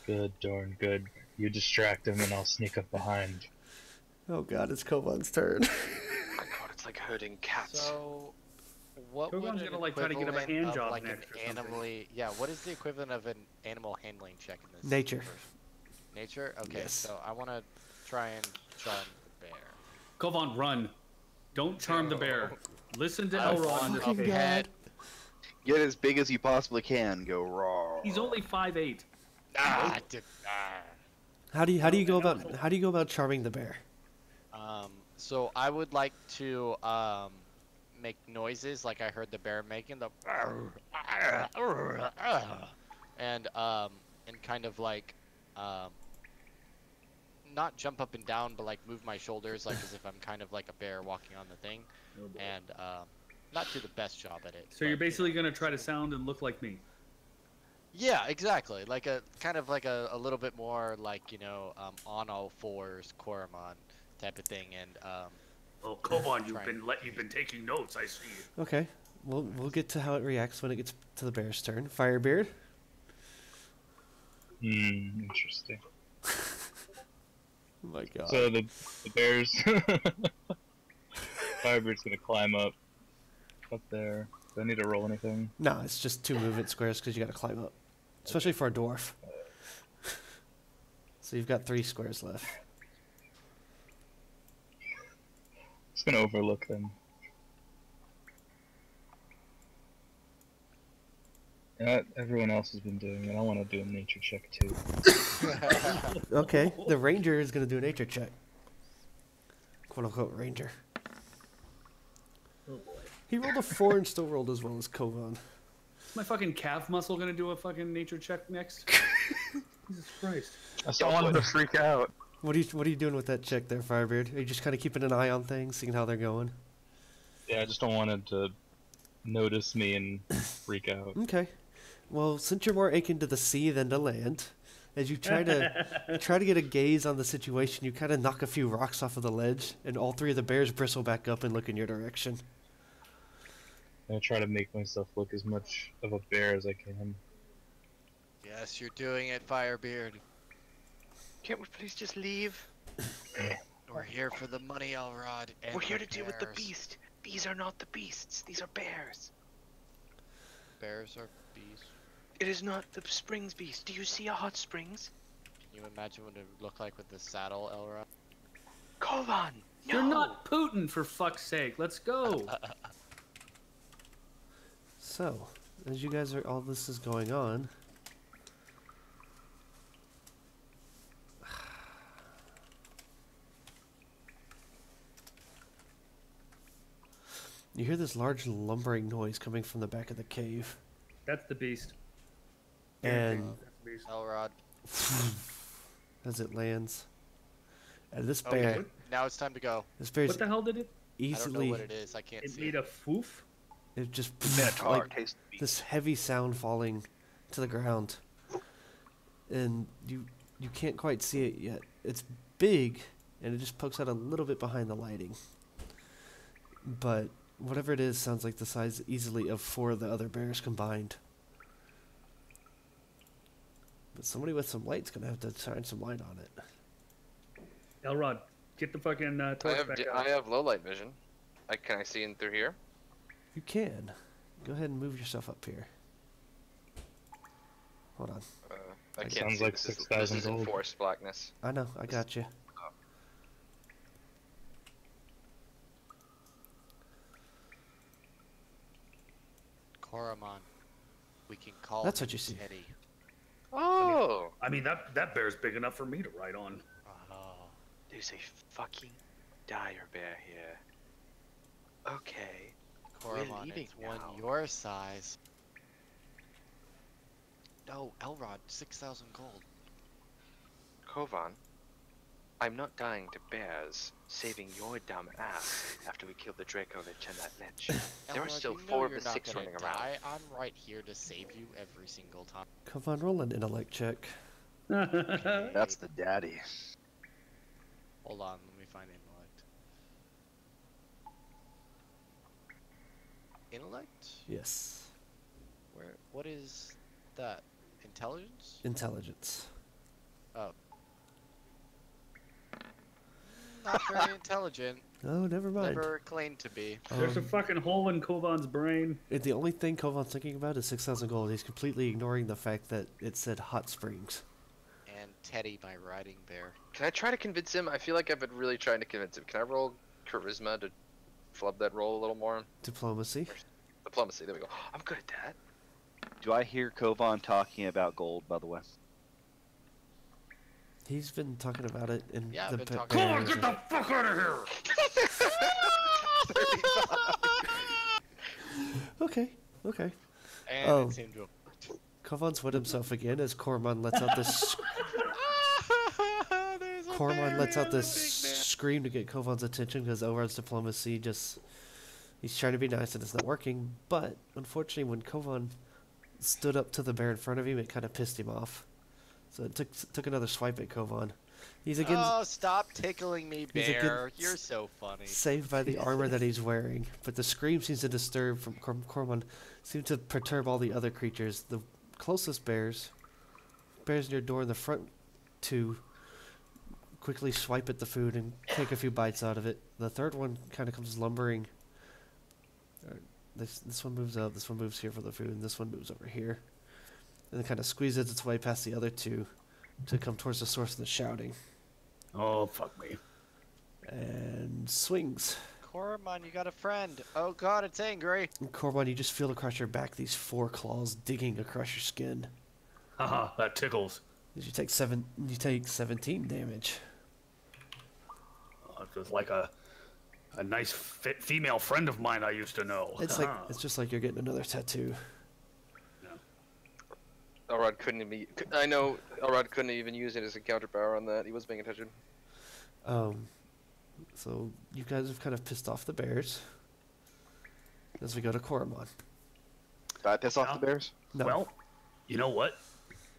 Good, Dorn, good. You distract him and I'll sneak up behind. Oh god, it's Kovan's turn. Oh my god, it's like herding cats. So, what Kogon's would an gonna, like, try to get him a equivalent hand of, job like next an or something. animally... Yeah, what is the equivalent of an animal handling check in this? Nature. version? Nature? Okay, Yes. so I want to try and charm the bear. Kovan, run. Don't charm the bear. Listen to I Elrond. want in a this fucking case. God. pet. Get as big as you possibly can. Go raw. He's only 5'8". How do you go about charming the bear? So I would like to make noises like I heard the bear making the and kind of like not jump up and down, but like move my shoulders like as if I'm kind of like a bear walking on the thing, and not do the best job at it. So you're but, you basically know. gonna try to sound and look like me. Yeah, exactly. Like a kind of like a little bit more like, you know, on all fours Koromon type of thing, and Oh, Koban, Try. you've been taking notes. I see. Okay. We'll get to how it reacts when it gets to the bear's turn. Firebeard. Interesting. Oh my god. So the bears, Firebeard's gonna climb up there. Do I need to roll anything? No, it's just 2 movement squares because you got to climb up, especially for a dwarf. So you've got 3 squares left. Just gonna overlook them. Everyone else has been doing it. I want to do a nature check too. Okay, the ranger is going to do a nature check. Quote unquote ranger. Oh boy. He rolled a 4 and still rolled as well as Kovan. Is my fucking calf muscle gonna do a fucking nature check next? Jesus Christ. I still want him to freak out. What are you doing with that check there, Firebeard? Are you just kind of keeping an eye on things, seeing how they're going? Yeah, I just don't want him to notice me and freak out. Okay. Well, since you're more akin to the sea than to land, as you try to get a gaze on the situation, you kind of knock a few rocks off of the ledge, and all 3 of the bears bristle back up and look in your direction. I try to make myself look as much of a bear as I can. Yes, you're doing it, Firebeard. Can't we please just leave? We're here for the money, Elrod. And We're here the to deal with the bears. beast. These are not the beasts. These are bears. Bears are beasts. It is not the springs beast. Do you see a hot springs? Can you imagine what it would look like with the saddle, Elrod? Kovan! No! You're not Putin, for fuck's sake. Let's go. So, as you guys all this is going on, you hear this large lumbering noise coming from the back of the cave, That's the beast. and That's the beast. Elrod. as it lands, and this Okay, bear, now it's time to go. this bear's What the hell did it? I don't know easily, what it is. I can't It see made it. a foof? it just Minotaur, like taste the beast. this heavy sound falling to the ground, and you can't quite see it yet. It's big, and it just pokes out a little bit behind the lighting. But whatever it is sounds like the size easily of 4 of the other bears combined. But somebody with some light's gonna have to shine some light on it. Elrod, get the fucking torch back I out. have low light vision. Can I see in through here? You can. Go ahead and move yourself up here. Hold on. I That can't sounds see. like This 6,000 is in gold. forest blackness. I know, I got you. Koromon. We can call That's him what you see. Teddy. Oh! I mean, that bear's big enough for me to ride on. Oh. There's a fucking dire bear here. Okay. Koromon, leaving it's one now. your size. No, Elrod, 6,000 gold. Kovan, I'm not dying to bears, saving your dumb ass after we killed the Dracolich and that Lich. There are Elrod, still you know 4 of you're the not 6 gonna running around. die. I'm right here to save you every single time. Come on, roll an intellect check. That's the daddy. Hold on, let me find intellect. Intellect? Yes. Where? What is that? Intelligence? Intelligence. Oh. Not very intelligent. Oh, never mind. Never claimed to be. There's a fucking hole in Kovan's brain. The only thing Kovan's thinking about is 6,000 gold. He's completely ignoring the fact that it said hot springs. And Teddy, my riding bear. Can I try to convince him? I feel like I've been really trying to convince him. Can I roll charisma to flub that roll a little more? Diplomacy. Diplomacy, there we go. I'm good at that. Do I hear Kovan talking about gold, by the way? He's been talking about it in Yeah, I've the been pet talking bear about area. fuck out of here! Okay, okay. And Oh. it seemed to have Kovan's with himself again as Koromon lets out this There's a Koromon bear lets out and a this big bear. scream to get Kovan's attention because Elrod's diplomacy he's trying to be nice and it's not working. But unfortunately, when Kovan stood up to the bear in front of him, it kind of pissed him off. So it took another swipe at Kovan. He's again Oh, stop tickling me, He's a good bear. You're so funny. saved by the armor that he's wearing, but the scream seems to disturb from Cormon seem to perturb all the other creatures. The closest bears near your door in the front two quickly swipe at the food and take a few bites out of it. The third one kind of comes lumbering. This one moves up, this one moves here for the food, and this one moves over here. And it kind of squeezes its way past the other two to come towards the source of the shouting. Oh, fuck me. And swings. Coromon, you got a friend. Oh god, it's angry. And Cormon, you just feel across your back these 4 claws digging across your skin. Haha, that tickles. You take 17 damage. Oh, it was like a nice female friend of mine I used to know. It's just like you're getting another tattoo. Elrod couldn't even. I know Elrod couldn't even use it as a counterpower on that. He was paying attention. So you guys have kind of pissed off the bears. As we go to Coromon. Did I piss off the bears? No. Well, you know what?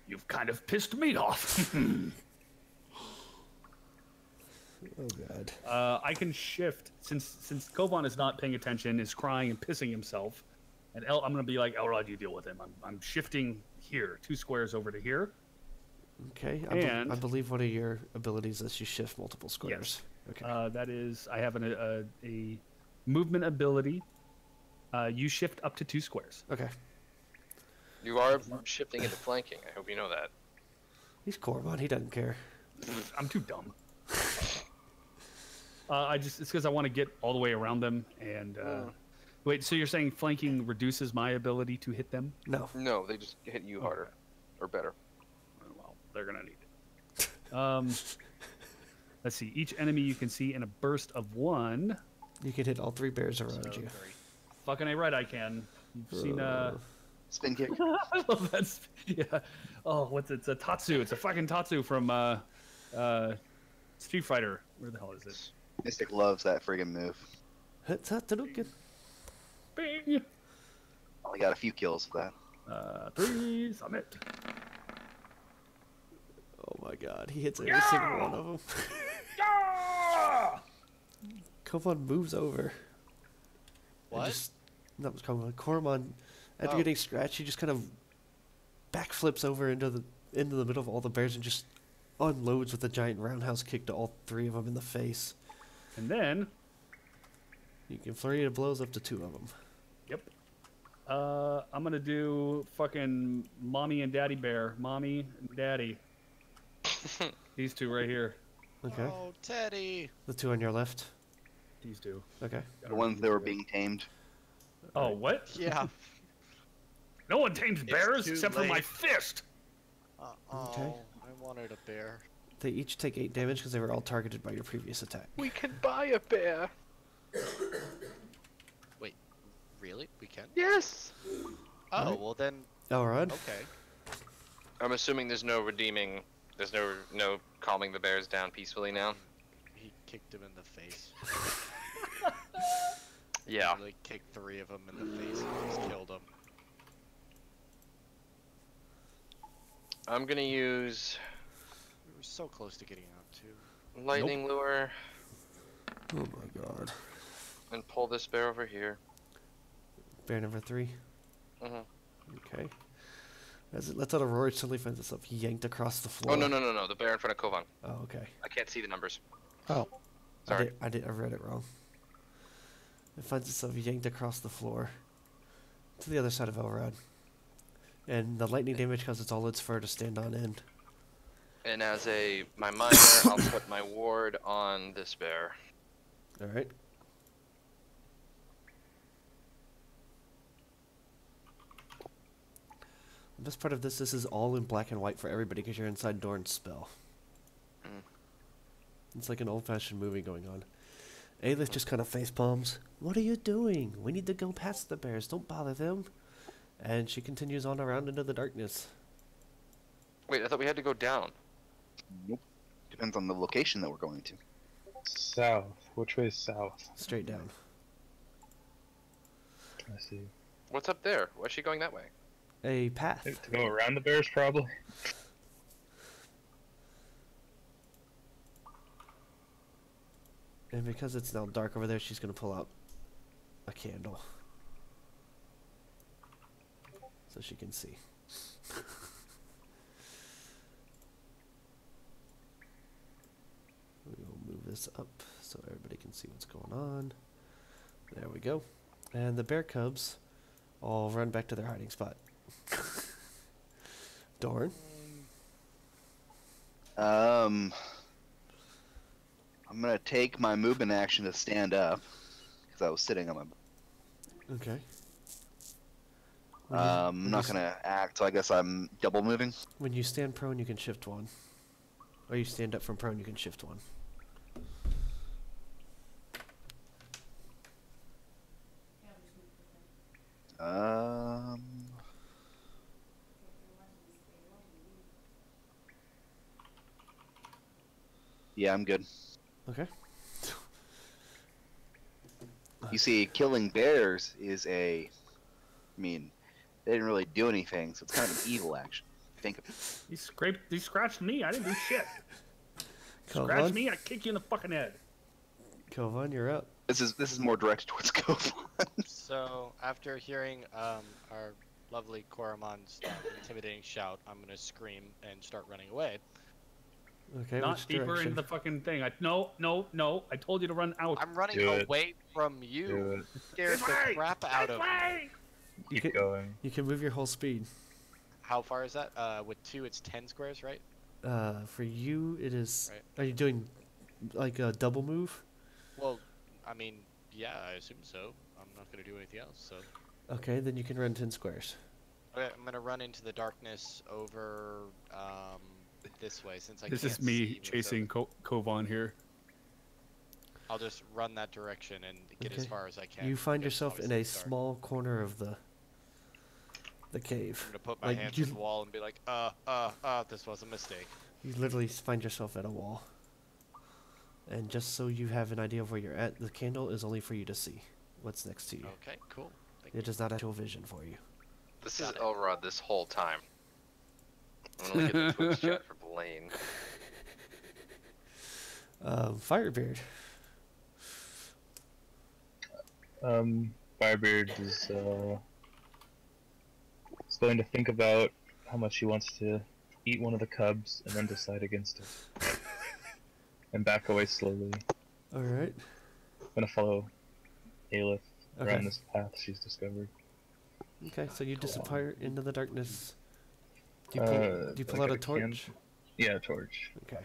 You've kind of pissed me off. Oh god. I can shift since Kovan is not paying attention, is crying and pissing himself, and I'm gonna be like, Elrod, you deal with him. I'm shifting here, 2 squares over to here. Okay. And I believe one of your abilities is you shift multiple squares. Yes. Okay. That is, I have a movement ability. You shift up to 2 squares. Okay. You are shifting into flanking. I hope you know that. He's Coromon. He doesn't care. I'm too dumb. It's because I want to get all the way around them and. Wait, so you're saying flanking reduces my ability to hit them? No. No, they just hit you harder, or better. Well, they're gonna need it. Let's see. Each enemy you can see in a burst of 1. You can hit all 3 bears around So you. 3. Fucking A right, I can. You've seen Spin kick. I love that. Yeah. Oh, what's it? It's a Tatsu. It's a fucking Tatsu from Street Fighter. Where the hell is it? Mystic loves that friggin' move. Hadouken. Bing. Only got a few kills with that. 3 summit. Oh my god, he hits every single one of them. Yeah! Kovan moves over. What? That was Coromon. After Oh. getting scratched, he just kind of backflips over into the middle of all the bears and just unloads with a giant roundhouse kick to all 3 of them in the face. And then, You can flurry of blows up to 2 of them. yep. I'm gonna do fucking mommy and daddy bear. Mommy and daddy. These 2 right here. Okay. Oh, Teddy. The 2 on your left. These 2. Okay. The ones that were being tamed. Oh, what? Yeah. No one tames bears too except for my late. fist. Oh, Okay. I wanted a bear. They each take 8 damage because they were all targeted by your previous attack. We can buy a bear. Wait, really? We can? Yes. Oh, Right. well then, Elrod. okay. I'm assuming there's no redeeming. There's no calming the bears down peacefully now. He kicked him in the face. Yeah. He, like, kicked 3 of them in the face and just killed them. I'm gonna use We were so close to getting out, too. lightning lure Oh my god. and pull this bear over here. Bear number 3. Mhm. Okay. As it lets out a roar, it suddenly finds itself yanked across the floor. Oh no! The bear in front of Kovan. Oh, okay. I can't see the numbers. Oh. Sorry. I read it wrong. It finds itself yanked across the floor to the other side of Elrod. And the lightning damage causes all its fur to stand on end. And as my minor, I'll put my ward on this bear. Alright. The best part of this is all in black and white for everybody because you're inside Dorn's spell. Mm. It's like an old-fashioned movie going on. Aelith just kind of face palms. What are you doing? We need to go past the bears. Don't bother them. And she continues on around into the darkness. Wait, I thought we had to go down. Nope. Depends on the location that we're going to. South. Which way is south? Straight down. I see. What's up there? Why is she going that way? A path. To go around the bears, probably. And because it's now dark over there, she's going to pull out a candle. So she can see. We will move this up so everybody can see what's going on. There we go. And the bear cubs all run back to their hiding spot. Dorn? I'm gonna take my movement action to stand up because I was sitting on my. Okay. I'm not gonna act, so I guess I'm double moving. When you stand prone, you can shift one. Or you stand up from prone, you can shift one. Um. Yeah, I'm good. Okay. You see, killing bears is I mean, they didn't really do anything, so it's kind of an evil action. Think of it. He scratched me. I didn't do shit. Scratch Kovan? me, I kick you in the fucking head. Kovan, you're up. This is more directed towards Kovan. So after hearing our lovely Koromon's intimidating shout, I'm gonna scream and start running away. Okay, Not which deeper direction? into the fucking thing. No. I told you to run out. I'm running Do it. away from Do you. it. Scared the crap out of me. You Keep can, going. you can move your whole speed. How far is that? With 2, it's 10 squares, right? For you, it is... Right. Are you doing, like, a double move? Well, I mean, yeah, I assume so. I'm not gonna do anything else, so. Okay, then you can run 10 squares. Okay, I'm gonna run into the darkness over this way since I This can't is me see what's chasing Kovan here. I'll just run that direction and get as Okay. far as I can. You find because yourself in obviously a it's dark. small corner of the cave. I'm gonna put my like, hands you- on the wall and be like, this was a mistake. You literally find yourself at a wall. And just so you have an idea of where you're at, the candle is only for you to see what's next to you. Okay, cool. Thank It does not actual vision for you. This is Got it. Elrod this whole time. I'm gonna look at the Twitch chat for Blaine. Firebeard. Firebeard is going to think about how much he wants to eat one of the cubs and then decide against it. And back away slowly. Alright. Gonna follow Aelith Okay. around this path she's discovered. Okay, so you disappear into the darkness. Do Uh, you pull I out got a a can- torch? Yeah, torch. Okay.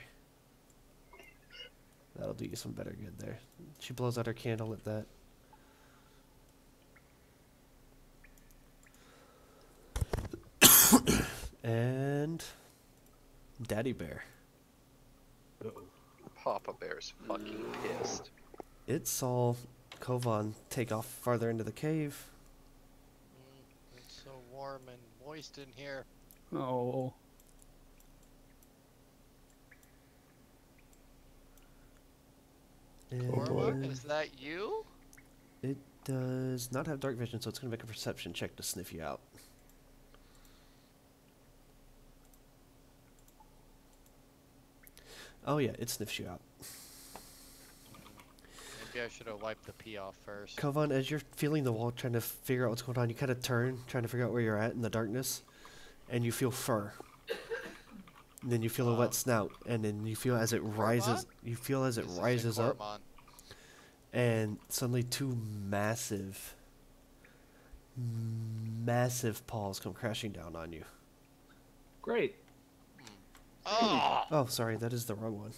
That'll do you some better good there. She blows out her candle at that. And Daddy Bear. Papa Bear's fucking pissed. It saw Kovan take off farther into the cave. It's so warm and moist in here. Oh. Korma, And is that you? it does not have dark vision, so it's going to make a perception check to sniff you out. Oh yeah, it sniffs you out. Maybe I should have wiped the pee off first. Kovan, as you're feeling the wall, trying to figure out what's going on, you kind of turn, trying to figure out where you're at in the darkness, and you feel fur. And then you feel a wet snout, and then you feel as it rises. You feel as it This is a rises up, Koromon. and suddenly two massive paws come crashing down on you. Great. Oh! Oh, sorry, that is the wrong one.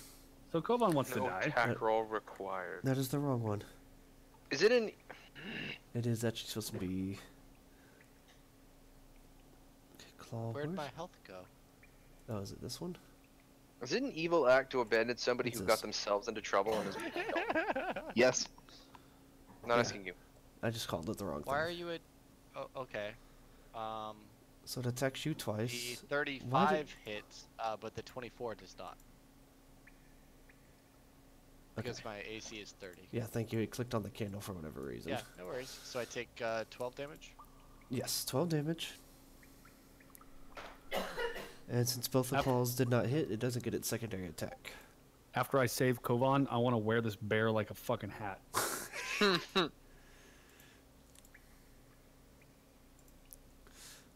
So Kovan wants to No die. attack roll required. That is the wrong one. Is it an? It is actually supposed to be. Okay, claw Where'd horse? my health go? Oh, is it this one? Is it an evil act to abandon somebody What's who this? got themselves into trouble and is being killed? Yes. Not Yeah. asking you. I just called it the wrong Why are thing. you at... Oh, okay. So it attacks you The twice. 35 hits, but the 24 does not. Because my AC is 30. Yeah, thank you. It clicked on the candle for whatever reason. Yeah, no worries. So I take 12 damage? Yes, 12 damage. And since both the Yep. claws did not hit, it doesn't get its secondary attack. after I save Kovan, I want to wear this bear like a fucking hat.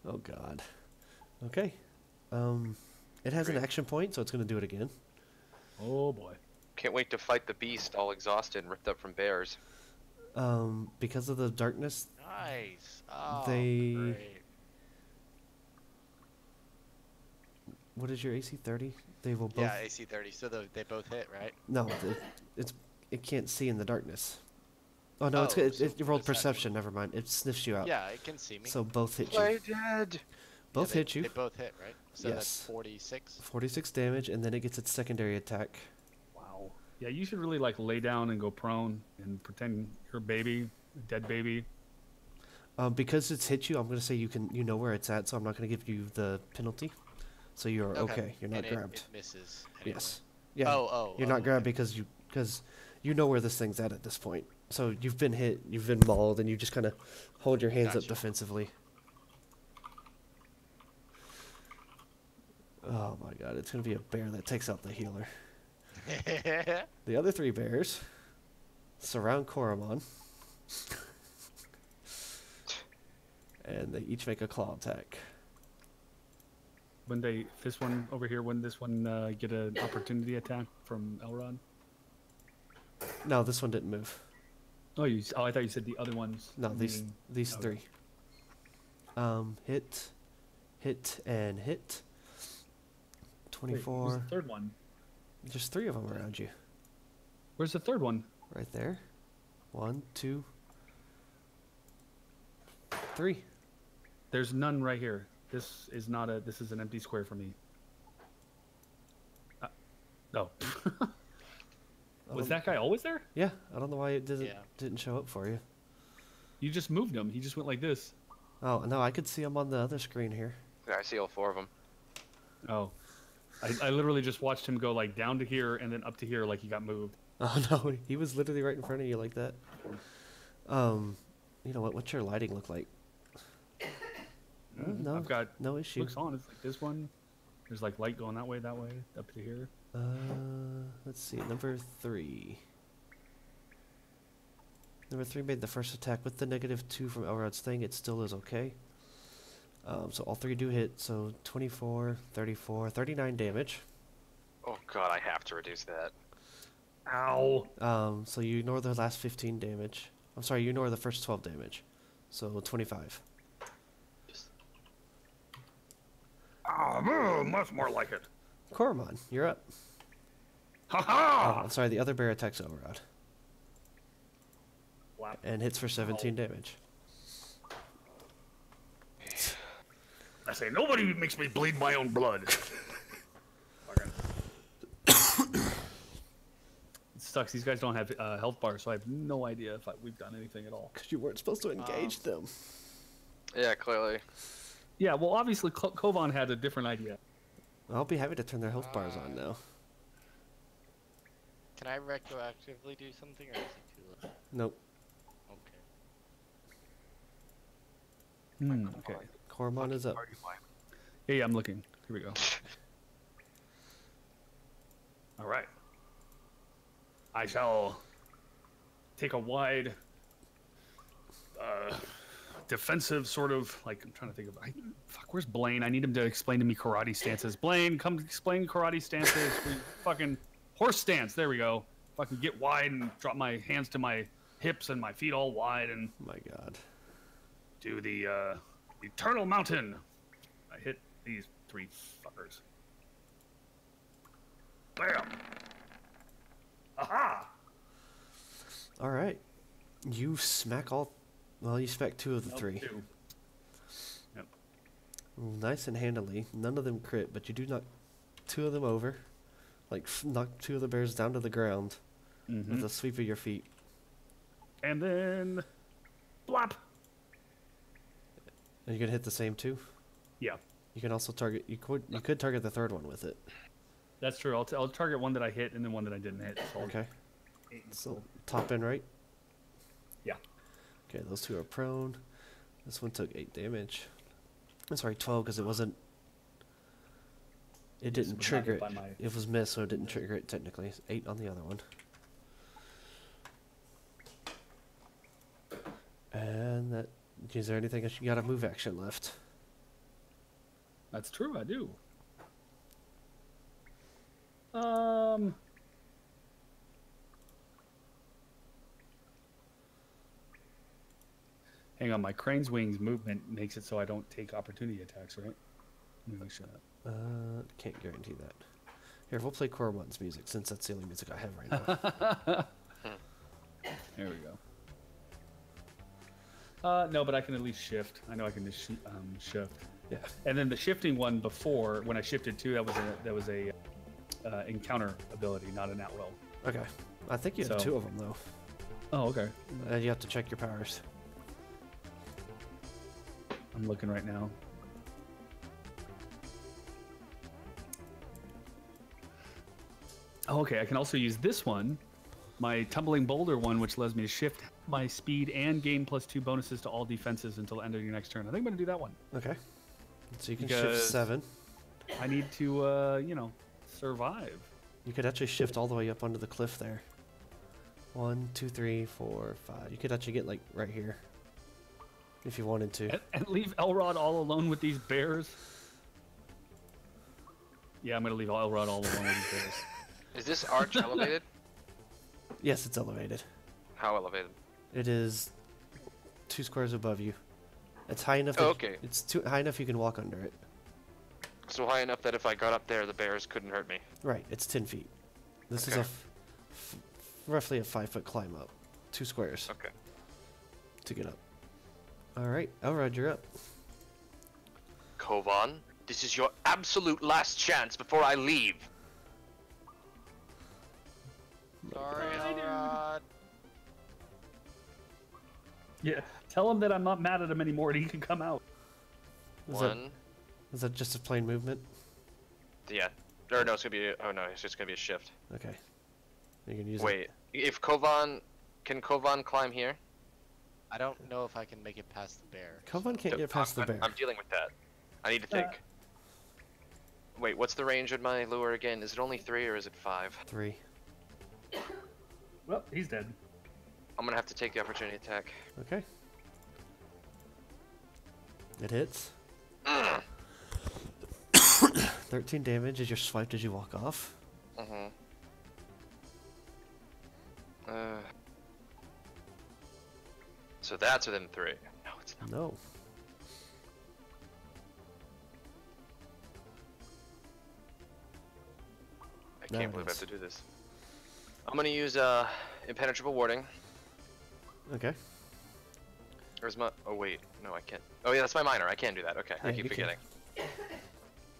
Oh god. Okay. It has an Great. action point, so it's gonna do it again. Oh boy. Can't wait to fight the beast all exhausted and ripped up from bears. Because of the darkness, Nice. Oh, They- great. what is your AC 30? They will both. Yeah, AC 30. So they both hit, right? No, it can't see in the darkness. Oh no, Oh, it so rolled what does that perception. Never mind. It sniffs you out. Yeah, it can see me. So both hit you. Play dead. Both Yeah, hit you. They both hit, right? So that's Yes. 46. 46 damage, and then it gets its secondary attack. Wow. Yeah, you should really like lay down and go prone and pretend you're a baby, a dead baby. Because it's hit you, I'm gonna say you know where it's at, so I'm not gonna give you the penalty. So you're okay. You're not And grabbed. It misses. Anyway. Yes. Yeah. Oh. You're not grabbed because you know where this thing's at this point. So you've been hit, you've been mauled, and you just kind of hold your hands up Gotcha. defensively. Oh my god, it's gonna be a bear that takes out the healer. The other 3 bears surround Koromon. And they each make a claw attack. When this one over here, when this one get an opportunity attack from Elrod? No, this one didn't move. Oh, I thought you said the other ones. No, these okay. 3. Hit, and hit. Wait, 24. where's the third one? There's 3 of them around you. Where's the third one? Right there. 1, 2, 3. There's none right here. This is not a. This is an empty square for me. No. Was that guy always there? Yeah, I don't know why it Yeah. didn't show up for you. You just moved him. He just went like this. Oh no, I could see him on the other screen here. Yeah, I see all 4 of them. Oh. I literally just watched him go like down to here and then up to here like he got moved. Oh no, he was literally right in front of you like that. You know what? What's your lighting look like? No, I've got no issue. looks on. It's like this one. There's like light going that way, up to here. Let's see. Number 3. Number 3 made the first attack with the -2 from Elrod's thing. It still is okay. So all 3 do hit. So 24, 34, 39 damage. Oh god, I have to reduce that. Ow! So you ignore the last 15 damage. I'm sorry, you ignore the first 12 damage. So 25. Much more like it. Koromon, you're up. Ha Oh, ha! I'm sorry, the other bear attacks Elrod. Wow. And hits for 17 damage. I say nobody makes me bleed my own blood. It sucks. These guys don't have health bars, so I have no idea if we've done anything at all. Because you weren't supposed to engage them. Yeah, clearly. Yeah, well, obviously Kovan had a different idea. I'll be happy to turn their health bars on now. Can I retroactively do something, or is it too late? Nope. Okay. Okay. Koromon is up. Yeah, I'm looking. Here we go. All right. I shall take a wide, defensive sort of, like, I'm trying to think of, fuck, where's Blaine? I need him to explain to me karate stances. Blaine, come explain karate stances. Fucking horse stance. There we go. Fucking get wide and drop my hands to my hips and my feet all wide and My god. do the Eternal Mountain. I hit these 3 fuckers. Bam! Aha! Alright. You smack all... Well, you smack 2 of the 3. 2. Yep. Nice and handily. None of them crit, but you do knock 2 of them over. Like, knock 2 of the bears down to the ground with a sweep of your feet. And then... Blop! And you can hit the same 2? Yeah, You can also target... You could target the 3rd one with it. that's true. I'll target one that I hit and then one that I didn't hit. So I'll Okay. aim So, for- top end right? Yeah. Okay, those 2 are prone. This one took 8 damage. I'm sorry, 12 because it wasn't... It This didn't was not trigger hit it. by my- It was missed, so it didn't trigger it technically. It's 8 on the other one. And that. Is there anything else? You got a move action left? That's true, I do. Hang on, my crane's wings movement makes it so I don't take opportunity attacks, right? Let me make sure that. Can't guarantee that. Here, we'll play Corwin's music since that's the only music I have right now. There we go. No, but I can at least shift. I know I can just shift. Yeah. And then the shifting one before, when I shifted too, that was a encounter ability, not an at will. Okay. I think you have So- 2 of them though. Oh, okay. You have to check your powers. I'm looking right now. Oh, okay. I can also use this one, my tumbling boulder one, which allows me to shift my speed and gain +2 bonuses to all defenses until the end of your next turn. I think I'm gonna do that one. Okay. So you can shift Because- 7. I need to, survive. You could actually shift all the way up onto the cliff there. 1, 2, 3, 4, 5. You could actually get like right here. If you wanted to. And leave Elrod all alone with these bears. Yeah, I'm gonna leave Elrod all alone with these bears. Is this arch elevated? Yes, it's elevated. How elevated? It is 2 squares above you. It's high enough. Oh, That okay. It's too high enough you can walk under it. So high enough that if I got up there, the bears couldn't hurt me. Right. It's 10 feet. This is Okay. roughly a 5-foot climb up. 2 squares Okay. to get up. All right, Elrod, you're up. Kovan, this is your absolute last chance before I leave. Sorry, Elrod. Yeah, tell him that I'm not mad at him anymore and he can come out. One. Is that just a plain movement? Yeah. Or no, it's gonna be. Oh no, it's just gonna be a shift. Okay. You can use Wait. If Kovan, can Kovan climb here? I don't know if I can make it past the bear. it. Kovan can't get past the bear. I'm dealing with that. I need to think. Wait, what's the range of my lure again? Is it only 3 or is it 5? 3. Well, he's dead. I'm gonna have to take the opportunity attack. Okay. It hits. 13 damage as you're swiped as you walk off. So that's within 3. No, it's not. No. I Now can't it believe I is. have to do this. I'm gonna use impenetrable warding. Okay. Or is my? Oh wait, no, I can't. Oh yeah, that's my minor. I can't do that. Okay, I Yeah, keep you can. forgetting.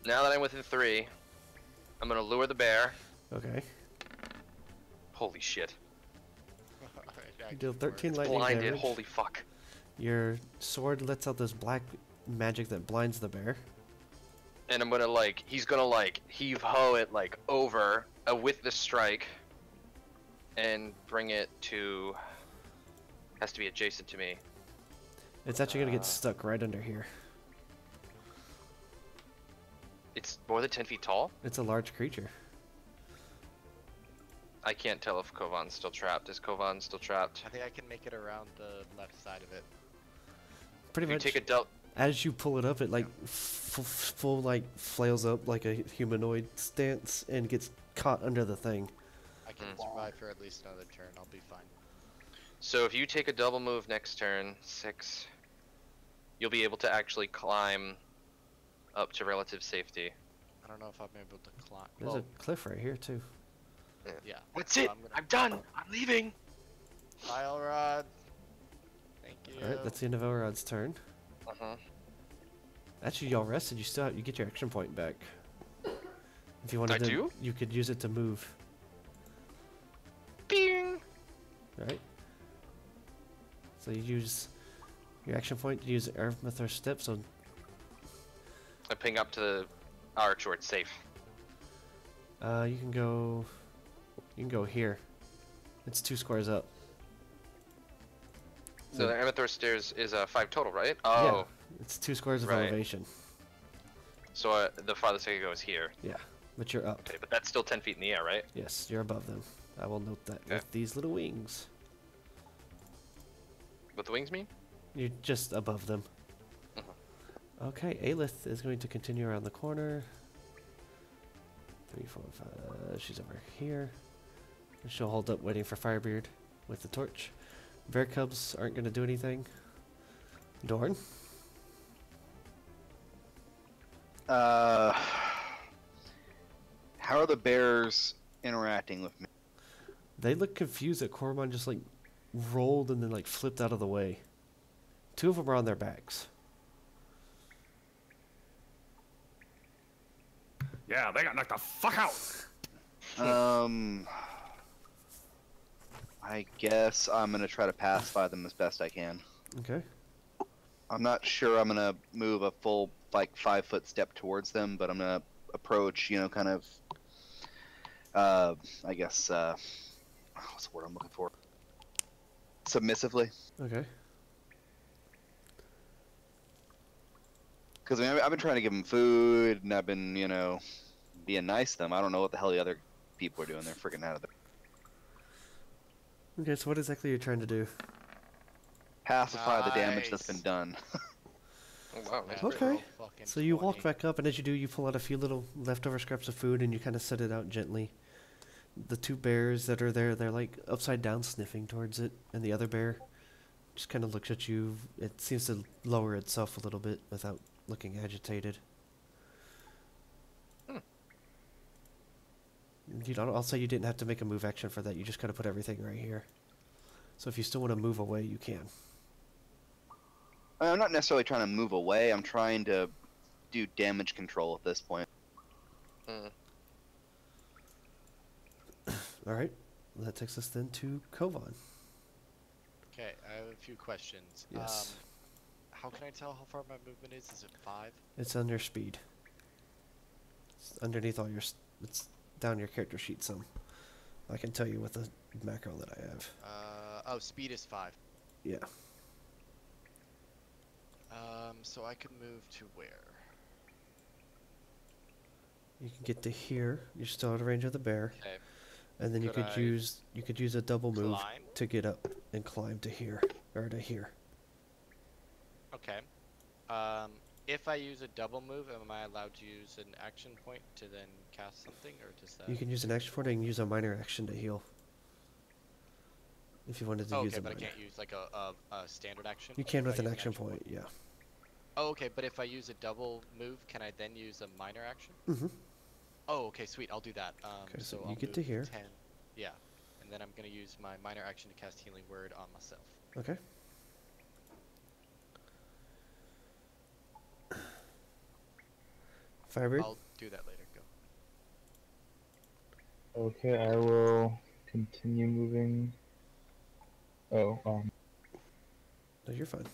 Now that I'm within 3, I'm gonna lure the bear. Okay. Holy shit! You deal 13 lightning Blinded. damage. Holy fuck! Your sword lets out this black magic that blinds the bear. And I'm gonna he's gonna heave ho it over with the strike, and bring it to. Has to be adjacent to me. It's actually gonna get stuck right under here. It's more than 10 feet tall. It's a large creature. I can't tell if Kovan's still trapped. Is Kovan still trapped? I think I can make it around the left side of it. Pretty If you much. take a del. As you pull it up, it full flails up like a humanoid stance and gets caught under the thing. I can survive for at least another turn. I'll be fine. So if you take a double move next turn, 6, you'll be able to actually climb up to relative safety. I don't know if I'm able to climb. There's a cliff right here too. Yeah. That's So it. I'm gonna- I'm done. I'm leaving. Bye, Elrod. Thank you. All right, that's the end of Elrod's turn. Actually, y'all rested. You get your action point back. If you wanted I to, do? you could use it to move. Bing. All right. So you use your action point to use Aerithmethor Step. So I ping up to the arch where it's safe. you can go. You can go here. It's 2 squares up. So the Amateur stairs is 5 total, right? Yeah. Oh. It's 2 squares of Right. elevation. So the farthest I can go is here. Yeah. But you're up. Okay, but that's still 10 feet in the air, right? Yes, you're above them. I will note that Okay. with these little wings. What the wings mean? You're just above them. Mhm. Okay, Aelith is going to continue around the corner. 3, 4, 5. She's over here. And she'll hold up waiting for Firebeard with the torch. Bear cubs aren't going to do anything. Dorn? How are the bears interacting with me? They look confused that Cormon just like rolled and then like flipped out of the way. 2 of them are on their backs. Yeah, they got knocked the fuck out. I guess I'm gonna try to pacify them as best I can. Okay. I'm not sure I'm gonna move a full like 5-foot step towards them, but I'm gonna approach, kind of, I guess, what's the word I'm looking for? Submissively. Okay. Because I've been trying to give them food, and I've been, being nice to them. I don't know what the hell the other people are doing. They're freaking out of there. Okay, so what exactly are you trying to do? Pacify the damage that's been Nice. done. Oh, wow, nice. Okay. Natural fucking So you walk 20. back up, and as you do, you pull out a few little leftover scraps of food, and you kind of set it out gently. The 2 bears that are there, they're like upside down sniffing towards it, and the other bear just kind of looks at you. It seems to lower itself a little bit without looking agitated. I'll say you didn't have to make a move action for that. You just kind of put everything right here. So if you still want to move away, you can. I'm not necessarily trying to move away. I'm trying to do damage control at this point. Mm. All right. That takes us then to Kovan. Okay, I have a few questions. Yes. How can I tell how far my movement is? Is it 5? It's on your speed. It's underneath all your... It's down your character sheet some. I can tell you with the macro that I have. Oh, speed is 5. Yeah. So I could move to where? You can get to here. You're still out of range of the bear. Okay. And then you Could could I use a double move Climb? to get up and climb to here. Or to here. Okay. If I use a double move, am I allowed to use an action point to then cast something, or does that? You can use an action point and use a minor action to heal. If you wanted to use Okay, a but I minor. can't use like a standard action. You can if with I an use action point, yeah. Oh, okay, but if I use a double move, can I then use a minor action? Mm-hmm. Oh, okay, sweet. I'll do that. Okay, so you I'll get to move here. 10. Yeah, and then I'm gonna use my minor action to cast Healing Word on myself. Okay. Firebird? I'll do that later. Go. Okay, I will continue moving. Oh, No, you're fine.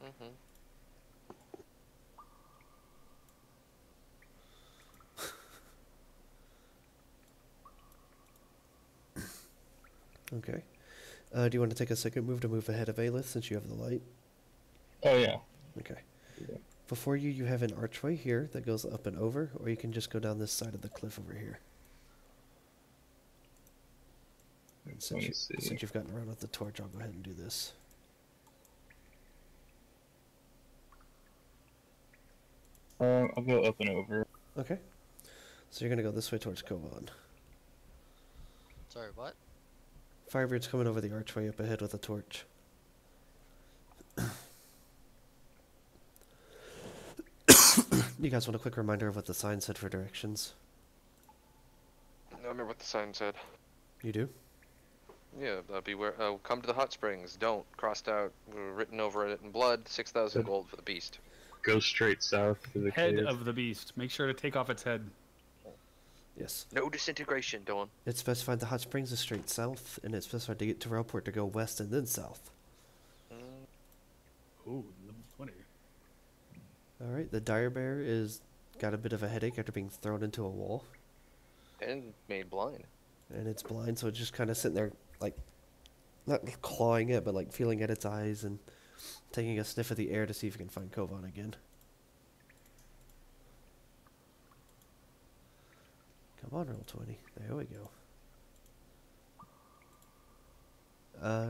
Mm-hmm. Okay. Do you want to take a second move to move ahead of Aelith since you have the light? oh yeah. Okay. Yeah. Before you, you have an archway here that goes up and over, or you can just go down this side of the cliff over here. And Let since, me you, see. since you've gotten around with the torch, I'll go ahead and do this. I'll go up and over. Okay. So you're going to go this way towards Kovan. Sorry, what? Firebeard's coming over the archway up ahead with a torch. You guys want a quick reminder of what the sign said for directions? I remember what the sign said. You do? Yeah, beware. Come to the hot springs. Don't. Crossed out. Written over it in blood. 6,000 gold for the beast. Go straight south to the Head cave. of the beast. Make sure to take off its head. Yes. No disintegration, Dawn. It specified the hot springs is straight south, and it specified to get to Railport to go west and then south. Ooh, level 20. Alright, the dire bear is got a bit of a headache after being thrown into a wall. And made blind. And it's blind, so it's just kind of sitting there, like, not clawing it, but like feeling at its eyes and taking a sniff of the air to see if you can find Kovan again. Come on, roll 20. There we go.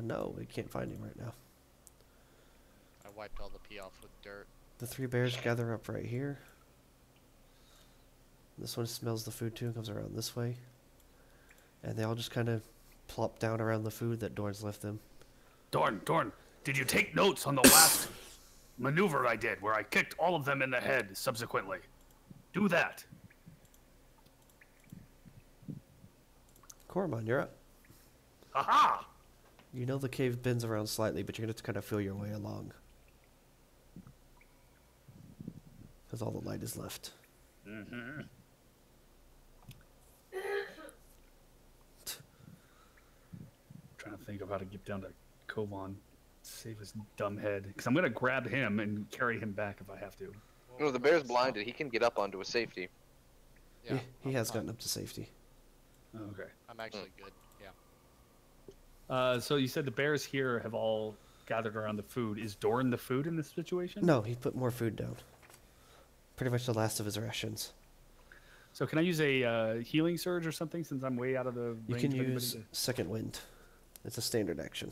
No, we can't find him right now. I wiped all the pee off with dirt. The 3 bears gather up right here. This one smells the food too and comes around this way. And they all just kind of plop down around the food that Dorn's left them. Dorn, did you take notes on the last maneuver I did, where I kicked all of them in the head subsequently? Do that. Cormon, you're up. Aha! You know the cave bends around slightly, but you're going to kind of feel your way along. Because all the light is left. Mm-hmm. Trying to think of how to get down to Kovan, save his dumb head. Because I'm going to grab him and carry him back if I have to. No, the bear's blinded. He can get up onto a safety. Yeah, He has gotten up to safety. Oh, okay. I'm actually good. Yeah. So you said the bears here have all gathered around the food. Is Dorn the food in this situation? No, he put more food down. Pretty much the last of his rations. So can I use a healing surge or something since I'm way out of the range? You can of anybody use Second Wind. It's a standard action.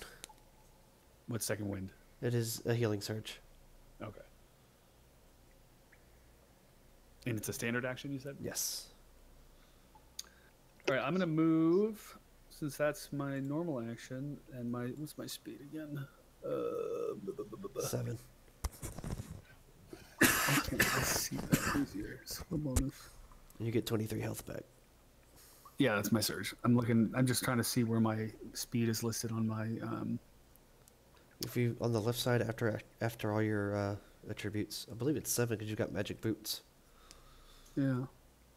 What's second wind? It is a healing surge. Okay. And it's a standard action, you said? Yes. All right, I'm going to move, since that's my normal action, and what's my speed again? 7. Let's see that easier. Skill bonus. You get 23 health back. Yeah, that's my surge. I'm just trying to see where my speed is listed on my, If you on the left side after all your attributes, I believe it's 7 because you got magic boots. yeah.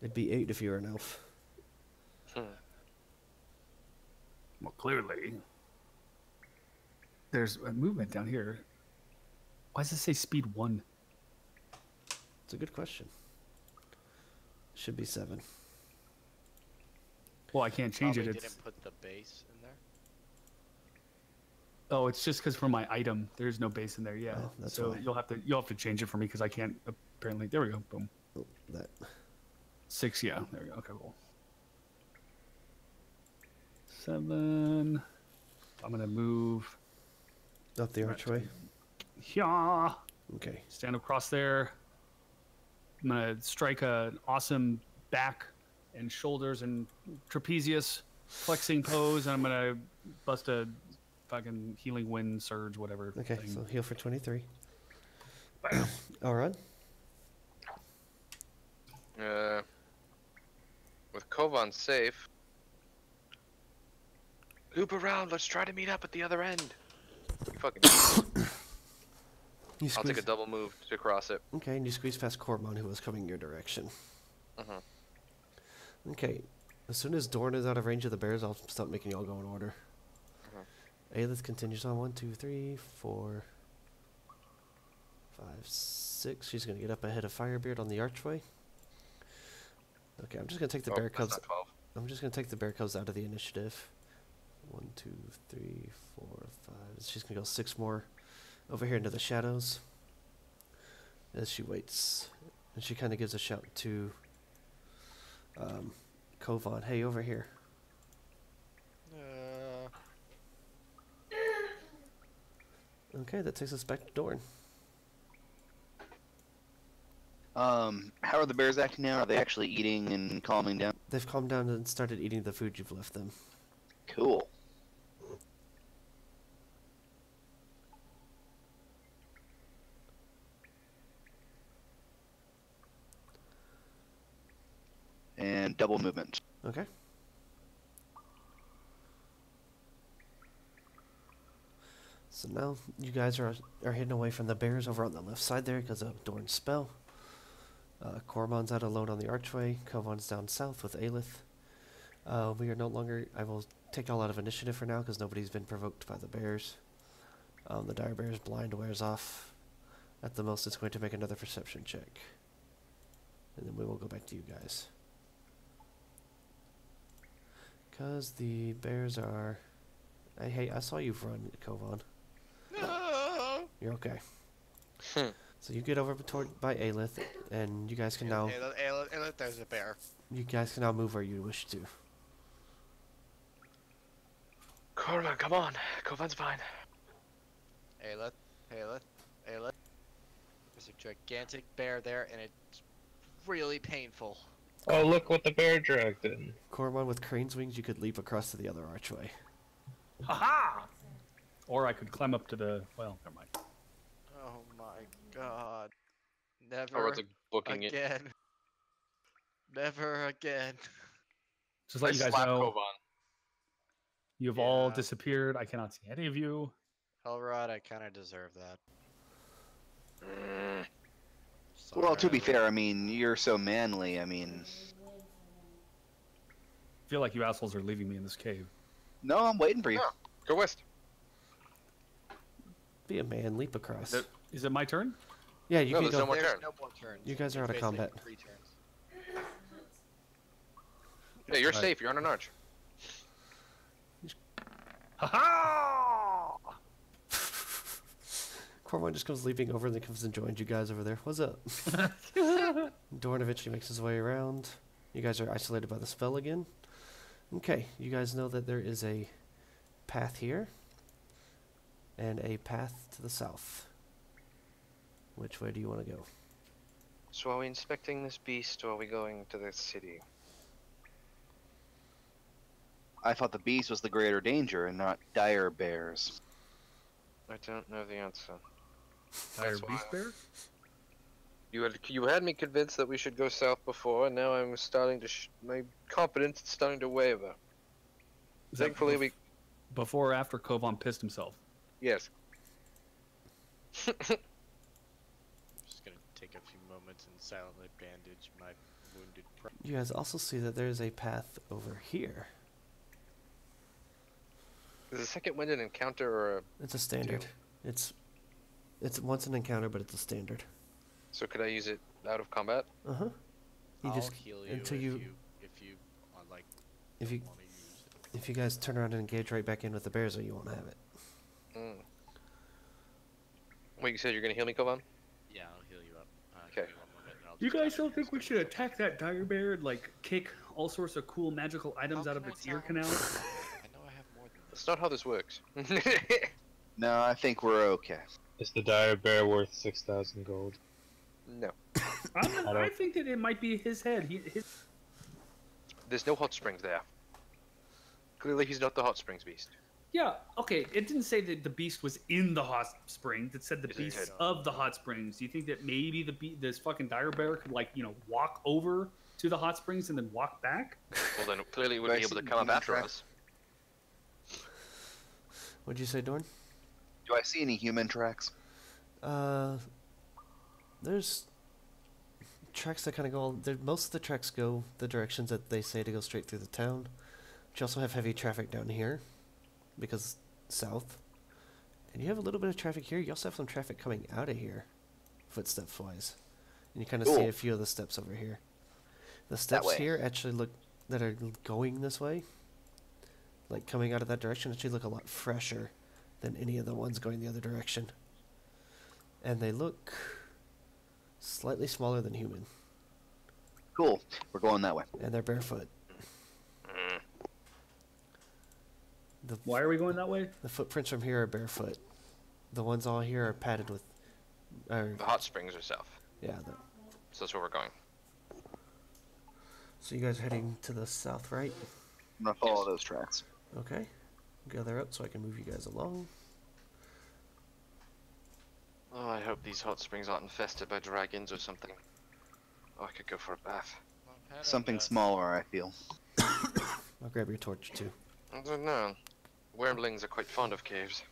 It'd be 8 if you were an elf. Well, clearly, there's a movement down here. Why does it say speed 1? It's a good question. Should be 7. Well, I can't change Probably it. didn't put the base in there. Oh, it's just because for my item, there's no base in there. Yeah, Oh, that's so why. you'll have to change it for me because I can't apparently. There we go. Boom. Oh, that. 6. Yeah. There we go. Okay. Cool. 7. I'm gonna move. Up the archway. Yeah. Okay. Stand across there. I'm gonna strike an awesome back and shoulders and trapezius flexing pose, and I'm gonna bust a fucking healing wind surge, whatever. Okay, thing. so heal for 23. Bam. Alright. With Kovan safe. Loop around. Let's try to meet up at the other end. You fucking. You I'll take a squeeze, double move to cross it. okay, and you squeeze past Cormon, who was coming your direction. Mhm. Okay, as soon as Dorn is out of range of the bears, I'll stop making y'all go in order. Aelith continues on 1, 2, 3, 4, 5, 6. She's gonna get up ahead of Firebeard on the archway. Okay, I'm just gonna take the bear That's cubs. not 12. I'm just gonna take the bear cubs out of the initiative. 1, 2, 3, 4, 5. She's gonna go 6 more over here into the shadows. As she waits, and she kind of gives a shout to Kovan. Hey, over here. Okay, that takes us back to Dorn. How are the bears acting now? Are they actually eating and calming down? They've calmed down and started eating the food you've left them. Cool. And double movement. Okay. So now you guys are hidden away from the bears over on the left side there because of Dorn's spell. Cormon's out alone on the archway. Kovan's down south with Aelith. We are no longer... I will take all out of initiative for now because nobody's been provoked by the bears. The dire bear's blind wears off. At the most, it's going to make another perception check. And then we will go back to you guys. Because the bears are... Hey, I saw you run, Kovan. No! You're okay. Hmm. So you get over by Aelith, and you guys can now There's a bear. move where you wish to. Corman, come on. Kovan's fine. Ayla. There's a gigantic bear there, and it's really painful. Oh, look what the bear dragged in. Cormon, with crane's wings, you could leap across to the other archway. Haha! Or I could climb up to the. Well, never mind. Oh my god. Never Or it's like booking it. again. Never again. Just let you guys slap know, Kovan. you've all Yeah. disappeared. I cannot see any of you. Elrod, I kind of deserve that. Well, to be Sorry. fair, I mean, you're so manly. I mean, I feel like you assholes are leaving me in this cave. no, I'm waiting for you. Yeah. Go west. Be a man, leap across. Is it my turn? Yeah, you No, can there's go. no more There's turn. no more turns. You guys are It's out of basically combat. 3 turns. Hey, you're Right. safe. You're on an arch. Haha! Cormon just comes leaping over and then comes and joins you guys over there. What's up? Dorn eventually makes his way around. You guys are isolated by the spell again. Okay, you guys know that there is a path here and a path to the south. Which way do you want to go? So are we inspecting this beast, or are we going to the city? I thought the beast was the greater danger and not dire bears. I don't know the answer. Dire That's why- beast bear? You had me convinced that we should go south before, and now I'm starting to my confidence is starting to waver. Is that Thankfully, we before or after Kovan pissed himself? yes. Just gonna take a few moments and silently bandage my wounded You guys also see that there is a path over here. Is the second wind an encounter or a... It's a standard. It's once an encounter, but it's a standard. So could I use it out of combat? Uh huh. You I'll just heal you until if you you like if you want to use it. if you guys turn around and engage right back in with the bears, or you won't have it. Mm. Wait, you said you're gonna heal me, Kovan? Yeah, I'll heal you up. Okay. Give me 1 moment and I'll You just guys kinda don't think we use should it. attack that dire bear and like kick all sorts of cool magical items How out of can I its ear tell? canal? I know I have more than this. That's not how this works. No, I think we're okay. Is the dire bear worth 6,000 gold? No. I think that it might be his head. There's no hot springs there. Clearly he's not the hot springs beast. Yeah, okay. It didn't say that the beast was in the hot springs. It said the It beast did. of the hot springs. Do you think that maybe this fucking dire bear could walk over to the hot springs and then walk back? Well then clearly he wouldn't be Do I able to see come up human after tracks? us. What'd you say, Dorn? Do I see any human tracks? There's tracks that kind of go. Most of the tracks go the directions that they say to go straight through the town. But you also have heavy traffic down here, because south, and you have a little bit of traffic here. You also have some traffic coming out of here, footsteps wise, and you kind of see Cool. a few of the steps over here. The steps way. here actually look that are going this way, like coming out of that direction, actually look a lot fresher than any of the ones going the other direction. And they look slightly smaller than human. Cool. We're going that way. And they're barefoot. Mm. Why are we going that way? The footprints from here are barefoot. The ones all here are padded with... The hot springs are south. Yeah. So that's where we're going. So you guys are heading to the south, right? I'm gonna follow Yes. those tracks. Okay. Gather up so I can move you guys along. Oh, I hope these hot springs aren't infested by dragons or something. Oh, I could go for a bath. I've had Something enough. smaller, I feel. I'll grab your torch too. I don't know. Wormlings are quite fond of caves.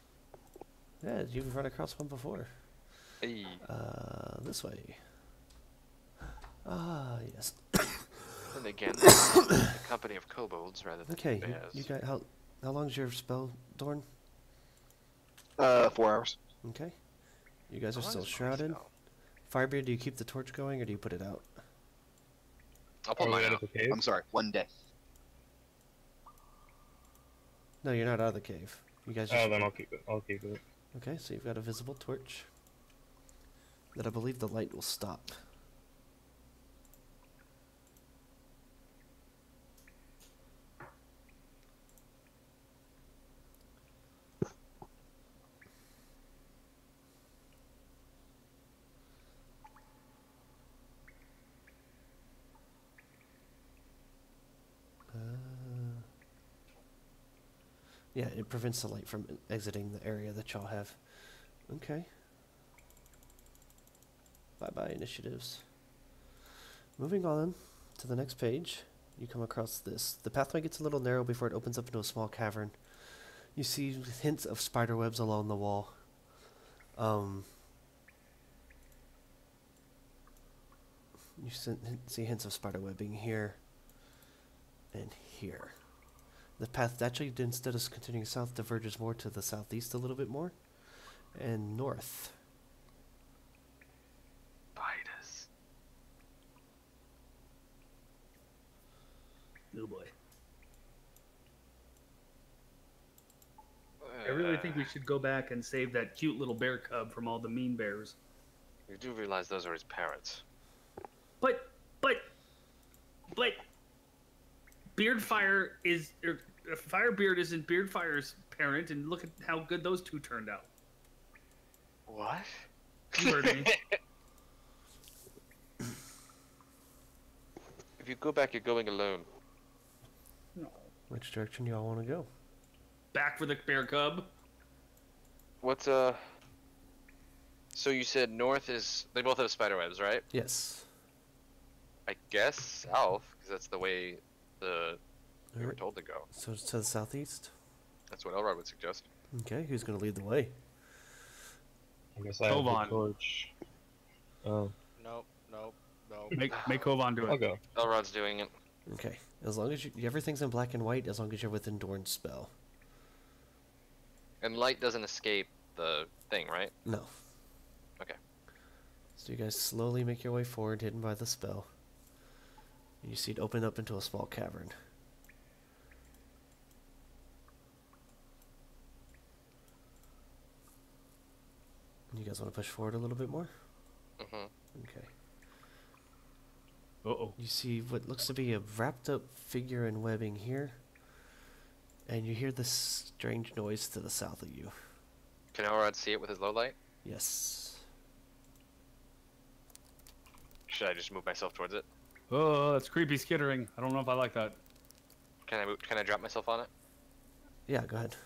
Yeah, you've run across one before. Hey. This way. Ah, yes. And again, the company of kobolds rather than Okay, bears. you got how long's your spell, Dorn? 4 hours. Okay. You guys How are long still is my shrouded. spell? Firebeard, do you keep the torch going or do you put it out? I'll pull Are we mine out out. of the cave? I'm sorry, 1 day. No, you're not out of the cave. You guys just... Oh, then I'll keep it. I'll keep it. Okay, so you've got a visible torch. That I believe the light will stop. Yeah, it prevents the light from exiting the area that y'all have. Okay. Bye-bye initiatives. Moving on to the next page, you come across this. The pathway gets a little narrow before it opens up into a small cavern. You see hints of spider webs along the wall. You see hints of spider webbing here and here. The path actually, instead of continuing south, diverges more to the southeast a little bit more and north. Spiders. Oh boy. I really think we should go back and save that cute little bear cub from all the mean bears. You do realize those are his parents. But Beardfire is Firebeard isn't Beardfire's parent, and look at how good those two turned out. What? You heard me. If you go back, you're going alone. No. Which direction y'all want to go? Back for the bear cub. What's So you said north is... They both have spider webs, right? Yes. I guess south, because that's the way we were Alright, told to go. so it's to the southeast. That's what Elrod would suggest. Okay, who's going to lead the way? I guess I have Kovan. the torch. Oh, Nope. Make Kovan do I'll it. go. Elrod's doing it. Okay, as long as everything's in black and white, as long as you're within Dorn's spell. And light doesn't escape the thing, right? No. Okay. So you guys slowly make your way forward, hidden by the spell. And you see it open up into a small cavern. You guys want to push forward a little bit more? Mm-hmm. Okay. Uh-oh. You see what looks to be a wrapped up figure in webbing here. And you hear this strange noise to the south of you. Can Elrod see it with his low light? Yes. Should I just move myself towards it? Oh, that's creepy skittering. I don't know if I like that. Can I drop myself on it? Yeah, go ahead.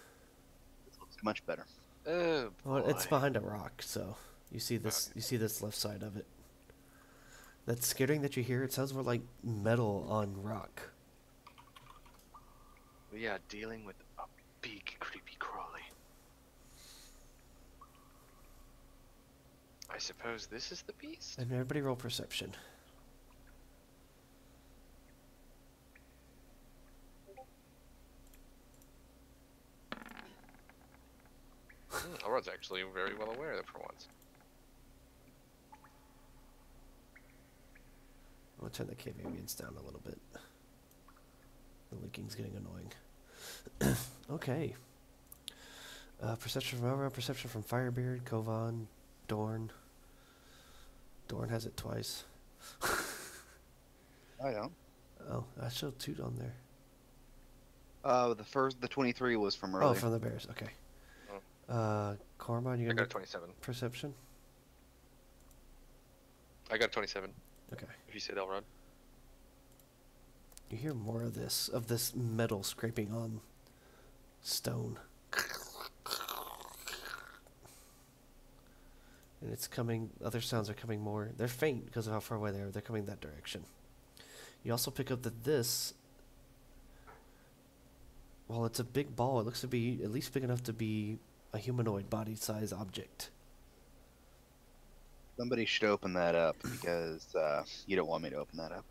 This looks much better. Oh, Well, it's boy. behind a rock, so you see this. You see this left side of it. That skittering that you hear, it sounds more like metal on rock. We are dealing with a big creepy crawly. I suppose this is the beast? And everybody roll perception. Elrod's actually very well aware of it for once. I'm gonna turn the cave ambience down a little bit. The leaking's getting annoying. Okay. Perception from Elrond, perception from Firebeard, Kovan, Dorn. Dorn has it twice. I don't. Oh, I showed 2 on there. The 23 was from earlier. Oh, from the bears. Okay. Cormon, you I got got a 27. perception? I got a 27, Okay. if you said Elrod. You hear more of this metal scraping on stone. And it's coming, other sounds are coming more. They're faint because of how far away they are. They're coming that direction. You also pick up that this, while it's a big ball, it looks to be at least big enough to be a humanoid body-size object. Somebody should open that up because you don't want me to open that up.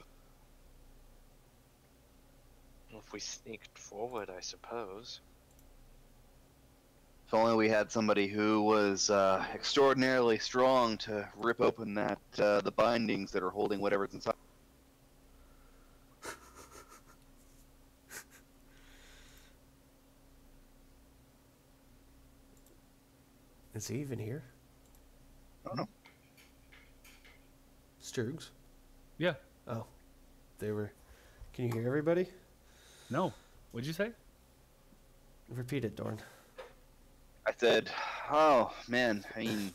Well, if we sneaked forward, I suppose. If only we had somebody who was extraordinarily strong to rip open that the bindings that are holding whatever's inside. Is he even here? I don't know. Stroogs? Yeah. Oh. They were... Can you hear everybody? No. What'd you say? Repeat it, Dorn. I said, oh man, I mean,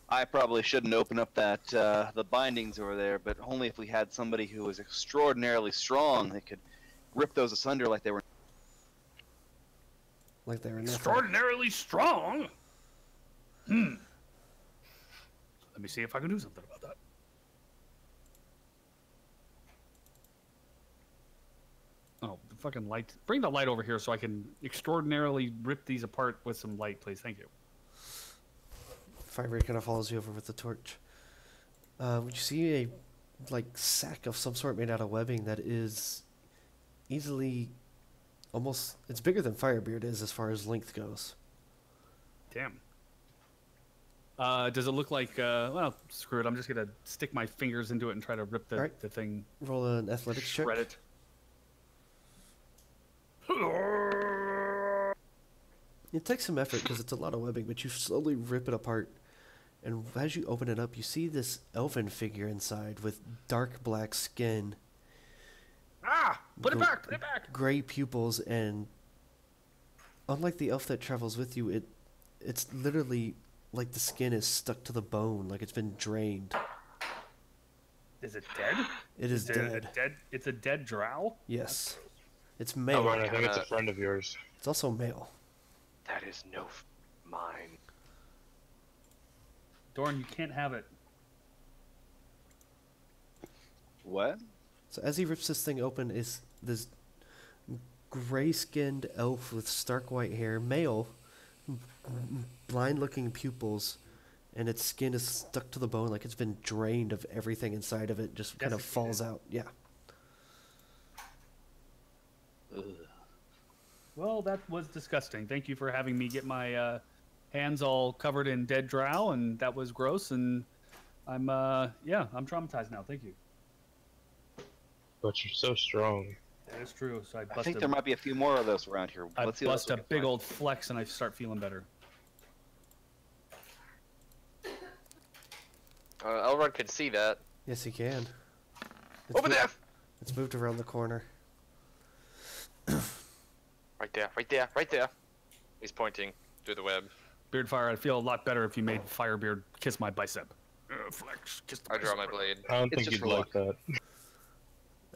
I probably shouldn't open up that the bindings over there, but only if we had somebody who was extraordinarily strong that could rip those asunder like they were. Like they were nothing. Extraordinarily strong. Let me see if I can do something about that. Oh, the fucking light. Bring the light over here so I can extraordinarily rip these apart with some light, please. Thank you. Firebird kind of follows you over with the torch. Would you see a sack of some sort made out of webbing that is easily almost... It's bigger than Firebeard is as far as length goes. Damn. Does it look like... well, screw it. I'm just going to stick my fingers into it and try to rip the thing. Roll an athletics check. Shred it. It takes some effort because it's a lot of webbing, but you slowly rip it apart. And as you open it up, you see this elven figure inside with dark black skin. Ah! Put it back! Put it back! Gray pupils, and unlike the elf that travels with you, it's literally like the skin is stuck to the bone, like it's been drained. Is it dead? It is dead. It's a dead drow? Yes. It's male. Oh, right, I think it's a friend of yours. It's also male. That is no mine. Dorn, you can't have it. What? So as he rips this thing open, is this gray-skinned elf with stark white hair, male, blind-looking pupils, and its skin is stuck to the bone like it's been drained of everything inside of it, just kind of falls out. Yeah. Ugh. Well, that was disgusting. Thank you for having me get my hands all covered in dead drow, and that was gross, and I'm traumatized now. Thank you. But you're so strong. That is true. So I think there might be a few more of those around here. I Let's see what else bust we a can big find. old flex, and I start feeling better. Elrond could see that. Yes, he can. Over there! It's moved around the corner. Right there, right there, right there. He's pointing through the web. Beardfire, I'd feel a lot better if you made Firebeard kiss my bicep. Flex, kiss the I draw my bicep. blade. I don't It's think just you'd for like luck. that.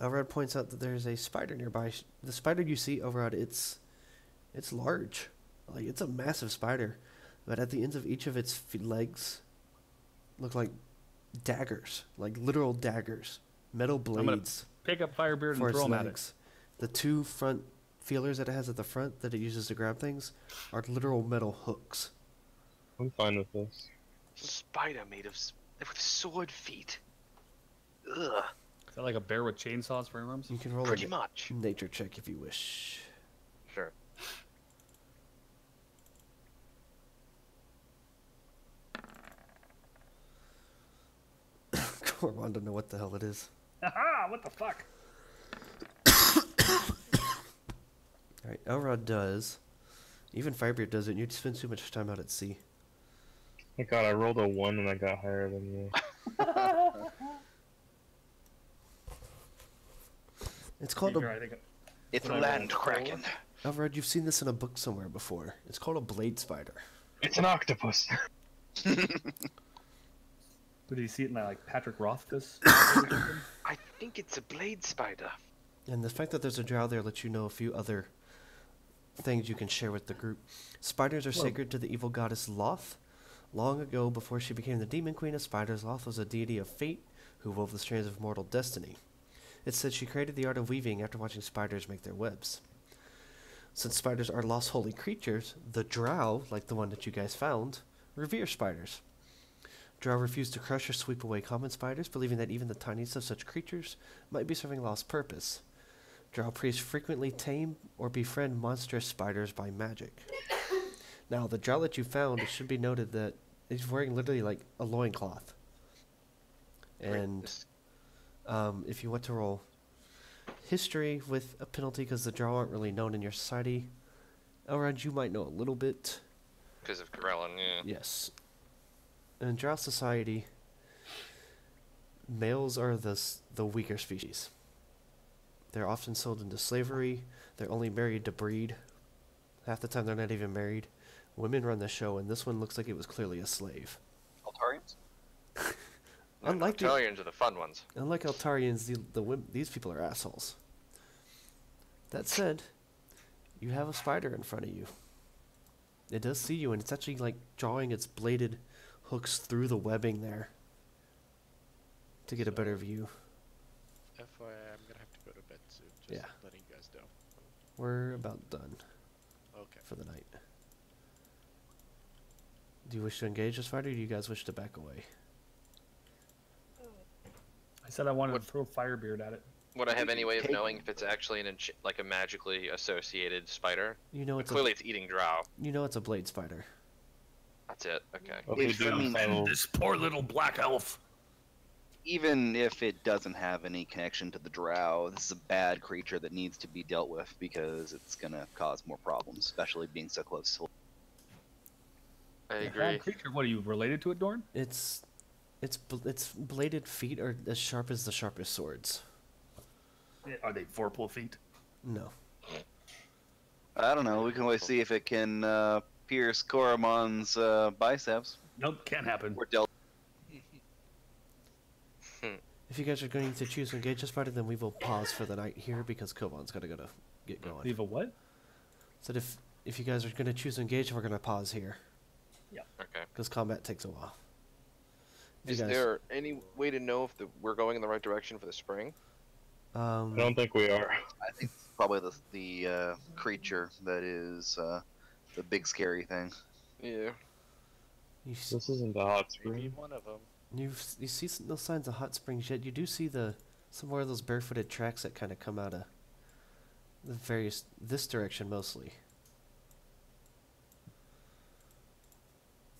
Elrod points out that there's a spider nearby. The spider you see, Elrod, it's large. Like, it's a massive spider. But at the ends of each of its legs look like daggers. Like literal daggers. Metal gonna blades Pick up Firebeard for and its throw him at it. legs. The two front feelers that it has at the front that it uses to grab things are literal metal hooks. I'm fine with this. Spider made of with sword feet. Ugh. Is that like a bear with chainsaws for arms? You can roll Pretty a much. nature check if you wish. Sure. Cormon don't know what the hell it is. Haha! What the fuck? Alright, Elrod does. Even Firebeard does it, and you spend too much time out at sea. Oh god, I rolled a 1 and I got higher than you. It's called Here, a... I think It's What I land rolled, kraken. Elrod, you've seen this in a book somewhere before. It's called a blade spider. It's an octopus! But did you see it in like Patrick Rothfuss? I think it's a blade spider. And the fact that there's a drow there lets you know a few other things you can share with the group. Spiders are sacred to the evil goddess Loth. Long ago, before she became the demon queen of spiders, Loth was a deity of fate who wove the strands of mortal destiny. It's said she created the art of weaving after watching spiders make their webs. Since spiders are lost holy creatures, the drow, like the one that you guys found, revere spiders. Drow refuse to crush or sweep away common spiders, believing that even the tiniest of such creatures might be serving lost purpose. Drow priests frequently tame or befriend monstrous spiders by magic. Now, the drow that you found, it should be noted that he's wearing literally like a loincloth. And if you want to roll history with a penalty because the drow aren't really known in your society, Elrond, you might know a little bit. Because of Corellin, yeah. Yes. In Drow society, males are the weaker species. They're often sold into slavery. They're only married to breed. Half the time they're not even married. Women run the show, and this one looks like it was clearly a slave. Altarians? Unlike the- Altarians are the fun ones. Unlike Altarians, these people are assholes. That said, you have a spider in front of you. It does see you, and it's actually like drawing its bladed hooks through the webbing there to get a better view. FYI, I'm gonna have to go to bed soon. Just Yeah. letting you guys know. We're about done Okay. for the night. Do you wish to engage the spider, or do you guys wish to back away? I said I wanted What- to throw Firebeard at it. Would I have any way of Take- knowing if it's actually like a magically associated spider? You know it's Clearly, it's eating drow. a blade spider. That's it. Okay. What we If- do I mean, so This poor little black elf. Even if it doesn't have any connection to the drow, this is a bad creature that needs to be dealt with because it's gonna cause more problems, especially being so close to. I A agree. bad creature. What are you related to it, Dorn? Its bladed feet are as sharp as the sharpest swords. Are they vorpal feet? No. I don't know. We can always see if it can pierce Koromon's biceps. Nope, can't happen. Or dealt. If you guys are going to choose to engage the spider, then we will pause for the night here because Kovan's gotta go to get going. Leave a what? So if you guys are gonna choose to engage, we're gonna pause here Okay. because combat takes a while. If you Is guys- there any way to know if we're going in the right direction for the spring? I don't think we are. I think it's probably the creature that is the big scary thing. Yeah. you s- This isn't the hot Maybe spring. one of them. you see no signs of hot springs yet. You do see some more of those barefooted tracks that kind of come out of this direction mostly.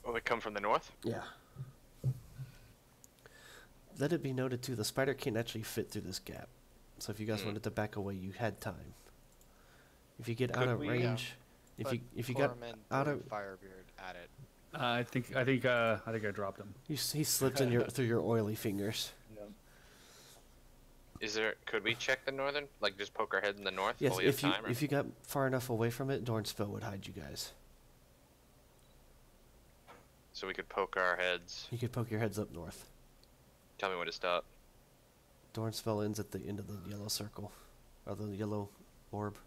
Oh, they come from the north? Yeah. Let it be noted too, the spider can't actually fit through this gap. So if you guys wanted to back away, you had time. If you get out Could of we, range, if you got Corman out threw of Firebeard at it. I think I dropped him. he slipped in through your oily fingers. Could we check the northern? Like, just poke our head in the north Yes, while we have time? Or? if you got far enough away from it, Dorn's spell would hide you guys. So we could poke our heads. You could poke your heads up north. Tell me when to stop. Dorn's spell ends at the end of the yellow circle, or the yellow orb.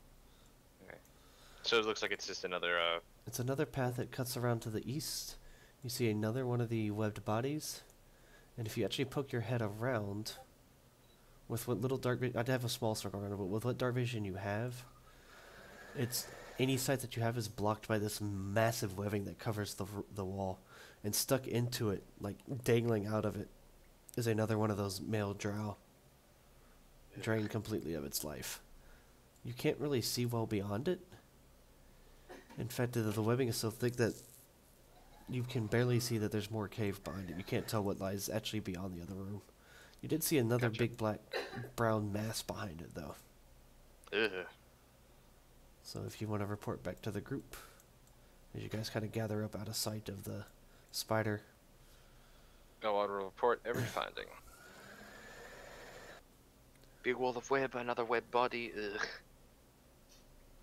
So it looks like it's just another, It's another path that cuts around to the east. You see another one of the webbed bodies, and if you actually poke your head around, with what little dark vision, I'd have a small circle around it, but with what dark vision you have, it's any sight that you have is blocked by this massive webbing that covers the wall, and stuck into it, like dangling out of it, is another one of those male drow, drained completely of its life. You can't really see well beyond it. In fact, the webbing is so thick that you can barely see that there's more cave behind it. You can't tell what lies actually beyond the other room. You did see another Gotcha. big brown mass behind it, though. ugh. So if you want to report back to the group, as you guys kind of gather up out of sight of the spider. I want to report every finding. Big wall of web, another web body, ugh.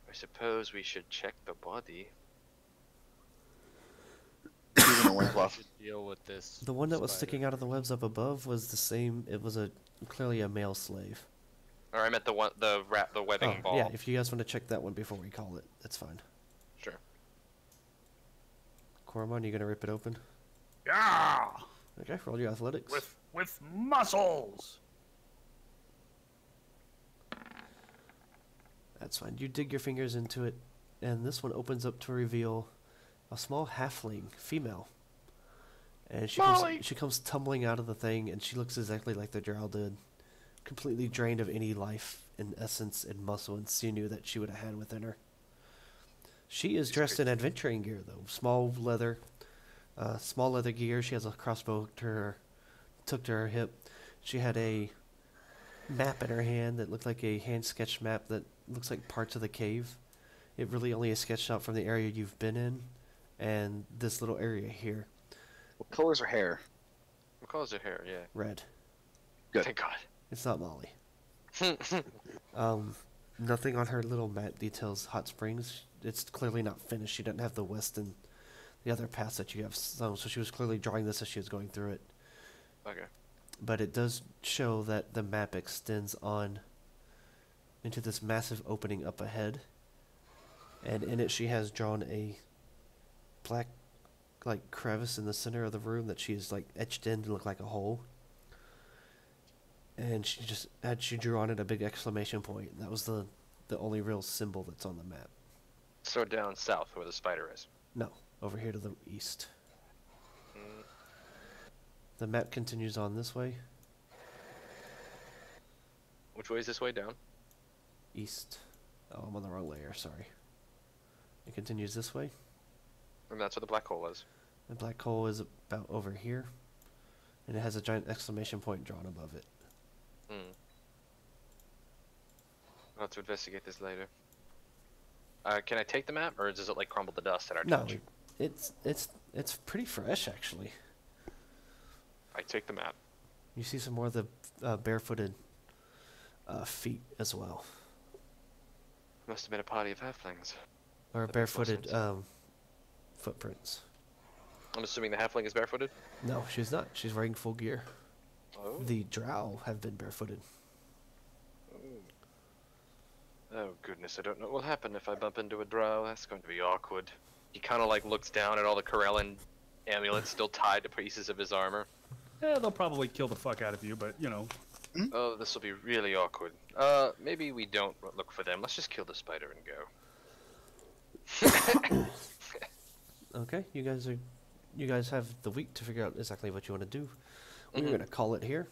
I suppose we should check the body. Even a We loincloth. should deal with this. The one that was spider. sticking out of the webs up above was the same. It was clearly a male slave. Or I meant the webbing ball. yeah. If you guys want to check that one before we call it, that's fine. Sure. Cormon, you gonna rip it open? Yeah, Okay, roll your athletics. with muscles. That's fine. You dig your fingers into it, and this one opens up to reveal a small halfling female. And she comes tumbling out of the thing, and she looks exactly like the drow did, completely drained of any life and essence and muscle and sinew that she would have had within her. She is dressed in adventuring gear, though. Small leather gear. She has a crossbow tucked to her hip. She had a map in her hand that looked like a hand-sketched map that looks like parts of the cave. It really only is sketched out from the area you've been in, and this little area here, What color's her hair? What color's her hair? Yeah. red. Good. Thank God. It's not Molly. Nothing on her little map details hot springs. It's clearly not finished. She doesn't have the west and the other paths that you have. So she was clearly drawing this as she was going through it. Okay. But it does show that the map extends on into this massive opening up ahead. And in it she has drawn a black like crevice in the center of the room that she's like etched in to look like a hole. And she drew on it a big exclamation point. That was the only real symbol that's on the map. So down south where the spider is. No, over here to the east. Mm. The map continues on this way, Which way is this way down? east. Oh, I'm on the wrong layer, sorry. It continues this way. And that's where the black hole is. The black hole is about over here, and it has a giant exclamation point drawn above it. Hmm. I'll have to investigate this later. Can I take the map, or does it like crumble to dust at our No, touch? it's pretty fresh actually. I take the map. You see some more of the barefooted feet as well, Must have been a party of halflings. or That makes more barefooted sense. footprints. I'm assuming the halfling is barefooted? No, she's not. She's wearing full gear. Oh. The drow have been barefooted. Oh goodness, I don't know what will happen if I bump into a drow. That's going to be awkward. He kind of like looks down at all the Corellan amulets still tied to pieces of his armor. Yeah, they'll probably kill the fuck out of you, but you know. Oh, this will be really awkward. Maybe we don't look for them. Let's just kill the spider and go. Okay, you guys have the week to figure out exactly what you want to do. We're Mhm. gonna call it here.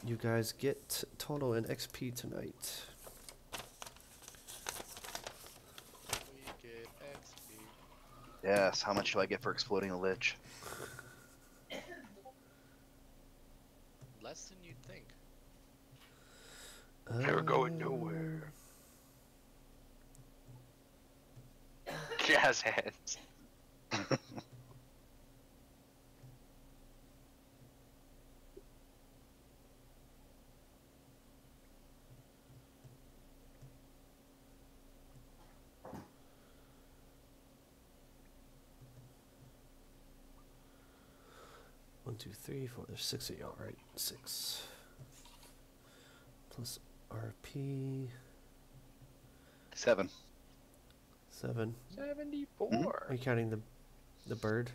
You guys get total in XP tonight. We get XP. Yes. How much do I get for exploding a lich? Less than you'd think. Never going nowhere. Jazz hands. One, two, three, four. There's 6 of y'all, right? 6 plus RP 7. 7. 74. Are you counting the bird?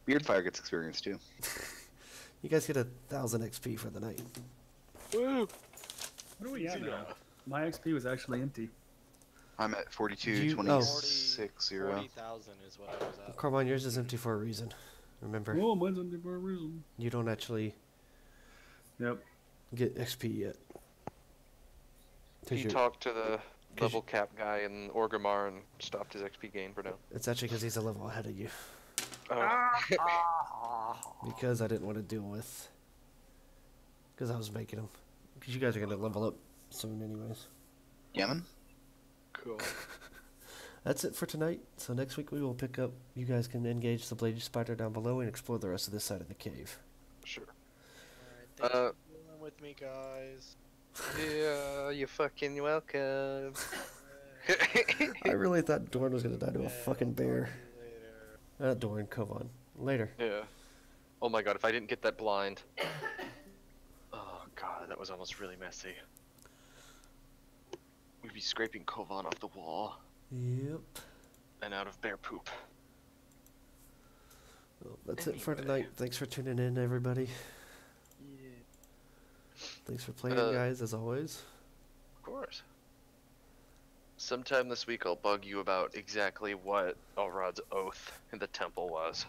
Beardfire gets experience too. You guys get 1,000 XP for the night. Woo! What are we at now? My XP was actually empty. I'm at 42, You- 26, 0. 40,000 is what I was at. Carmine, yours is empty for a reason. Remember, Oh, mine's empty for a reason. you don't actually Yep. get XP yet. 'Cause He you're- talked to the 'cause level cap guy in Orgrimmar and stopped his XP gain for now. It's actually because he's a level ahead of you. Oh. Because I didn't want to deal with. Because I was making him. Because you guys are going to level up soon, anyways. Yemen? Cool. That's it for tonight. So next week we will pick up. You guys can engage the bladed spider down below and explore the rest of this side of the cave. Sure. Alright, thanks for dealing with me, guys. Yeah, you're fucking welcome. I really thought Dorn was going to die to a Yeah, fucking bear. talk to you later. Not Dorn, Kovan. Later. Yeah. Oh my god, if I didn't get that blind. Oh god, that was almost really messy. We'd be scraping Kovan off the wall Yep. and out of bear poop. Well, that's it for Anyway. tonight. Thanks for tuning in, everybody. Yeah. Thanks for playing, guys, as always. Of course. Sometime this week I'll bug you about exactly what Elrod's oath in the temple was.